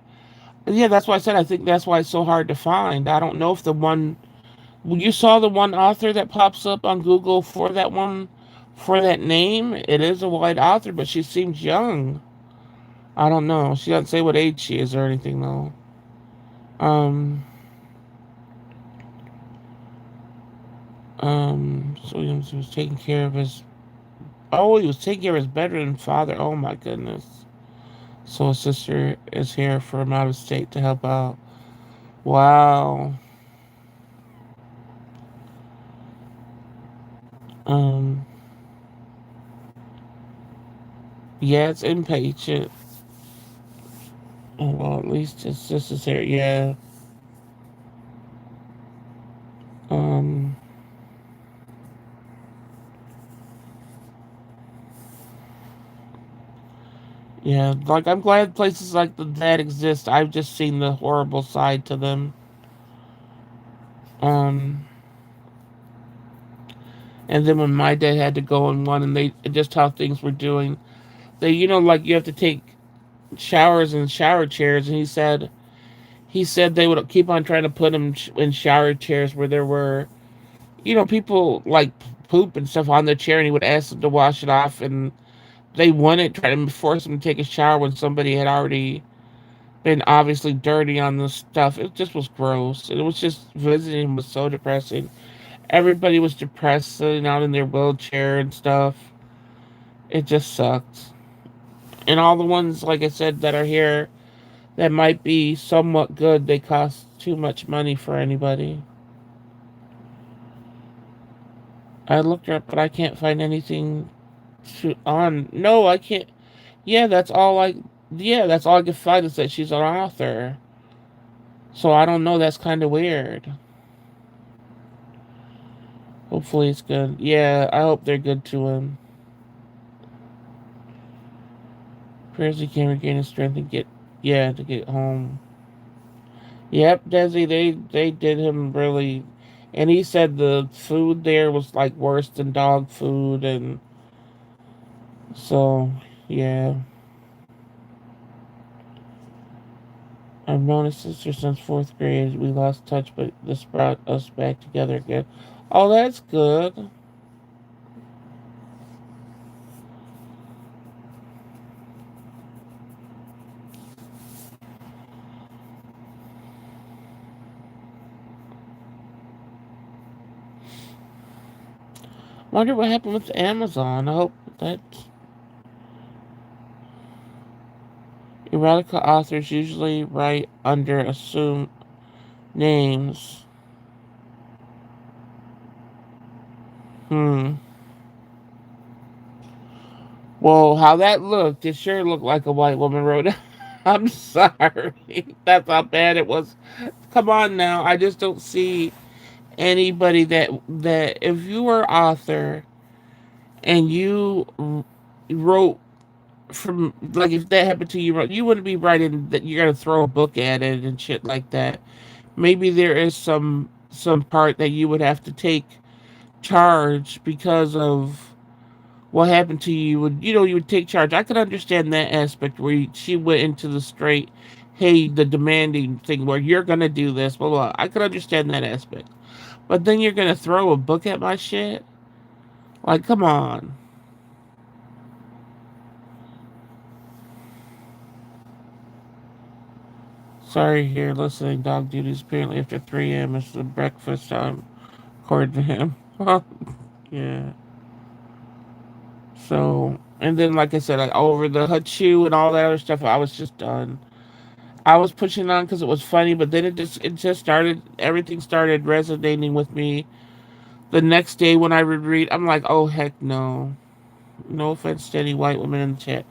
Yeah, that's why I said I think that's why it's so hard to find. I don't know if the one you saw the one author that pops up on Google for that one for that name. It is a white author, but she seems young. I don't know. She doesn't say what age she is or anything though. Um, so he was taking care of his. Oh, he was taking care of his bedridden father. Oh my goodness. So his sister is here from out of state to help out. Wow. Um, yeah, it's impatient. Oh, well, at least his sister's here. Yeah. Um, yeah. Like I'm glad places like that exist. I've just seen the horrible side to them. Um, and then when my dad had to go in one, and they just how things were doing, they like you have to take showers and shower chairs, and he said they would keep on trying to put him in shower chairs where there were people like poop and stuff on the chair, and he would ask them to wash it off, and they wouldn't try to force him to take a shower when somebody had already been obviously dirty on the stuff. It just was gross. It was just visiting was so depressing. Everybody was depressed, sitting out in their wheelchair and stuff. It just sucked. And all the ones, like I said, that are here that might be somewhat good, they cost too much money for anybody. I looked her up, but I can't find anything on. No, I can't. Yeah, that's all I. Yeah, that's all I could find is that she's an author. So I don't know. That's kind of weird. Hopefully it's good. Yeah, I hope they're good to him. Prayers he can regain his strength and get. Yeah, to get home. Yep, Desi, they did him really, and he said the food there was like worse than dog food, and so yeah. I've known his sister since fourth grade. We lost touch, but this brought us back together again. Oh, that's good. Wonder what happened with Amazon. I hope that erotica authors usually write under assumed names. Hmm. Well, how that looked, it sure looked like a white woman wrote it. I'm sorry. That's how bad it was. Come on now. I just don't see anybody that if you were author and you wrote from like if that happened to you, you wouldn't be writing that you're gonna throw a book at it and shit like that. Maybe there is some part that you would have to take charge because of what happened to you. You would take charge. I could understand that aspect where she went into the straight, hey, the demanding thing where you're gonna do this, blah blah. I could understand that aspect, but then you're gonna throw a book at my shit. Like, come on. Sorry, here listening. Dog duties apparently after 3 a.m. is the breakfast time, according to him. Yeah. So, and then like I said, like over the Hachu and all that other stuff, I was just done. I was pushing on because it was funny, but then it just started. Everything started resonating with me. The next day when I would read, I'm like, oh heck no. No offense to any white women in the chat.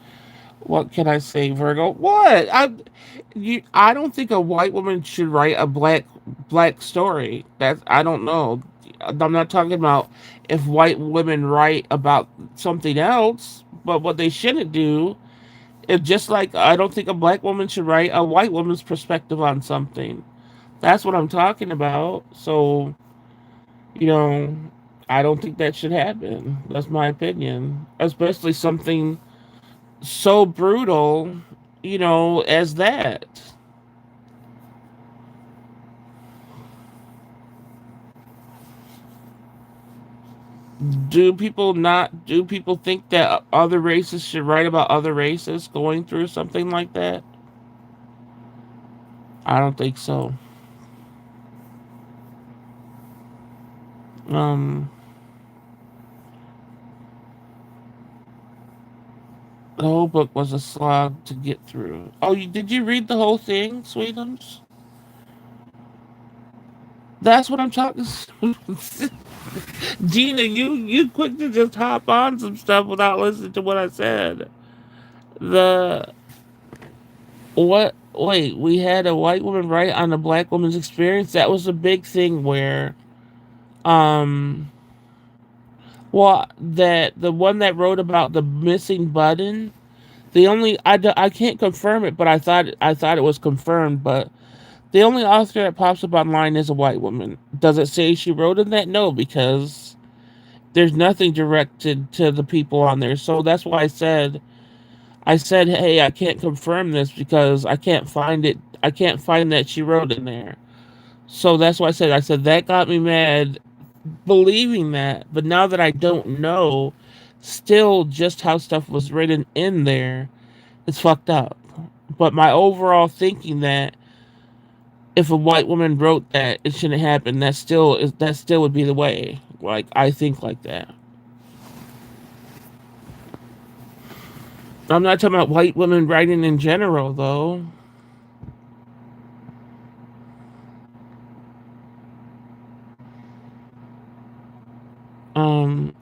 What can I say, Virgo? What? I don't think a white woman should write a black story. That's I don't know. I'm not talking about if white women write about something else, but what they shouldn't do is just like I don't think a black woman should write a white woman's perspective on something. That's what I'm talking about. So, you know, I don't think that should happen. That's my opinion. Especially something so brutal, as that. Do people think that other races should write about other races going through something like that? I don't think so. Um, the whole book was a slog to get through. Oh, did you read the whole thing, Sweetums? That's what I'm talking. Gina, you quick to just hop on some stuff without listening to what I said. The what? Wait, we had a white woman write on a black woman's experience. That was a big thing where, um, well, that the one that wrote about the missing button. The only I can't confirm it, but I thought it was confirmed. But the only author that pops up online is a white woman. Does it say she wrote in that? No, because there's nothing directed to the people on there. So that's why I said, hey, I can't confirm this because I can't find it. I can't find that she wrote in there. So that's why I said that got me mad believing that. But now that I don't know still just how stuff was written in there, it's fucked up. But my overall thinking that if a white woman wrote that it shouldn't happen, that still would be the way. Like I think like that. I'm not talking about white women writing in general though.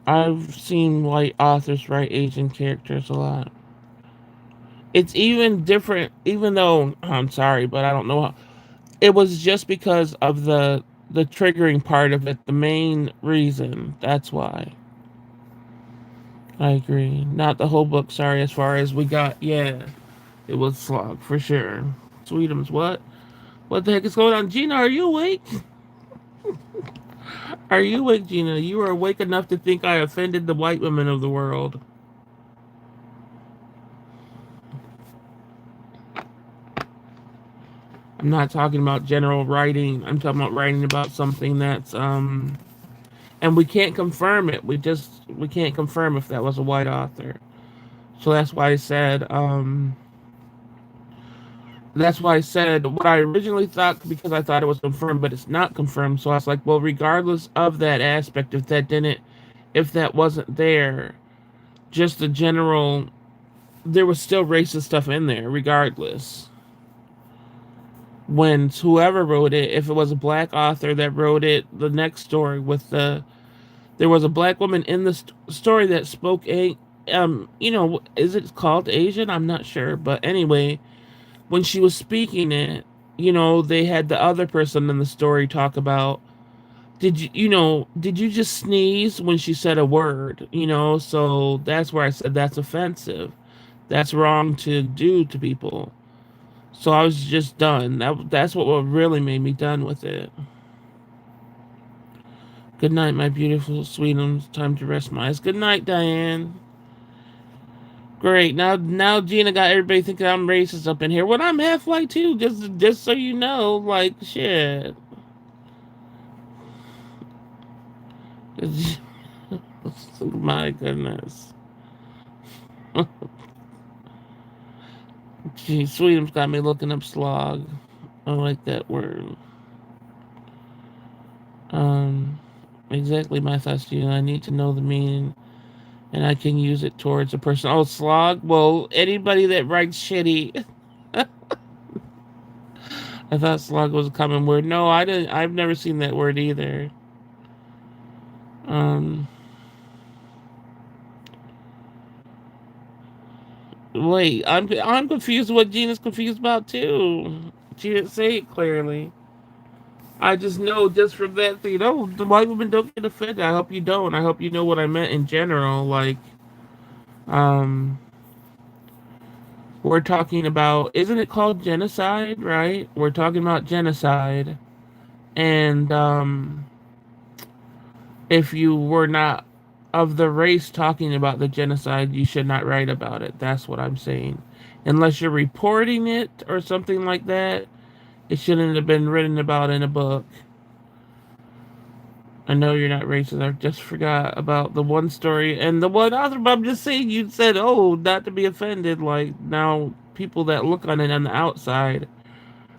I've seen white authors write Asian characters a lot. It's even different, even though I'm sorry, but I don't know how. It was just because of the triggering part of it, the main reason. That's why. I agree. Not the whole book, sorry, as far as we got. Yeah, it was slog for sure. Sweetums, what? What the heck is going on? Gina, are you awake? Are you awake, Gina? You are awake enough to think I offended the white women of the world. I'm not talking about general writing. I'm talking about writing about something that's and we can't confirm it. We can't confirm if that was a white author. So that's why I said what I originally thought because I thought it was confirmed, but it's not confirmed. So I was like, well, regardless of that aspect, if that wasn't there, just the general, there was still racist stuff in there, regardless. When whoever wrote it, if it was a black author that wrote it, the next story there was a black woman in the story that spoke is it called Asian? I'm not sure, but anyway, when she was speaking it, they had the other person in the story talk about, did you just sneeze when she said a word? So that's where I said that's offensive. That's wrong to do to people. So I was just done. That's what really made me done with it. Good night, my beautiful sweetums. Time to rest my eyes. Good night, Diane. Great. Now Gina got everybody thinking I'm racist up in here. Well, I'm half white too. Just so you know, like shit. My goodness. Gee, Sweetums got me looking up slog. I like that word. Um, exactly my thoughts, Gina. I need to know the meaning and I can use it towards a person. Oh, slog? Well, anybody that writes shitty. I thought slog was a common word. No, I didn't. I've never seen that word either. Um, wait, I'm confused. What Gina's confused about too? She didn't say it clearly. I just know just from that thing, oh, the white women don't get offended. I hope you don't. I hope you know what I meant in general. Like, um, we're talking about, isn't it called genocide, right? We're talking about genocide. And if you were not of the race talking about the genocide, you should not write about it. That's what I'm saying. Unless you're reporting it or something like that, it shouldn't have been written about in a book. I know you're not racist. I just forgot about the one story and the one other, but I'm just saying you said, oh, not to be offended. Like, now people that look on it on the outside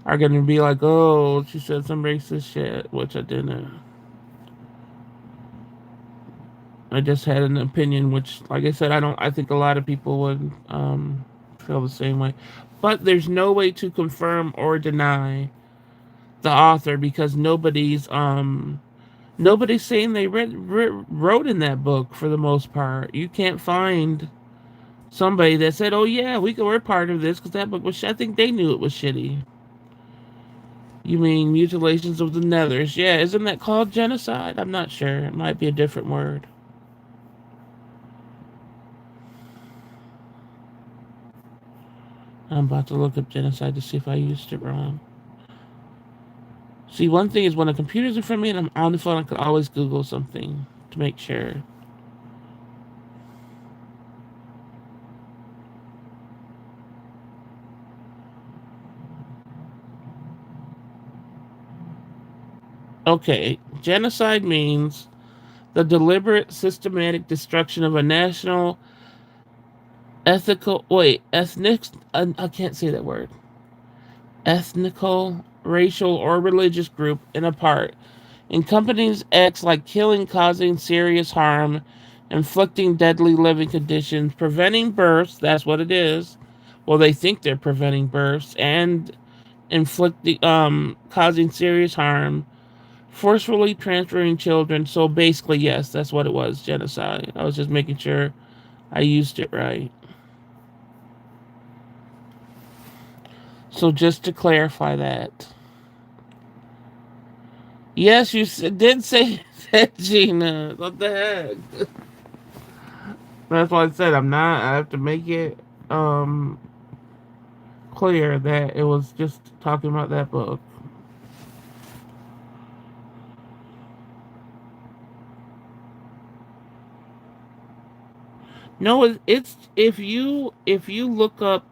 are going to be like, oh, she said some racist shit, which I didn't. I just had an opinion, which, like I said, I think a lot of people would feel the same way. But there's no way to confirm or deny the author because nobody's saying they wrote in that book for the most part. You can't find somebody that said, "Oh yeah, we're part of this," because that book was. I think they knew it was shitty. You mean mutilations of the nethers? Yeah, isn't that called genocide? I'm not sure. It might be a different word. I'm about to look up genocide to see if I used it wrong. See, one thing is when a computer's in front of me and I'm on the phone, I could always Google something to make sure. Okay, genocide means the deliberate, systematic destruction of a national, ethnic, I can't say that word, ethnical, racial, or religious group in a part. Encompanies acts like killing, causing serious harm, inflicting deadly living conditions, preventing births, that's what it is. Well, they think they're preventing births, and inflicting, causing serious harm, forcefully transferring children. So basically, yes, that's what it was, genocide. I was just making sure I used it right. So just to clarify that. Yes, you did say that, Gina. What the heck? That's why I said I'm not. I have to make it um clear that it was just talking about that book. No, it's if you look up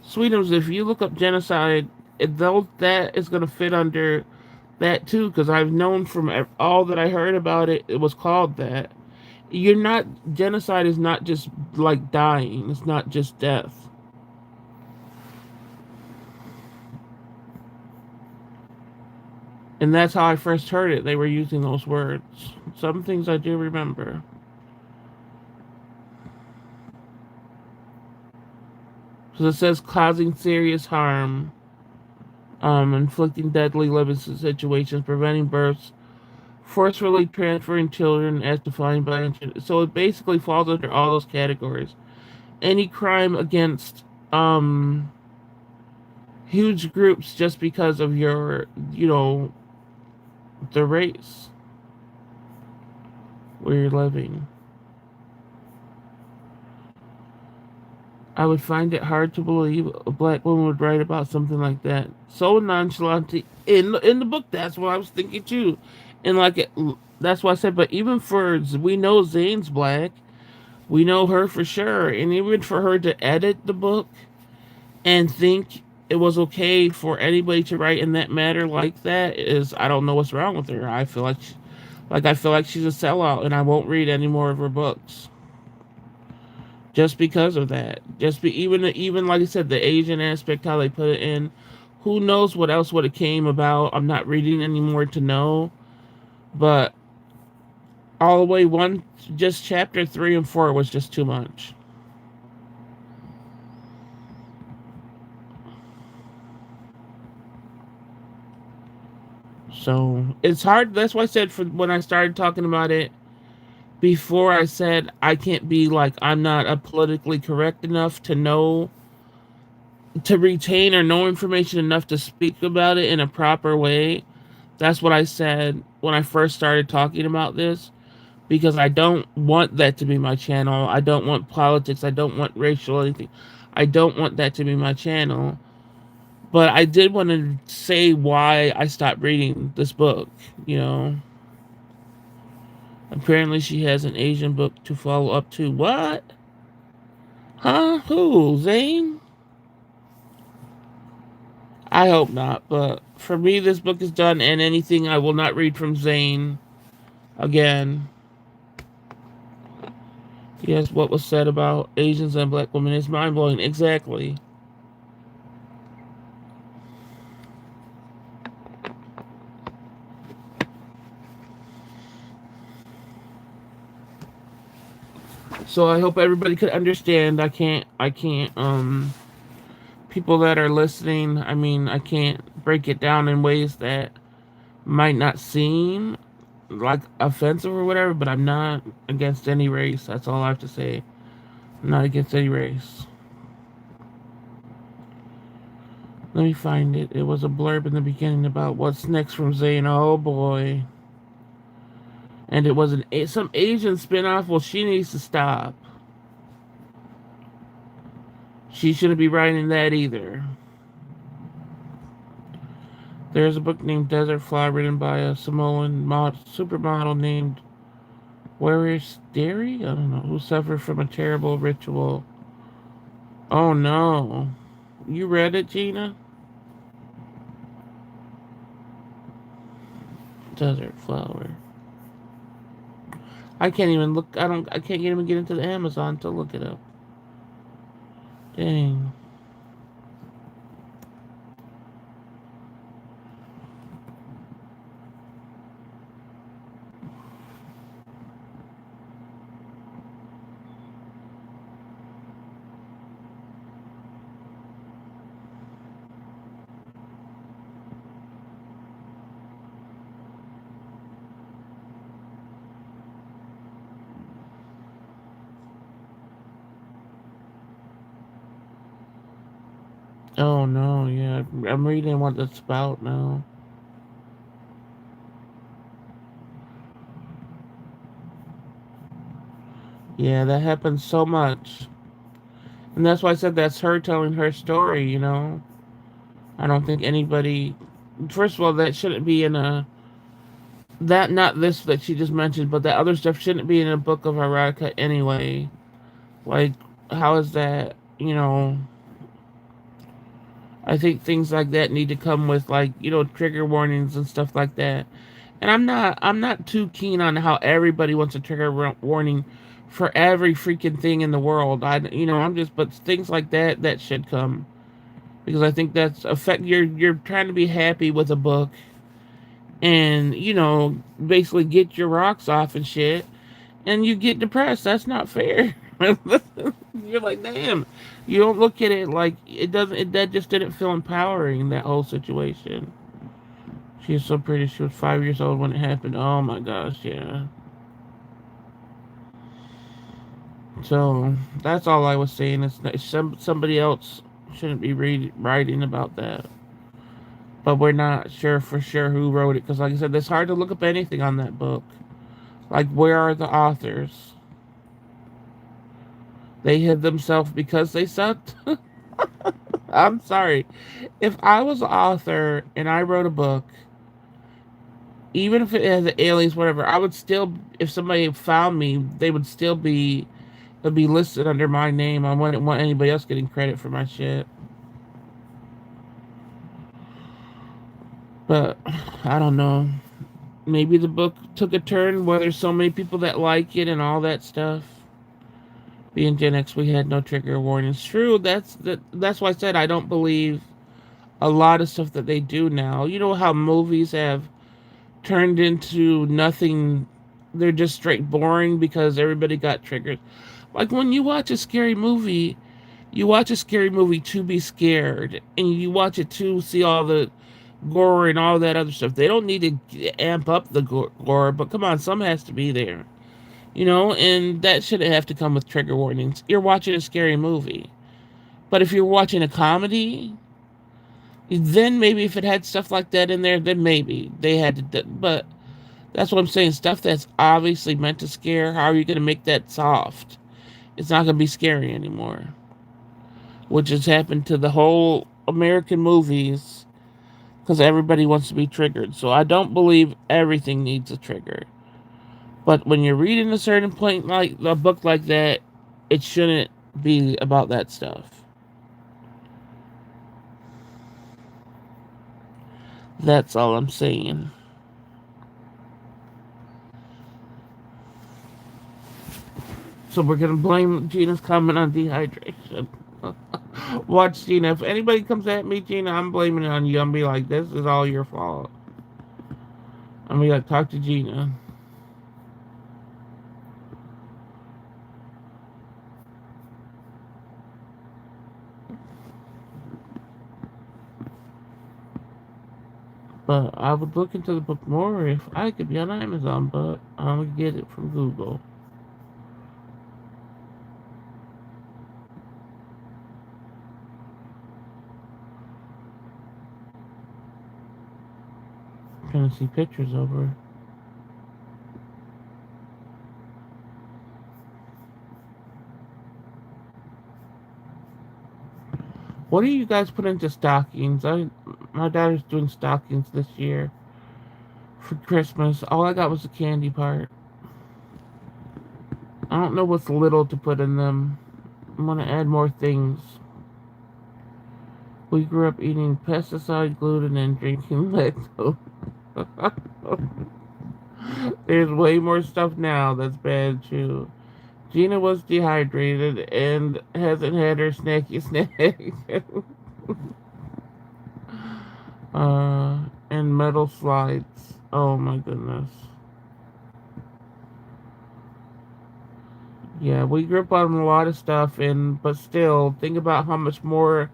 Sweetums, if you look up genocide, those that is going to fit under that too because I've known from all that I heard about it, it was called that. You're not genocide is not just like dying. It's not just death. And that's how I first heard it. They were using those words. Some things I do remember. So it says causing serious harm, inflicting deadly living situations, preventing births, forcefully transferring children as defined by. So it basically falls under all those categories. Any crime against huge groups just because of your, the race where you're living. I would find it hard to believe a black woman would write about something like that. So nonchalant in the book. That's what I was thinking too, and that's why I said. But even for we know Zane's black, we know her for sure, and even for her to edit the book and think it was okay for anybody to write in that matter like that is I don't know what's wrong with her. I feel I feel like she's a sellout, and I won't read any more of her books just because of that. Just be even like I said, the Asian aspect, how they put it in. Who knows what else would have came about? I'm not reading anymore to know, but all the way just chapter 3 and 4 was just too much. So it's hard. That's why I said for when I started talking about it before, I said I can't be like I'm not a politically correct enough to know to retain or know information enough to speak about it in a proper way. That's what I said when I first started talking about this, because I don't want that to be my channel. I don't want politics. I don't want racial anything. I don't want that to be my channel. But I did want to say why I stopped reading this book, you know. Apparently she has an Asian book to follow up to. What? Huh? Who? Zane? I hope not, but for me this book is done, and anything I will not read from Zane again. Yes, what was said about Asians and black women is mind-blowing. Exactly. So I hope everybody could understand. I can't, people that are listening, I mean, I can't break it down in ways that might not seem like offensive or whatever, but I'm not against any race. That's all I have to say. I'm not against any race. Let me find it. It was a blurb in the beginning about what's next from Zayn. Oh boy. And it was some Asian spinoff. Well, she needs to stop. She shouldn't be writing that either. There's a book named Desert Flower written by a Samoan supermodel named Waris Derry? I don't know. Who suffered from a terrible ritual. Oh no. You read it, Gina? Desert Flower. I can't even look. I can't even get into the Amazon to look it up. Dang. Oh no, yeah. I'm reading what it's about now. Yeah, that happens so much. And that's why I said that's her telling her story, you know? I don't think anybody. First of all, that shouldn't be in a. That, not this that she just mentioned, but that other stuff shouldn't be in a book of erotica anyway. Like, how is that, you know? I think things like that need to come with, like, you know, trigger warnings and stuff like that. And I'm not too keen on how everybody wants a trigger warning for every freaking thing in the world. I'm just, but things like that should come, because I think that's affect you're trying to be happy with a book, and basically get your rocks off and shit, and you get depressed. That's not fair. You're like, damn. You don't look at it like it doesn't. That just didn't feel empowering. That whole situation. She is so pretty. She was 5 years old when it happened. Oh my gosh, yeah. So that's all I was saying. Somebody else shouldn't be writing about that. But we're not sure for sure who wrote it, because, like I said, it's hard to look up anything on that book. Like, where are the authors? They hid themselves because they sucked. I'm sorry. If I was an author and I wrote a book, even if it has aliens, whatever, I would still, if somebody found me, they would still be, it'd be listed under my name. I wouldn't want anybody else getting credit for my shit. But I don't know. Maybe the book took a turn where there's so many people that like it and all that stuff. Being Gen X, we had no trigger warnings. True, that's why I said I don't believe a lot of stuff that they do now. You know how movies have turned into nothing. They're just straight boring because everybody got triggered. Like, when you watch a scary movie, you watch a scary movie to be scared, and you watch it to see all the gore and all that other stuff. They don't need to amp up the gore, but come on, some has to be there. And that shouldn't have to come with trigger warnings. You're watching a scary movie. But if you're watching a comedy, Then maybe if it had stuff like that in there, then maybe they had to. But that's what I'm saying. Stuff that's obviously meant to scare. How are you going to make that soft? It's not going to be scary anymore. Which has happened to the whole American movies because everybody wants to be triggered. So I don't believe everything needs a trigger. But when you're reading a certain point like a book like that, it shouldn't be about that stuff. That's all I'm saying. So we're gonna blame Gina's comment on dehydration. Watch Gina. If anybody comes at me, Gina, I'm blaming it on you. I'm gonna be like, this is all your fault. I'm gonna be like, talk to Gina. But I would look into the book more if I could be on Amazon, but I'm gonna get it from Google. I'm trying to see pictures of her. What do you guys put into stockings? My daughter's doing stockings this year for Christmas. All I got was the candy part. I don't know what's little to put in them. I'm gonna add more things. We grew up eating pesticide, gluten, and drinking lactose. There's way more stuff now that's bad too. Gina was dehydrated and hasn't had her snacky snack. And metal slides. Oh my goodness. Yeah, we grew up on a lot of stuff, and but still, think about how much more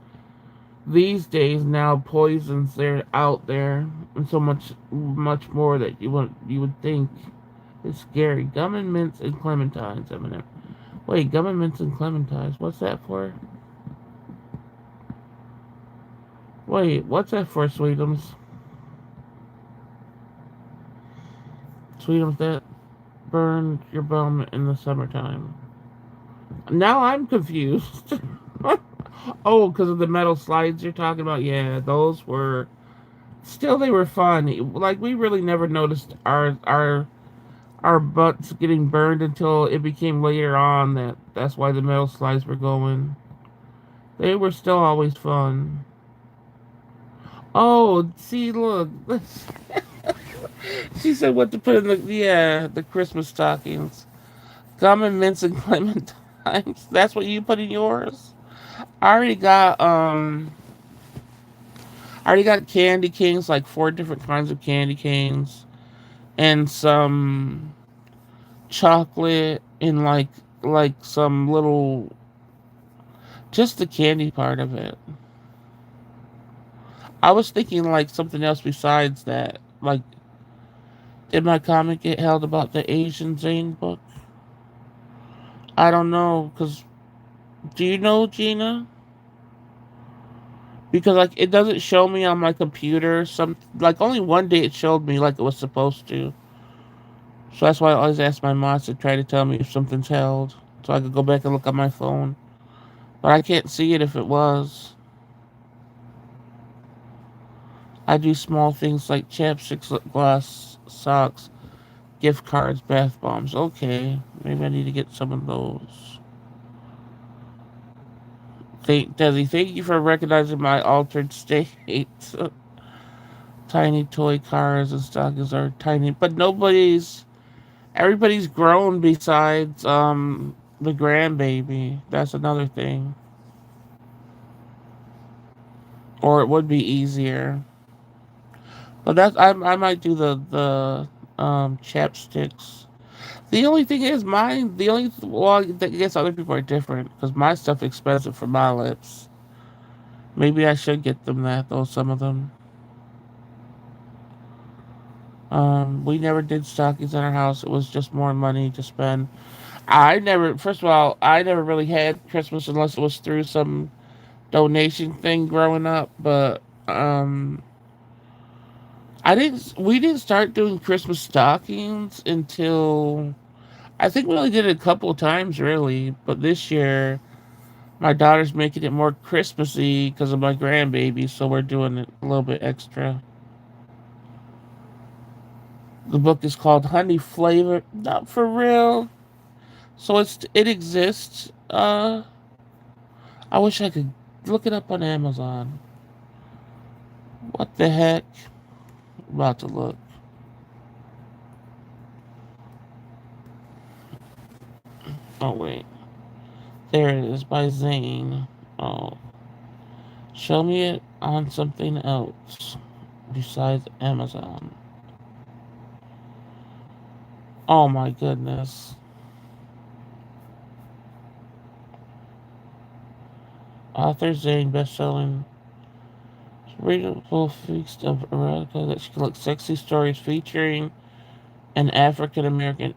these days now poisons they're out there, and so much more that you would think is scary. Gum and mints and clementines. I mean, wait, gum and mints and clementines. What's that for? Wait, what's that for, Sweetums? Sweetums that burn your bum in the summertime. Now I'm confused. Oh, because of the metal slides you're talking about? Yeah, those were still they were fun. Like we really never noticed our butts getting burned until it became later on that's why the metal slides were going. They were still always fun. Oh, see, look. She said what to put in the Christmas stockings. Gum and mints and clementines. That's what you put in yours. I already got I already got candy canes, like four different kinds of candy canes, and some chocolate and like some little just the candy part of it. I was thinking like something else besides that. Like, did my comic get held about the Asian Zane book? I don't know, cause do you know Gina? Because like it doesn't show me on my computer. Some like only one day it showed me like it was supposed to. So that's why I always ask my mods to try to tell me if something's held, so I could go back and look on my phone. But I can't see it if it was. I do small things like chapsticks, lip gloss, socks, gift cards, bath bombs. Okay, maybe I need to get some of those. Desi, thank you for recognizing my altered state. Tiny toy cars and stockings are tiny, but everybody's grown besides the grandbaby. That's another thing. Or it would be easier. But I might do the chapsticks. The only thing is mine. The only well, I guess other people are different because my stuff expensive for my lips. Maybe I should get them that though. Some of them. We never did stockings in our house. It was just more money to spend. I never. First of all, I never really had Christmas unless it was through some donation thing growing up. But Um, I didn't. We didn't start doing Christmas stockings until I think we only did it a couple of times, really. But this year, my daughter's making it more Christmassy because of my grandbaby, so we're doing it a little bit extra. The book is called Honey Flavor. Not for real. So it exists. I wish I could look it up on Amazon. What the heck? I'm about to look. Oh wait, there it is by Zane. Oh, show me it on something else besides Amazon. Oh my goodness. Author Zane, best-selling readable feast of erotica that she collects sexy stories featuring an African American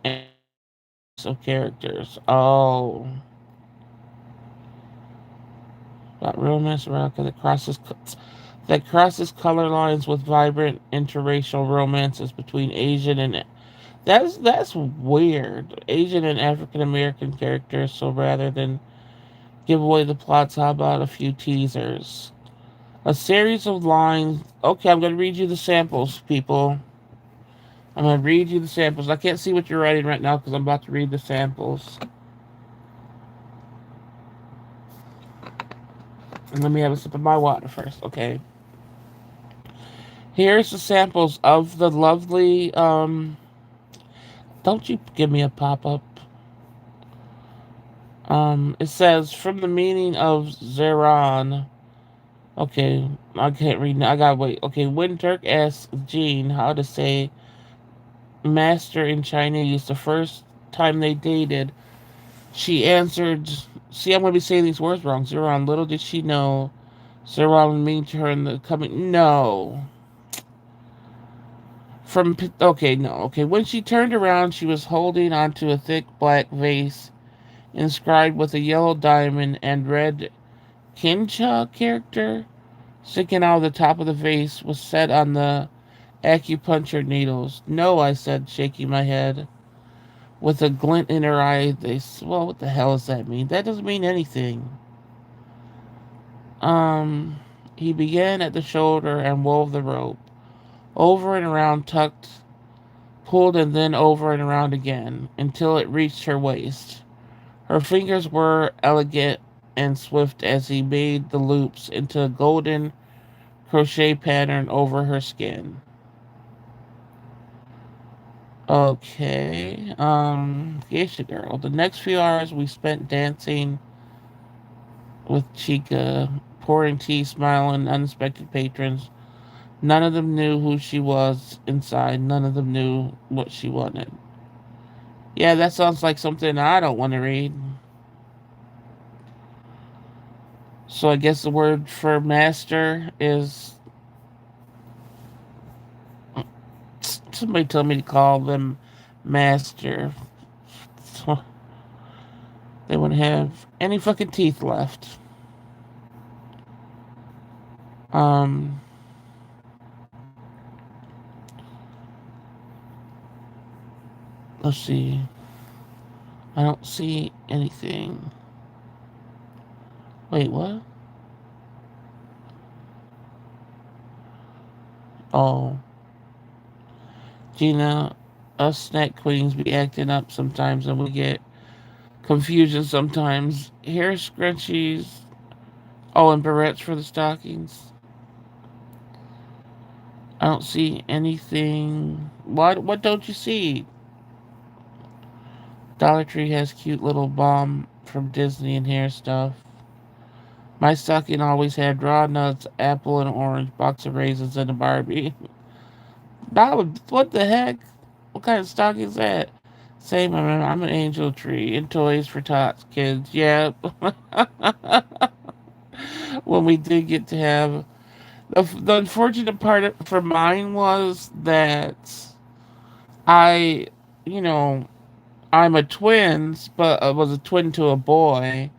of characters. Oh, about romance erotica that crosses color lines with vibrant interracial romances between Asian and that's weird. Asian and African American characters. So rather than give away the plots, how about a few teasers? A series of lines. Okay, I'm going to read you the samples, people. I'm going to read you the samples. I can't see what you're writing right now because I'm about to read the samples. And let me have a sip of my water first, okay? Here's the samples of the lovely. Don't you give me a pop up. It says from the meaning of Zeron. Okay, I can't read now. I gotta wait. Okay, when Turk asks Jean how to say master in Chinese the first time they dated, she answered, see, I'm gonna be saying these words wrong. Zeron, little did she know Zeron would mean to her in the coming. No. Okay, no. Okay, when she turned around, she was holding onto a thick black vase inscribed with a yellow diamond and red Kincha character sticking out of the top of the vase was set on the acupuncture needles. No, I said, shaking my head. With a glint in her eye, well, what the hell does that mean? That doesn't mean anything. Um, he began at the shoulder and wove the rope. Over and around, tucked, pulled, and then over and around again, until it reached her waist. Her fingers were elegant and swift as he made the loops into a golden crochet pattern over her skin. Okay, Geisha Girl. The next few hours we spent dancing with Chica, pouring tea, smiling, unexpected patrons. None of them knew who she was inside. None of them knew what she wanted. Yeah, that sounds like something I don't want to read. So I guess the word for master is. Somebody told me to call them master. So they wouldn't have any fucking teeth left. Um, let's see. I don't see anything. Wait, what? Oh, Gina, us snack queens be acting up sometimes and we get confusion sometimes. Hair scrunchies. Oh, and barrettes for the stockings. I don't see anything. What don't you see? Dollar Tree has cute little bomb from Disney and hair stuff. My stocking always had raw nuts, apple and orange, box of raisins, and a Barbie. What the heck? What kind of stocking is that? Same, I'm an angel tree and toys for tots, kids. Yeah. When we did get to have the unfortunate part for mine was that I, you know, I'm a twin, but I was a twin to a boy,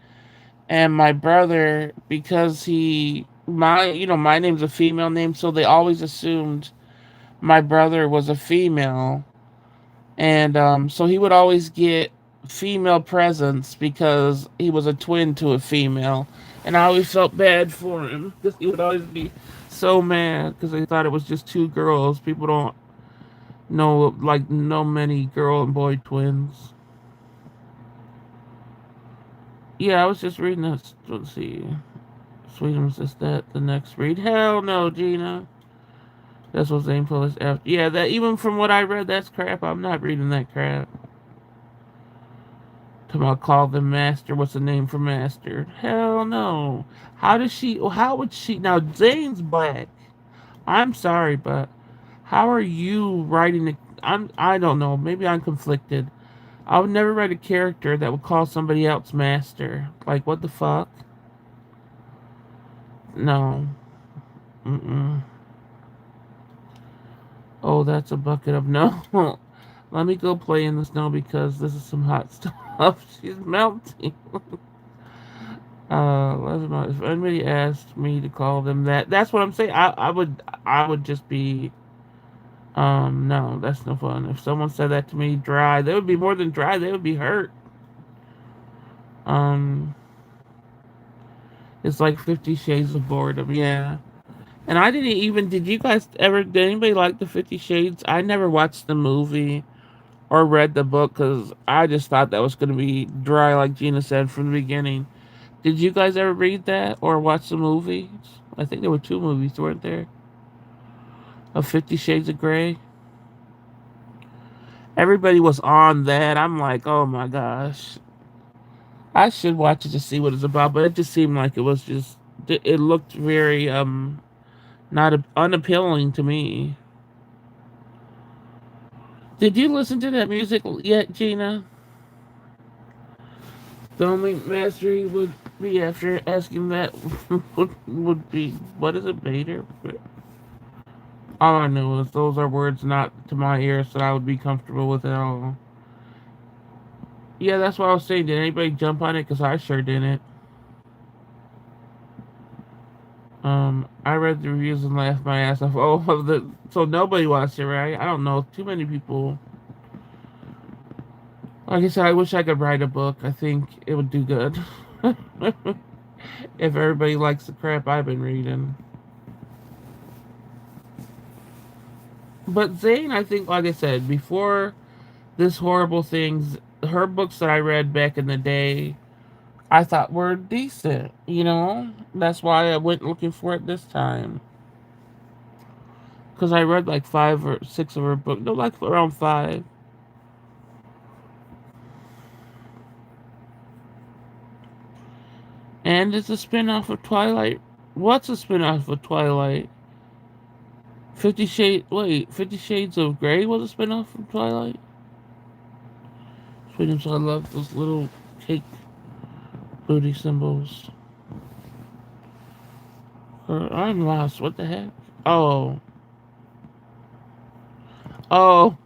and my brother, because he my name's a female name, so they always assumed my brother was a female, and so he would always get female presents because he was a twin to a female, and I always felt bad for him because he would always be so mad because they thought it was just two girls. People don't know many girl and boy twins. Yeah, I was just reading this. Let's see. Sweetums, is that the next read? Hell no, Gina. That's what's painful is after. Yeah, that even from what I read, that's crap. I'm not reading that crap. Tomorrow call them master. What's the name for master? Hell no. How does she? How would she? Now Zane's black. I'm sorry, but how are you writing? I don't know. Maybe I'm conflicted. I would never write a character that would call somebody else master. Like what the fuck? No. Mm-mm. Oh, that's a bucket of no. Let me go play in the snow because this is some hot stuff. She's melting. If anybody asked me to call them that, that's what I'm saying. I would just be, no, that's no fun. If someone said that to me, dry, they would be more than dry. They would be hurt. Um, it's like 50 Shades of Boredom. Yeah. And I didn't even, did you guys ever, did anybody like the 50 Shades? I never watched the movie or read the book because I just thought that was going to be dry, like Gina said from the beginning. Did you guys ever read that or watch the movies? I think there were two movies, weren't there? Of 50 Shades of Grey. Everybody was on that. I'm like, oh my gosh. I should watch it to see what it's about, but it just seemed like it was just, it looked very, not unappealing to me. Did you listen to that music yet, Gina? The only mastery would be after asking that would be, what is it, Bader? All I knew was those are words not to my ears that I would be comfortable with at all. Yeah, that's what I was saying. Did anybody jump on it? Because I sure didn't. I read the reviews and laughed my ass off. Oh, so nobody watched it, right? I don't know. Too many people. Like I said, I wish I could write a book. I think it would do good. If everybody likes the crap I've been reading. But Zane, I think, like I said, before this horrible things, her books that I read back in the day, I thought were decent. That's why I went looking for it this time. Because I read like five or six of her books. No, like around five. And it's a spin-off of Twilight. What's a spin-off of Twilight? 50 Shades of Grey was a spin-off from Twilight? Sweetums, I love those little cake booty symbols. I'm lost. What the heck? Oh. Oh.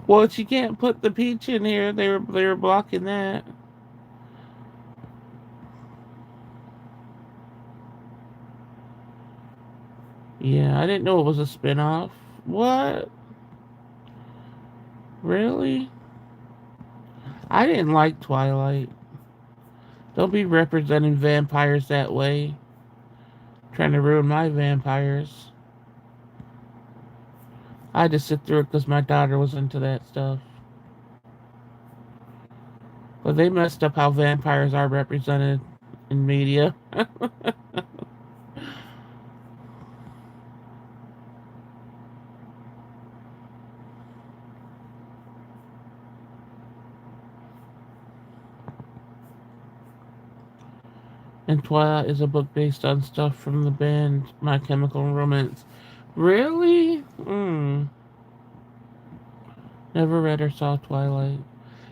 Well, she can't put the peach in here. They were blocking that. Yeah, I didn't know it was a spin-off. What? Really? I didn't like Twilight. Don't be representing vampires that way. Trying to ruin my vampires. I had to sit through it because my daughter was into that stuff. But they messed up how vampires are represented in media. And Twilight is a book based on stuff from the band My Chemical Romance. Really? Never read or saw Twilight.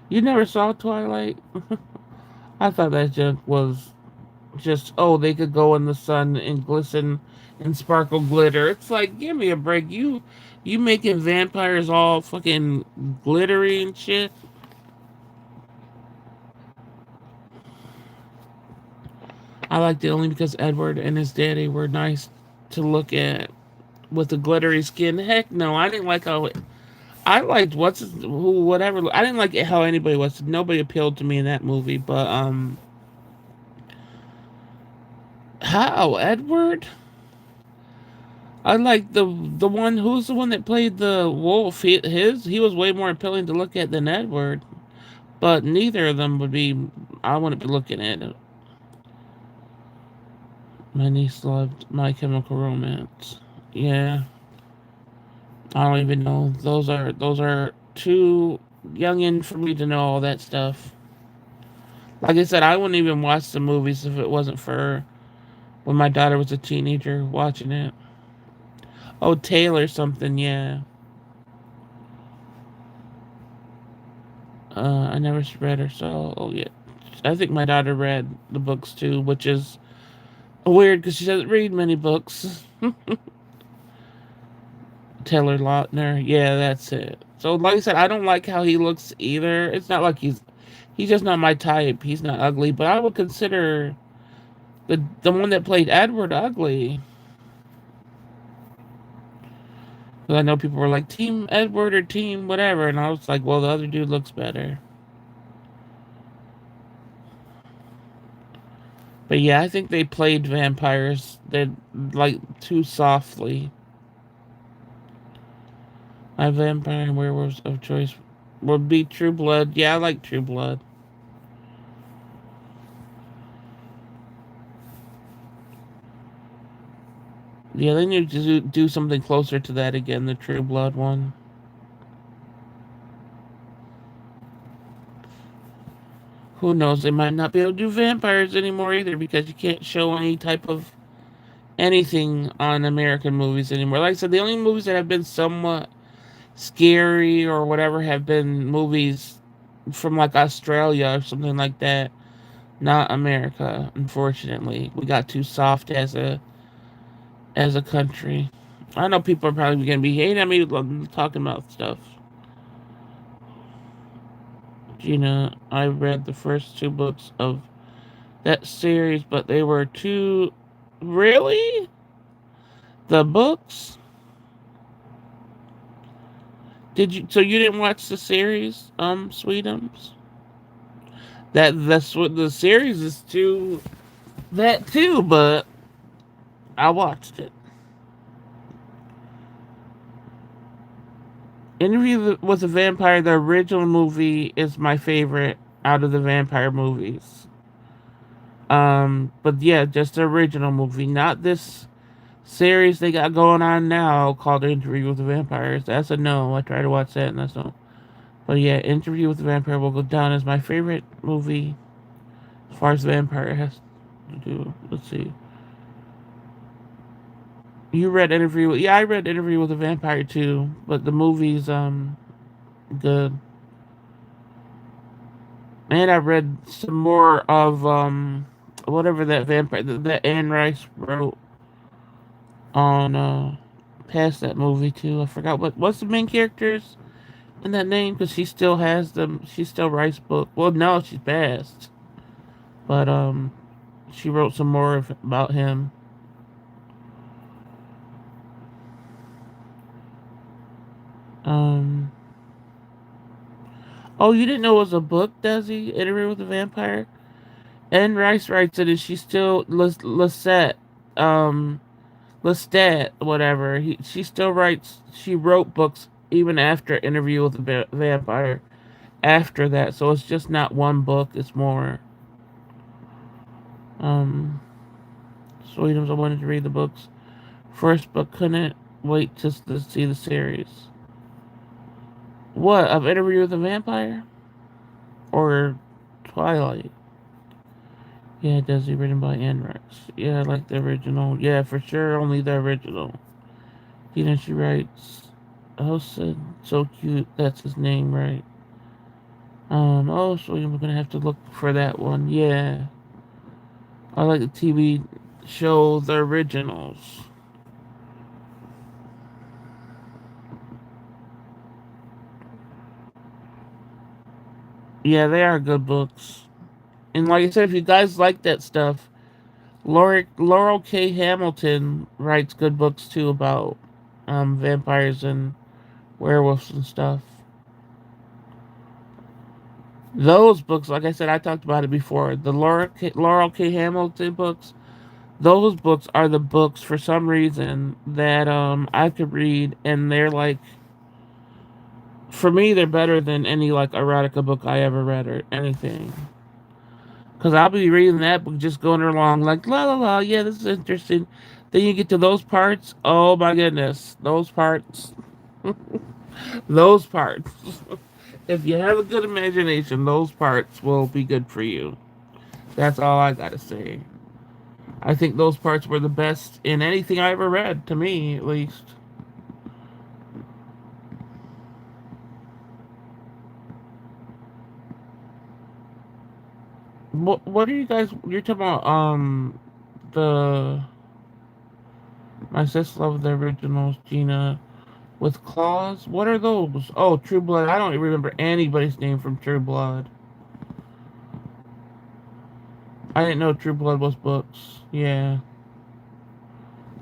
You never saw Twilight? I thought that junk was just, oh, they could go in the sun and glisten and sparkle glitter. It's like, give me a break. You making vampires all fucking glittery and shit. I liked it only because Edward and his daddy were nice to look at with the glittery skin. Heck no, I didn't like how I liked who whatever. I didn't like it how anybody was. Nobody appealed to me in that movie, but how Edward? I like the one who's the one that played the wolf. He was way more appealing to look at than Edward. But neither of them would be. I wouldn't be looking at it. My niece loved My Chemical Romance. Yeah, I don't even know. Those are too youngin for me to know all that stuff. Like I said, I wouldn't even watch the movies if it wasn't for when my daughter was a teenager watching it. Oh, Taylor something, yeah. I never read her, so oh yeah. I think my daughter read the books too, which is weird because she doesn't read many books. Taylor Lautner, yeah, that's it. So, like I said, I don't like how he looks either. It's not like he's just not my type. He's not ugly, but I would consider the one that played Edward ugly. 'Cause I know people were like Team Edward or Team whatever, and I was like, well, the other dude looks better. But yeah, I think they played vampires that like too softly. My vampire and werewolves of choice would be True Blood. Yeah, I like True Blood. Yeah, they need to do something closer to that again, the True Blood one. Who knows? They might not be able to do vampires anymore either because you can't show any type of anything on American movies anymore. Like I said, the only movies that have been somewhat scary or whatever have been movies from like Australia or something like that. Not America, unfortunately. We got too soft as a country. I know people are probably gonna be hating at me talking about stuff. Gina, I read the first two books of that series, but they were too. Really? The books? Did you? So you didn't watch the series, Sweetums? That's what the series is too. That too, but I watched it. Interview with a Vampire, the original movie, is my favorite out of the vampire movies. But yeah, just the original movie, not this series they got going on now called Interview with the Vampires. That's a no. I tried to watch that and that's no. But yeah, Interview with the Vampire will go down as my favorite movie as far as vampire has to do. Let's see. You read Interview with, yeah, I read Interview with the Vampire too, but the movie's good. And I read some more of whatever that vampire that Anne Rice wrote on past that movie too. I forgot what's the main characters in that name because she still has them. She still writes book. Well, no, she's passed, but she wrote some more about him. Um. Oh, you didn't know it was a book, Desi? Interview with the Vampire. Anne Rice writes it, and she's still Lestat, um, Lestat, whatever. She still writes. She wrote books even after Interview with the Vampire. After that, so it's just not one book. It's more. Um, Sweetums, I wanted to read the books first, but couldn't wait to see the series. What of Interview with the Vampire or Twilight? Yeah, Desi, written by Anne Rice. Yeah, I like the original. Yeah, for sure, only the original. You know, she writes, oh, so cute. That's his name, right? Oh, so we're gonna have to look for that one. Yeah, I like the TV show, the originals. Yeah, they are good books. And like I said, if you guys like that stuff, Laurel K. Hamilton writes good books too about vampires and werewolves and stuff. Those books, like I said, I talked about it before. The Laurel K. Hamilton books, those books are the books for some reason that I could read, and they're like, for me, they're better than any like erotica book I ever read or anything. Because I'll be reading that book, just going along like la la la, yeah, this is interesting. Then you get to those parts. Oh my goodness, those parts, those parts. If you have a good imagination, those parts will be good for you. That's all I gotta say. I think those parts were the best in anything I ever read, to me at least. What are you guys? You're talking about the my sis loved the originals, Gina with claws. What are those? Oh, True Blood. I don't remember anybody's name from True Blood. I didn't know True Blood was books. Yeah,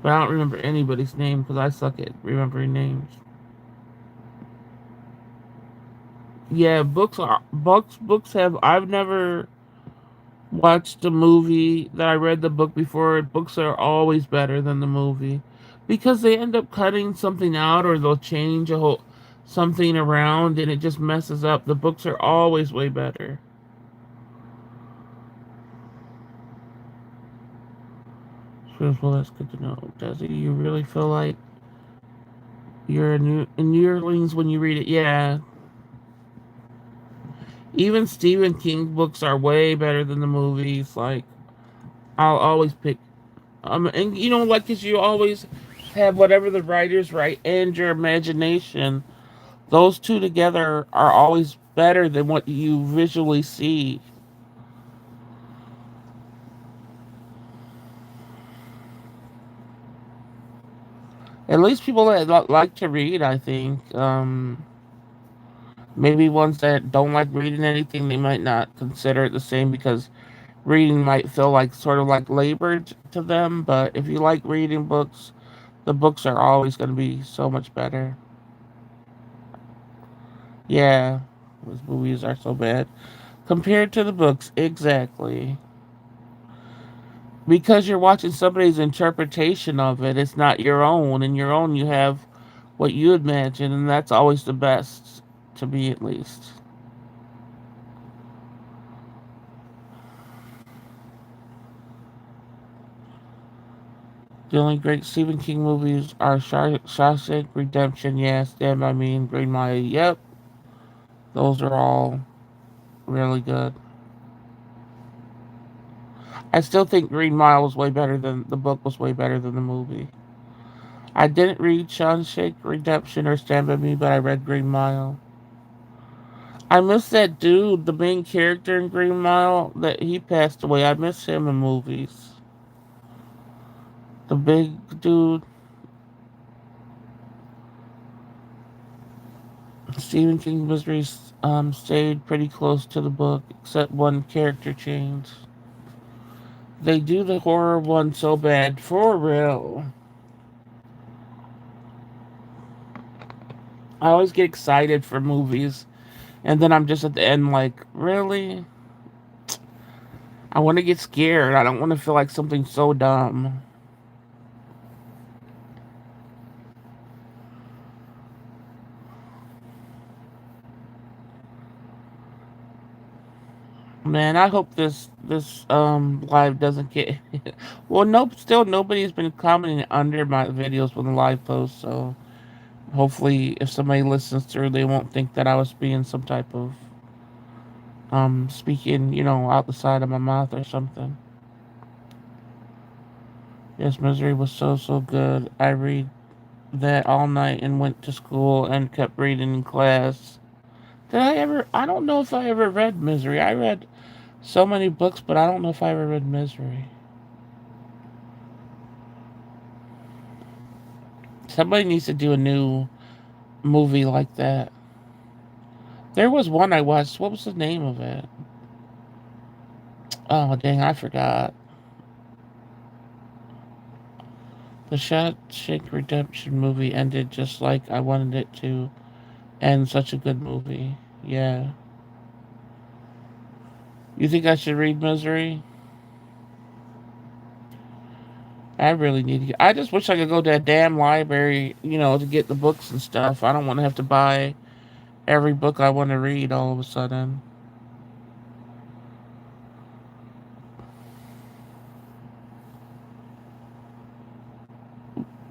but I don't remember anybody's name because I suck at remembering names. Yeah, books are books. Books have. I've never watched a movie that I read the book before. Books are always better than the movie because they end up cutting something out or they'll change a whole something around and it just messes up. The books are always way better. Well, that's good to know. Does it? You really feel like you're in New Orleans when you read it? Yeah. Even Stephen King books are way better than the movies. Like I'll always pick and you know, like, cause you always have whatever the writers write and your imagination. Those two together are always better than what you visually see. At least people that like to read, I think. Maybe ones that don't like reading anything, they might not consider it the same because reading might feel like sort of like labor to them. But if you like reading books, the books are always going to be so much better. Yeah, those movies are so bad compared to the books. Exactly. Because you're watching somebody's interpretation of it, it's not your own. In your own, you have what you imagine, and that's always the best, to me at least. The only great Stephen King movies are Shawshank Redemption, yes, Stand By Me, and Green Mile. Yep, those are all really good. I still think Green Mile was way better than the book was way better than the movie. I didn't read Shawshank Redemption or Stand By Me, but I read Green Mile. I miss that dude, the main character in Green Mile, that he passed away. I miss him in movies. The big dude. Stephen King mysteries stayed pretty close to the book, except one character change. They do the horror one so bad, for real. I always get excited for movies, and then I'm just at the end like, really? I want to get scared. I don't want to feel like something so dumb. Man, I hope this live doesn't get well, nope, still nobody's been commenting under my videos when the live post, so hopefully if somebody listens through they won't think that I was being some type of speaking, out the side of my mouth or something. Yes, Misery was so good. I read that all night and went to school and kept reading in class. I don't know if I ever read Misery. I read so many books, but I don't know if I ever read Misery. Somebody needs to do a new movie like that. There was one I watched. What was the name of it? Oh, dang, I forgot. The Shawshank Redemption movie ended just like I wanted it to end. Such a good movie. Yeah. You think I should read Misery? I really need to get, I just wish I could go to a damn library, to get the books and stuff. I don't want to have to buy every book I want to read all of a sudden.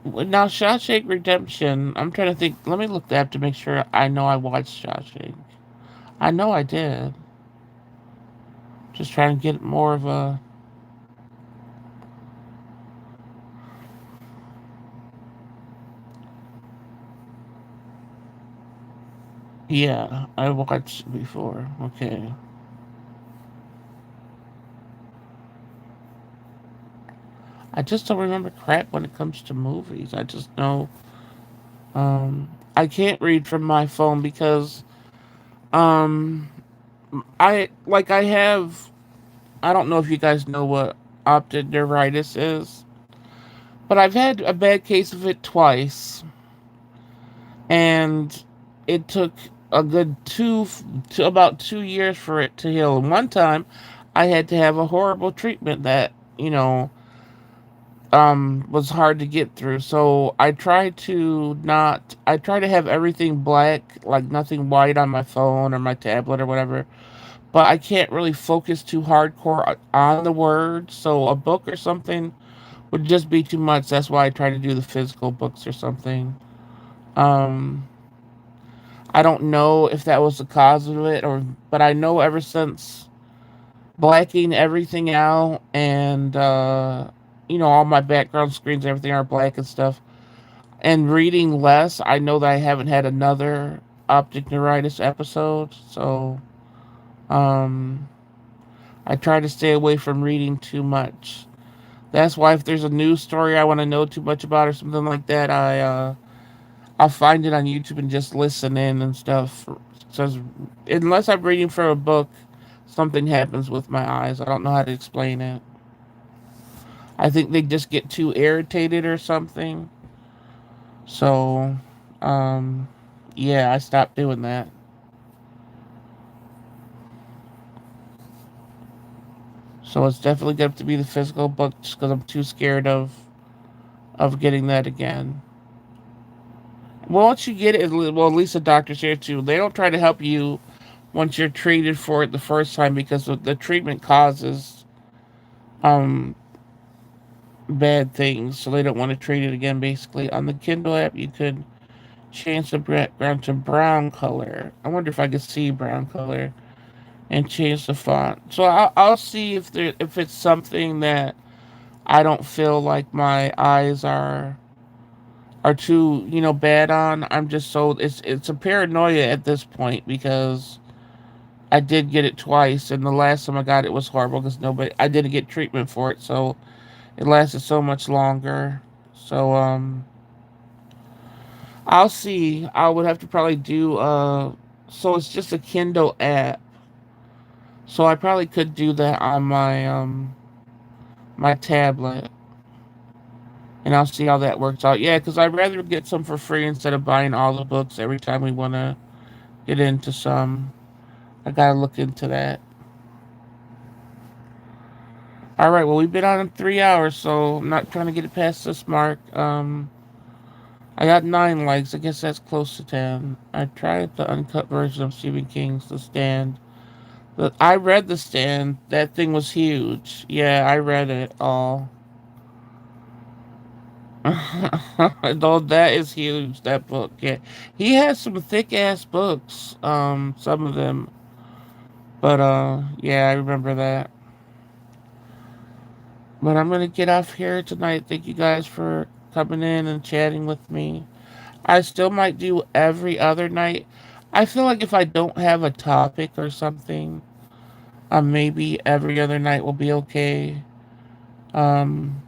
Now, Shawshank Redemption, I'm trying to think. Let me look that up to make sure I know I watched Shawshank. I know I did. Just trying to get more of a. Yeah, I watched it before. Okay. I just don't remember crap when it comes to movies. I just know. I can't read from my phone because um, I have. I don't know if you guys know what optic neuritis is, but I've had a bad case of it twice, and it took a good to about 2 years for it to heal. And one time, I had to have a horrible treatment that was hard to get through. So I try to have everything black, like nothing white on my phone or my tablet or whatever. But I can't really focus too hardcore on the words. So a book or something would just be too much. That's why I try to do the physical books or something. Um, I don't know if that was the cause of it, but I know ever since blacking everything out and all my background screens, everything are black and stuff, and reading less, I know that I haven't had another optic neuritis episode. So um, I try to stay away from reading too much. That's why if there's a news story I want to know too much about or something like that, I'll find it on YouTube and just listen in and stuff. Because unless I'm reading from a book, something happens with my eyes. I don't know how to explain it. I think they just get too irritated or something. So, um, yeah, I stopped doing that. So it's definitely going to be the physical book just because I'm too scared of getting that again. Well, once you get it, well, at least the doctors here too. They don't try to help you once you're treated for it the first time because the treatment causes um bad things, so they don't want to treat it again. Basically, on the Kindle app, you could change the background to brown color. I wonder if I could see brown color and change the font. So I'll see if it's something that I don't feel like my eyes are too bad on. I'm just so it's a paranoia at this point because I did get it twice, and the last time I got it was horrible because I didn't get treatment for it, so it lasted so much longer. So I'll see. I would have to probably do so it's just a Kindle app. So I probably could do that on my tablet. And I'll see how that works out. Yeah, because I'd rather get some for free instead of buying all the books every time we want to get into some. I gotta look into that. All right, well, we've been on 3 hours, so I'm not trying to get it past this mark. I got 9 likes. I guess that's close to 10. I tried the uncut version of Stephen King's The Stand. I read The Stand. That thing was huge. Yeah, I read it all. Though that is huge, that book. Yeah. He has some thick ass books, some of them. But yeah, I remember that. But I'm gonna get off here tonight. Thank you guys for coming in and chatting with me. I still might do every other night. I feel like if I don't have a topic or something, maybe every other night will be okay. Um,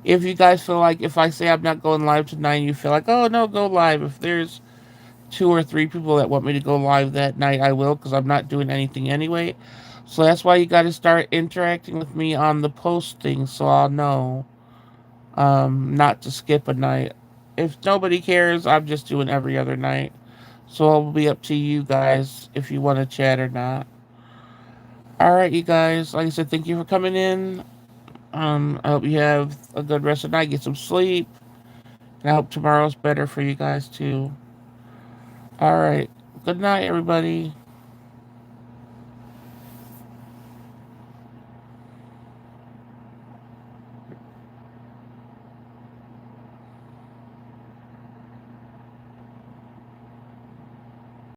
if you guys feel like if I say I'm not going live tonight, you feel like, oh no, go live. If there's 2 or 3 people that want me to go live that night, I will because I'm not doing anything anyway. So that's why you got to start interacting with me on the posting so I'll know. not to skip a night. If nobody cares, I'm just doing every other night. So it'll be up to you guys if you want to chat or not. All right, you guys. Like I said, thank you for coming in. I hope you have a good rest of the night. Get some sleep. And I hope tomorrow's better for you guys too. All right. Good night, everybody.